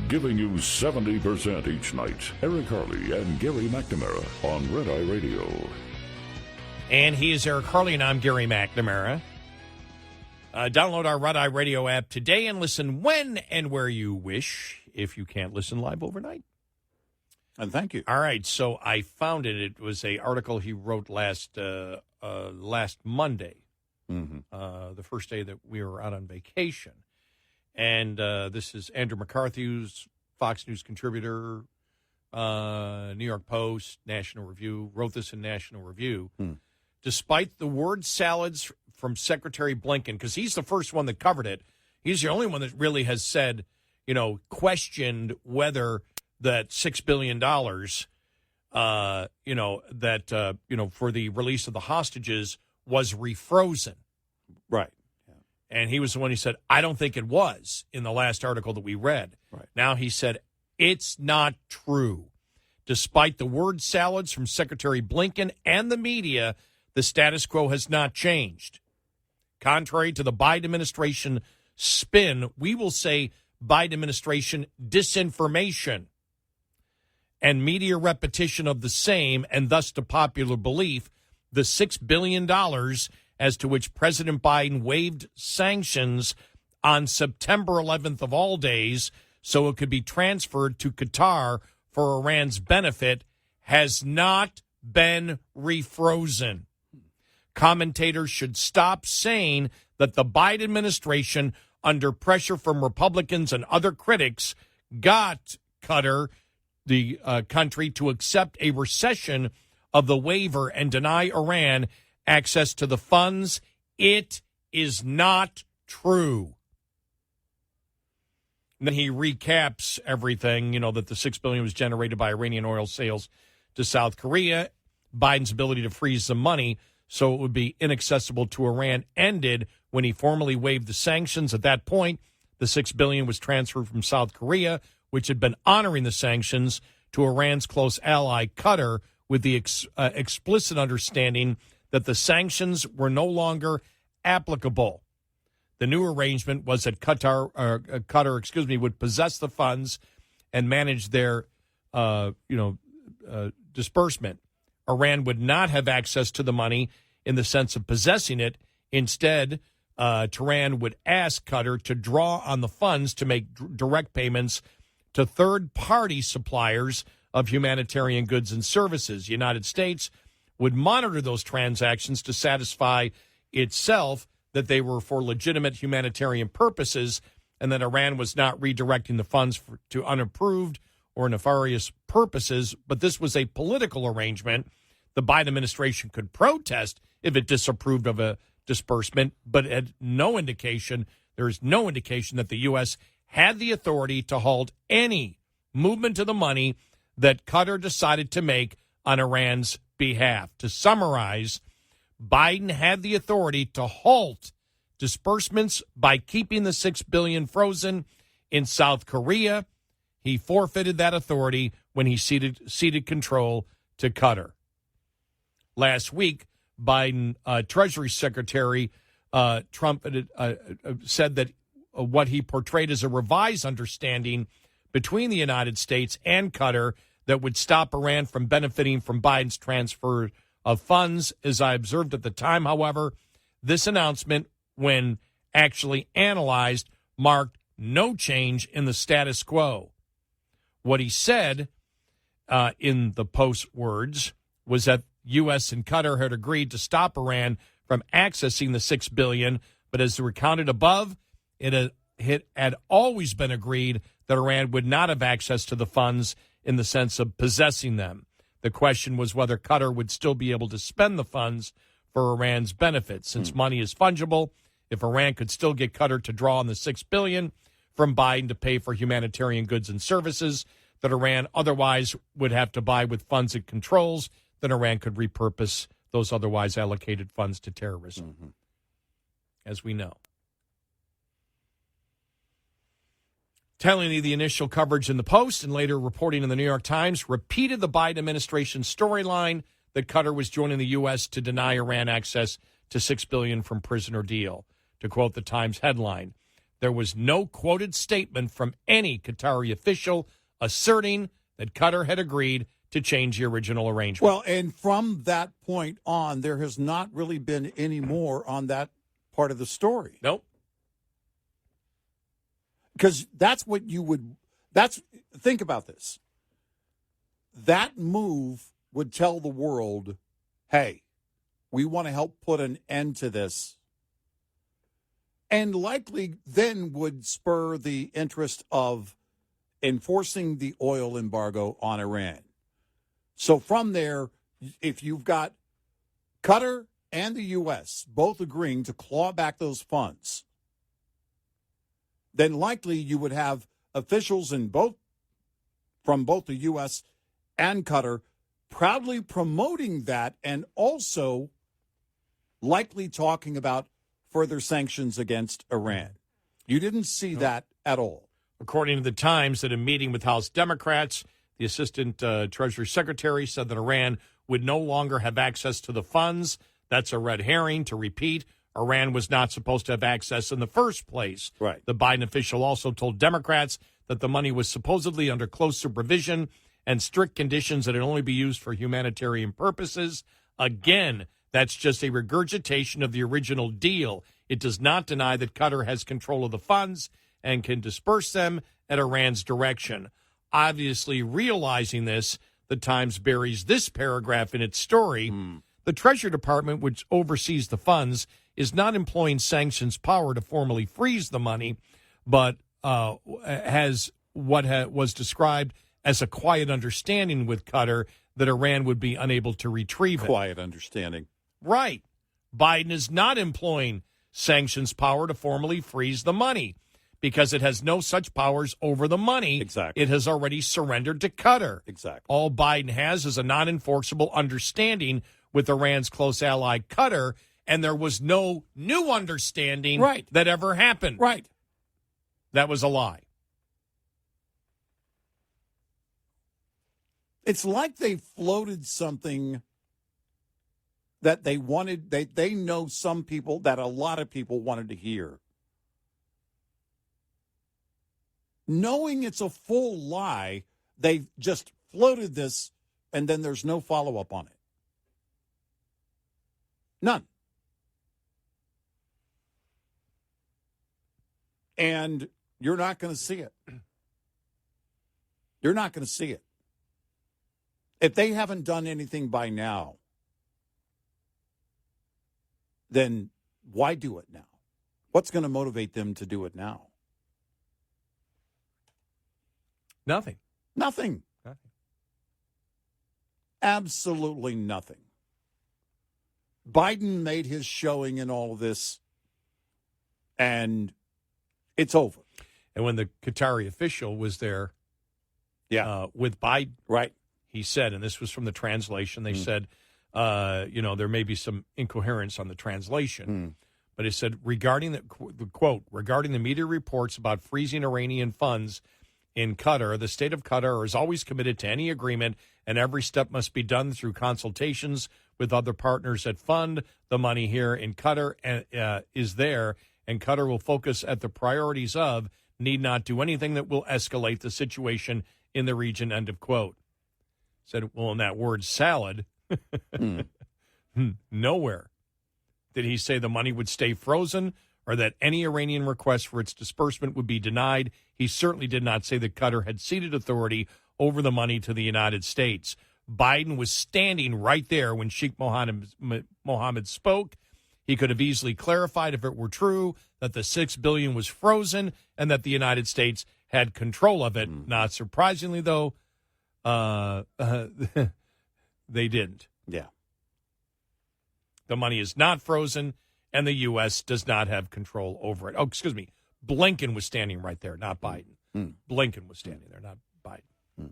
A: Giving you 70% each night. Eric Harley and Gary McNamara on Red Eye Radio.
C: And he is Eric Harley, and I'm Gary McNamara. Download our Red Eye Radio app today and listen when and where you wish, if you can't listen live overnight.
B: And thank you.
C: All right, so I found it. It was an article he wrote last Monday, the first day that we were out on vacation. And this is Andrew McCarthy, who's Fox News contributor, New York Post, National Review, wrote this in National Review. Despite the word salads from Secretary Blinken, because he's the first one that covered it, he's the only one that really has said, questioned whether that $6 billion, for the release of the hostages was refrozen.
B: Right.
C: And he was the one who said, I don't think it was in the last article that we read.
B: Right.
C: Now he said, it's not true. Despite the word salads from Secretary Blinken and the media, the status quo has not changed. Contrary to the Biden administration spin, we will say Biden administration disinformation and media repetition of the same, and thus to popular belief, the $6 billion as to which President Biden waived sanctions on September 11th of all days so it could be transferred to Qatar for Iran's benefit has not been refrozen. Commentators should stop saying that the Biden administration under pressure from Republicans and other critics, got Qatar, the country, to accept a recession of the waiver and deny Iran access to the funds. It is not true. And then he recaps everything, that the $6 billion was generated by Iranian oil sales to South Korea. Biden's ability to freeze the money so it would be inaccessible to Iran ended when he formally waived the sanctions. At that point, the $6 billion was transferred from South Korea, which had been honoring the sanctions, to Iran's close ally, Qatar, with the explicit understanding that the sanctions were no longer applicable. The new arrangement was that Qatar would possess the funds and manage their, disbursement. Iran would not have access to the money in the sense of possessing it. Instead, Tehran would ask Qatar to draw on the funds to make direct payments to third-party suppliers of humanitarian goods and services. The United States would monitor those transactions to satisfy itself that they were for legitimate humanitarian purposes and that Iran was not redirecting the funds to unapproved or nefarious purposes. But this was a political arrangement. The Biden administration could protest if it disapproved of a disbursement, but had no indication, there is no indication that the U.S. had the authority to halt any movement of the money that Qatar decided to make on Iran's behalf. To summarize, Biden had the authority to halt disbursements by keeping the $6 billion frozen in South Korea. He forfeited that authority when he ceded control to Qatar. Last week, Biden Treasury Secretary Trump said that what he portrayed as a revised understanding between the United States and Qatar that would stop Iran from benefiting from Biden's transfer of funds. As I observed at the time, however, this announcement, when actually analyzed, marked no change in the status quo. What he said in the Post words was that U.S. and Qatar had agreed to stop Iran from accessing the $6 billion, but as recounted above, it had always been agreed that Iran would not have access to the funds in the sense of possessing them. The question was whether Qatar would still be able to spend the funds for Iran's benefit. Since money is fungible, if Iran could still get Qatar to draw on the $6 billion from Biden to pay for humanitarian goods and services that Iran otherwise would have to buy with funds it controls, then Iran could repurpose those otherwise allocated funds to terrorism, as we know. Telling you the initial coverage in the Post and later reporting in the New York Times repeated the Biden administration storyline that Qatar was joining the U.S. to deny Iran access to $6 billion from prisoner deal. To quote the Times headline, there was no quoted statement from any Qatari official asserting that Qatar had agreed to change the original arrangement.
B: Well, and from that point on, there has not really been any more on that part of the story.
C: Nope.
B: Because that's what you would, think about this. That move would tell the world, hey, we want to help put an end to this. And likely then would spur the interest of enforcing the oil embargo on Iran. So from there, if you've got Qatar and the U.S. both agreeing to claw back those funds, then likely you would have officials from both the U.S. and Qatar proudly promoting that and also likely talking about further sanctions against Iran. You didn't see that at all.
C: According to the Times, at a meeting with House Democrats, the Assistant Treasury Secretary said that Iran would no longer have access to the funds. That's a red herring. To repeat, Iran was not supposed to have access in the first place.
B: Right.
C: The Biden official also told Democrats that the money was supposedly under close supervision and strict conditions that it only be used for humanitarian purposes. Again, that's just a regurgitation of the original deal. It does not deny that Qatar has control of the funds and can disperse them at Iran's direction. Obviously, realizing this, the Times buries this paragraph in its story. The Treasury Department, which oversees the funds, is not employing sanctions power to formally freeze the money, but has was described as a quiet understanding with Qatar that Iran would be unable to retrieve it.
B: Quiet understanding.
C: Right. Biden is not employing sanctions power to formally freeze the money because it has no such powers over the money.
B: Exactly.
C: It has already surrendered to Qatar.
B: Exactly.
C: All Biden has is a non-enforceable understanding with Iran's close ally Qatar, and there was no new understanding that ever happened.
B: Right.
C: That was a lie.
B: It's like they floated something that they wanted, they know some people, that a lot of people wanted to hear. Knowing it's a full lie, they just floated this, and then there's no follow-up on it. None. And you're not going to see it. You're not going to see it. If they haven't done anything by now, then why do it now? What's going to motivate them to do it now?
C: Nothing.
B: Nothing. Absolutely nothing. Biden made his showing in all of this, and it's over.
C: And when the Qatari official was there with Biden,
B: right,
C: he said, and this was from the translation, they said, there may be some incoherence on the translation, but it said, regarding the quote, regarding the media reports about freezing Iranian funds in Qatar, the state of Qatar is always committed to any agreement, and every step must be done through consultations with other partners that fund the money here in Qatar is there, and Qatar will focus at the priorities of need not do anything that will escalate the situation in the region, end of quote. Said, well, in that word salad, nowhere did he say the money would stay frozen or that any Iranian request for its disbursement would be denied. He certainly did not say that Qatar had ceded authority over the money to the United States. Biden was standing right there when Sheikh Mohammed spoke. He could have easily clarified if it were true that the $6 billion was frozen and that the United States had control of it. Not surprisingly, though, they didn't.
B: Yeah.
C: The money is not frozen, and the U.S. does not have control over it. Oh, excuse me. Blinken was standing right there, not Biden. Blinken was standing there, not Biden.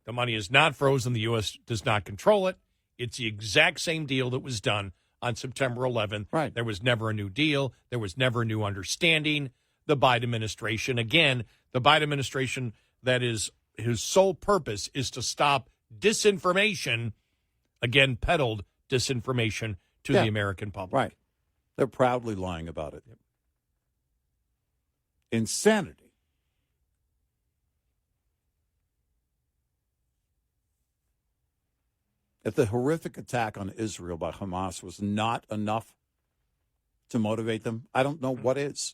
C: The money is not frozen. The U.S. does not control it. It's the exact same deal that was done on September 11th.
B: Right.
C: There was never a new deal. There was never a new understanding. The Biden administration, again, the Biden administration, that is his sole purpose is to stop disinformation, again, peddled disinformation to the American public.
B: Right. They're proudly lying about it. Insanity. If the horrific attack on Israel by Hamas was not enough to motivate them, I don't know what is.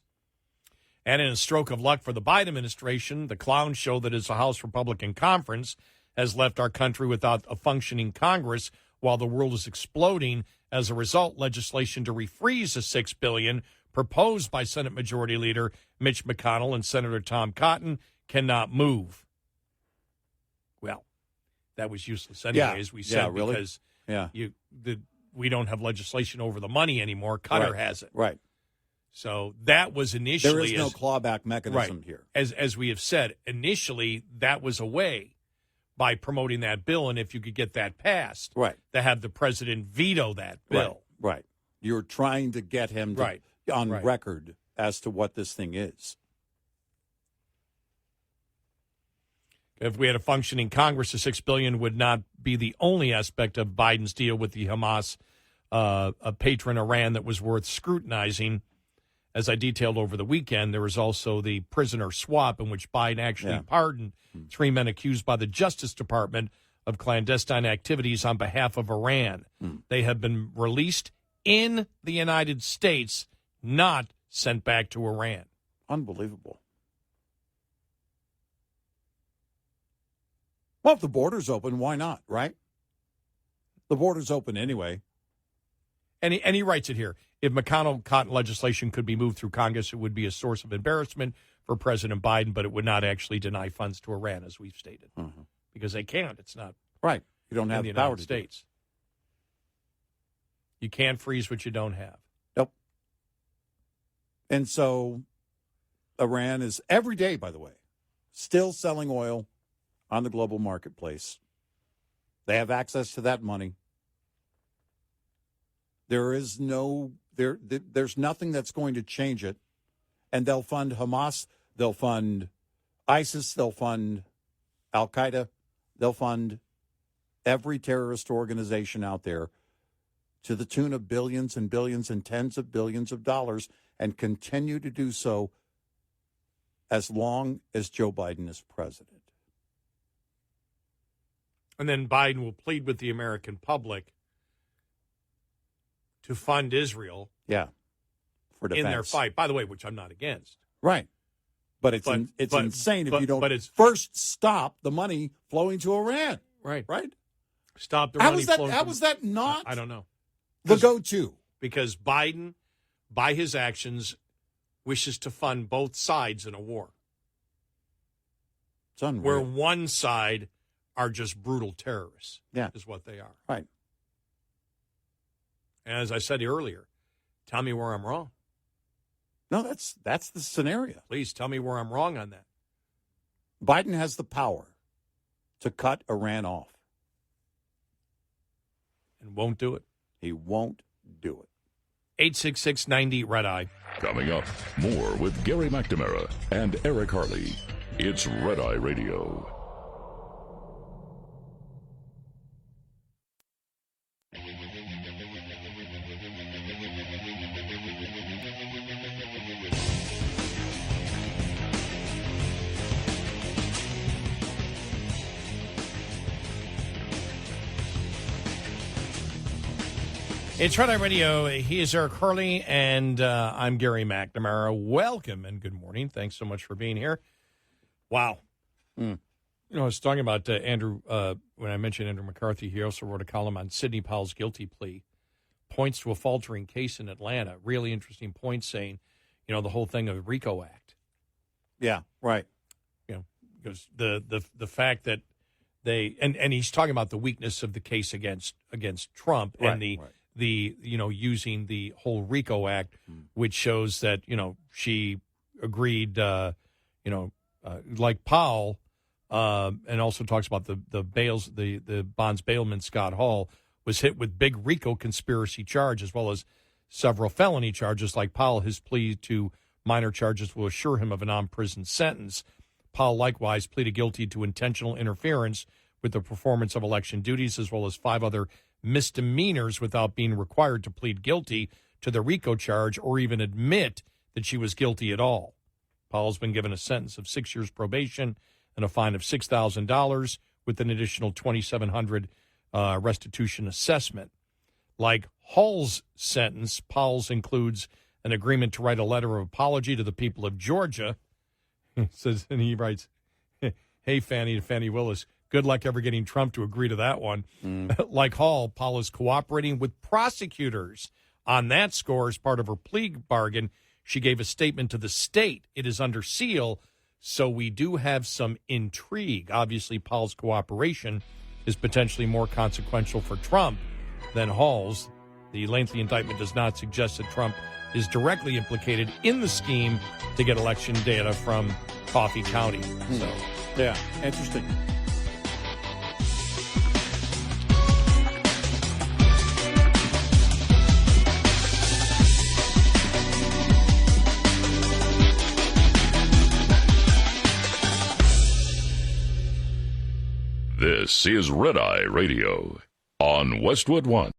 C: And in a stroke of luck for the Biden administration, the clown show that is the House Republican Conference has left our country without a functioning Congress while the world is exploding. As a result, legislation to refreeze the $6 billion proposed by Senate Majority Leader Mitch McConnell and Senator Tom Cotton cannot move. Well, that was useless anyway, as we said,
B: really?
C: because we don't have legislation over the money anymore. Qatar has it.
B: Right.
C: So that was initially...
B: There is no clawback mechanism here.
C: As we have said, initially that was a way by promoting that bill, and if you could get that passed, to have the president veto that bill.
B: Right. You're trying to get him to, on record as to what this thing is.
C: If we had a functioning Congress, the $6 billion would not be the only aspect of Biden's deal with the Hamas patron Iran that was worth scrutinizing. As I detailed over the weekend, there was also the prisoner swap in which Biden actually pardoned 3 men accused by the Justice Department of clandestine activities on behalf of Iran. They have been released in the United States, not sent back to Iran.
B: Unbelievable. Well, if the border's open, why not, right? The border's open anyway.
C: And he writes it here. If McConnell-Cotton legislation could be moved through Congress, it would be a source of embarrassment for President Biden, but it would not actually deny funds to Iran, as we've stated.
B: Mm-hmm.
C: Because they can't. It's not
B: right. You don't have
C: the
B: power
C: United
B: to
C: States. You can't freeze what you don't have.
B: Nope. And so Iran is every day, by the way, still selling oil on the global marketplace. They have access to that money. There is there's nothing that's going to change it. And they'll fund Hamas, they'll fund ISIS, they'll fund Al-Qaeda, they'll fund every terrorist organization out there to the tune of billions and billions and tens of billions of dollars, and continue to do so as long as Joe Biden is president.
C: And then Biden will plead with the American public to fund Israel
B: for defense.
C: in their fight, by the way, which I'm not against.
B: Right. But it's insane if you don't first stop the money flowing to Iran.
C: Right.
B: Right?
C: Stop the money flowing.
B: How was that not
C: I don't know.
B: the go-to?
C: Because Biden, by his actions, wishes to fund both sides in a war.
B: It's unreal.
C: Where one side are just brutal terrorists.
B: Yeah.
C: Is what they are.
B: Right.
C: And as I said earlier, tell me where I'm wrong.
B: No, that's the scenario.
C: Please tell me where I'm wrong on that.
B: Biden has the power to cut Iran off.
C: And won't do it.
B: He won't do it.
C: 866-90 Red Eye.
A: Coming up, more with Gary McNamara and Eric Harley. It's Red Eye Radio.
C: It's Red Eye Radio. He is Eric Harley, and I'm Gary McNamara. Welcome and good morning. Thanks so much for being here. Wow. You know, I was talking about Andrew, when I mentioned Andrew McCarthy, he also wrote a column on Sidney Powell's guilty plea. Points to a faltering case in Atlanta. Really interesting point saying, you know, the whole thing of the RICO Act.
B: Yeah, right.
C: You know, because the fact that they, and he's talking about the weakness of the case against Trump and the you know, using the whole RICO Act, which shows that, you know, she agreed, like Powell, and also talks about the bonds bailman Scott Hall was hit with big RICO conspiracy charge as well as several felony charges. Like Powell, his plea to minor charges will assure him of a non-prison sentence. Powell likewise pleaded guilty to intentional interference with the performance of election duties, as well as 5 other misdemeanors without being required to plead guilty to the RICO charge or even admit that she was guilty at all. Powell's been given a sentence of 6 years probation and a fine of $6,000 with an additional $2,700 restitution assessment. Like Hall's sentence, Powell's includes an agreement to write a letter of apology to the people of Georgia. Says, and he writes, "Hey, Fannie Willis, good luck ever getting Trump to agree to that one." Like Hall, Powell is cooperating with prosecutors. On that score, as part of her plea bargain, she gave a statement to the state. It is under seal, so we do have some intrigue. Obviously, Powell's cooperation is potentially more consequential for Trump than Hall's. The lengthy indictment does not suggest that Trump is directly implicated in the scheme to get election data from Coffee County. So,
B: yeah, interesting.
A: This is Red Eye Radio on Westwood One.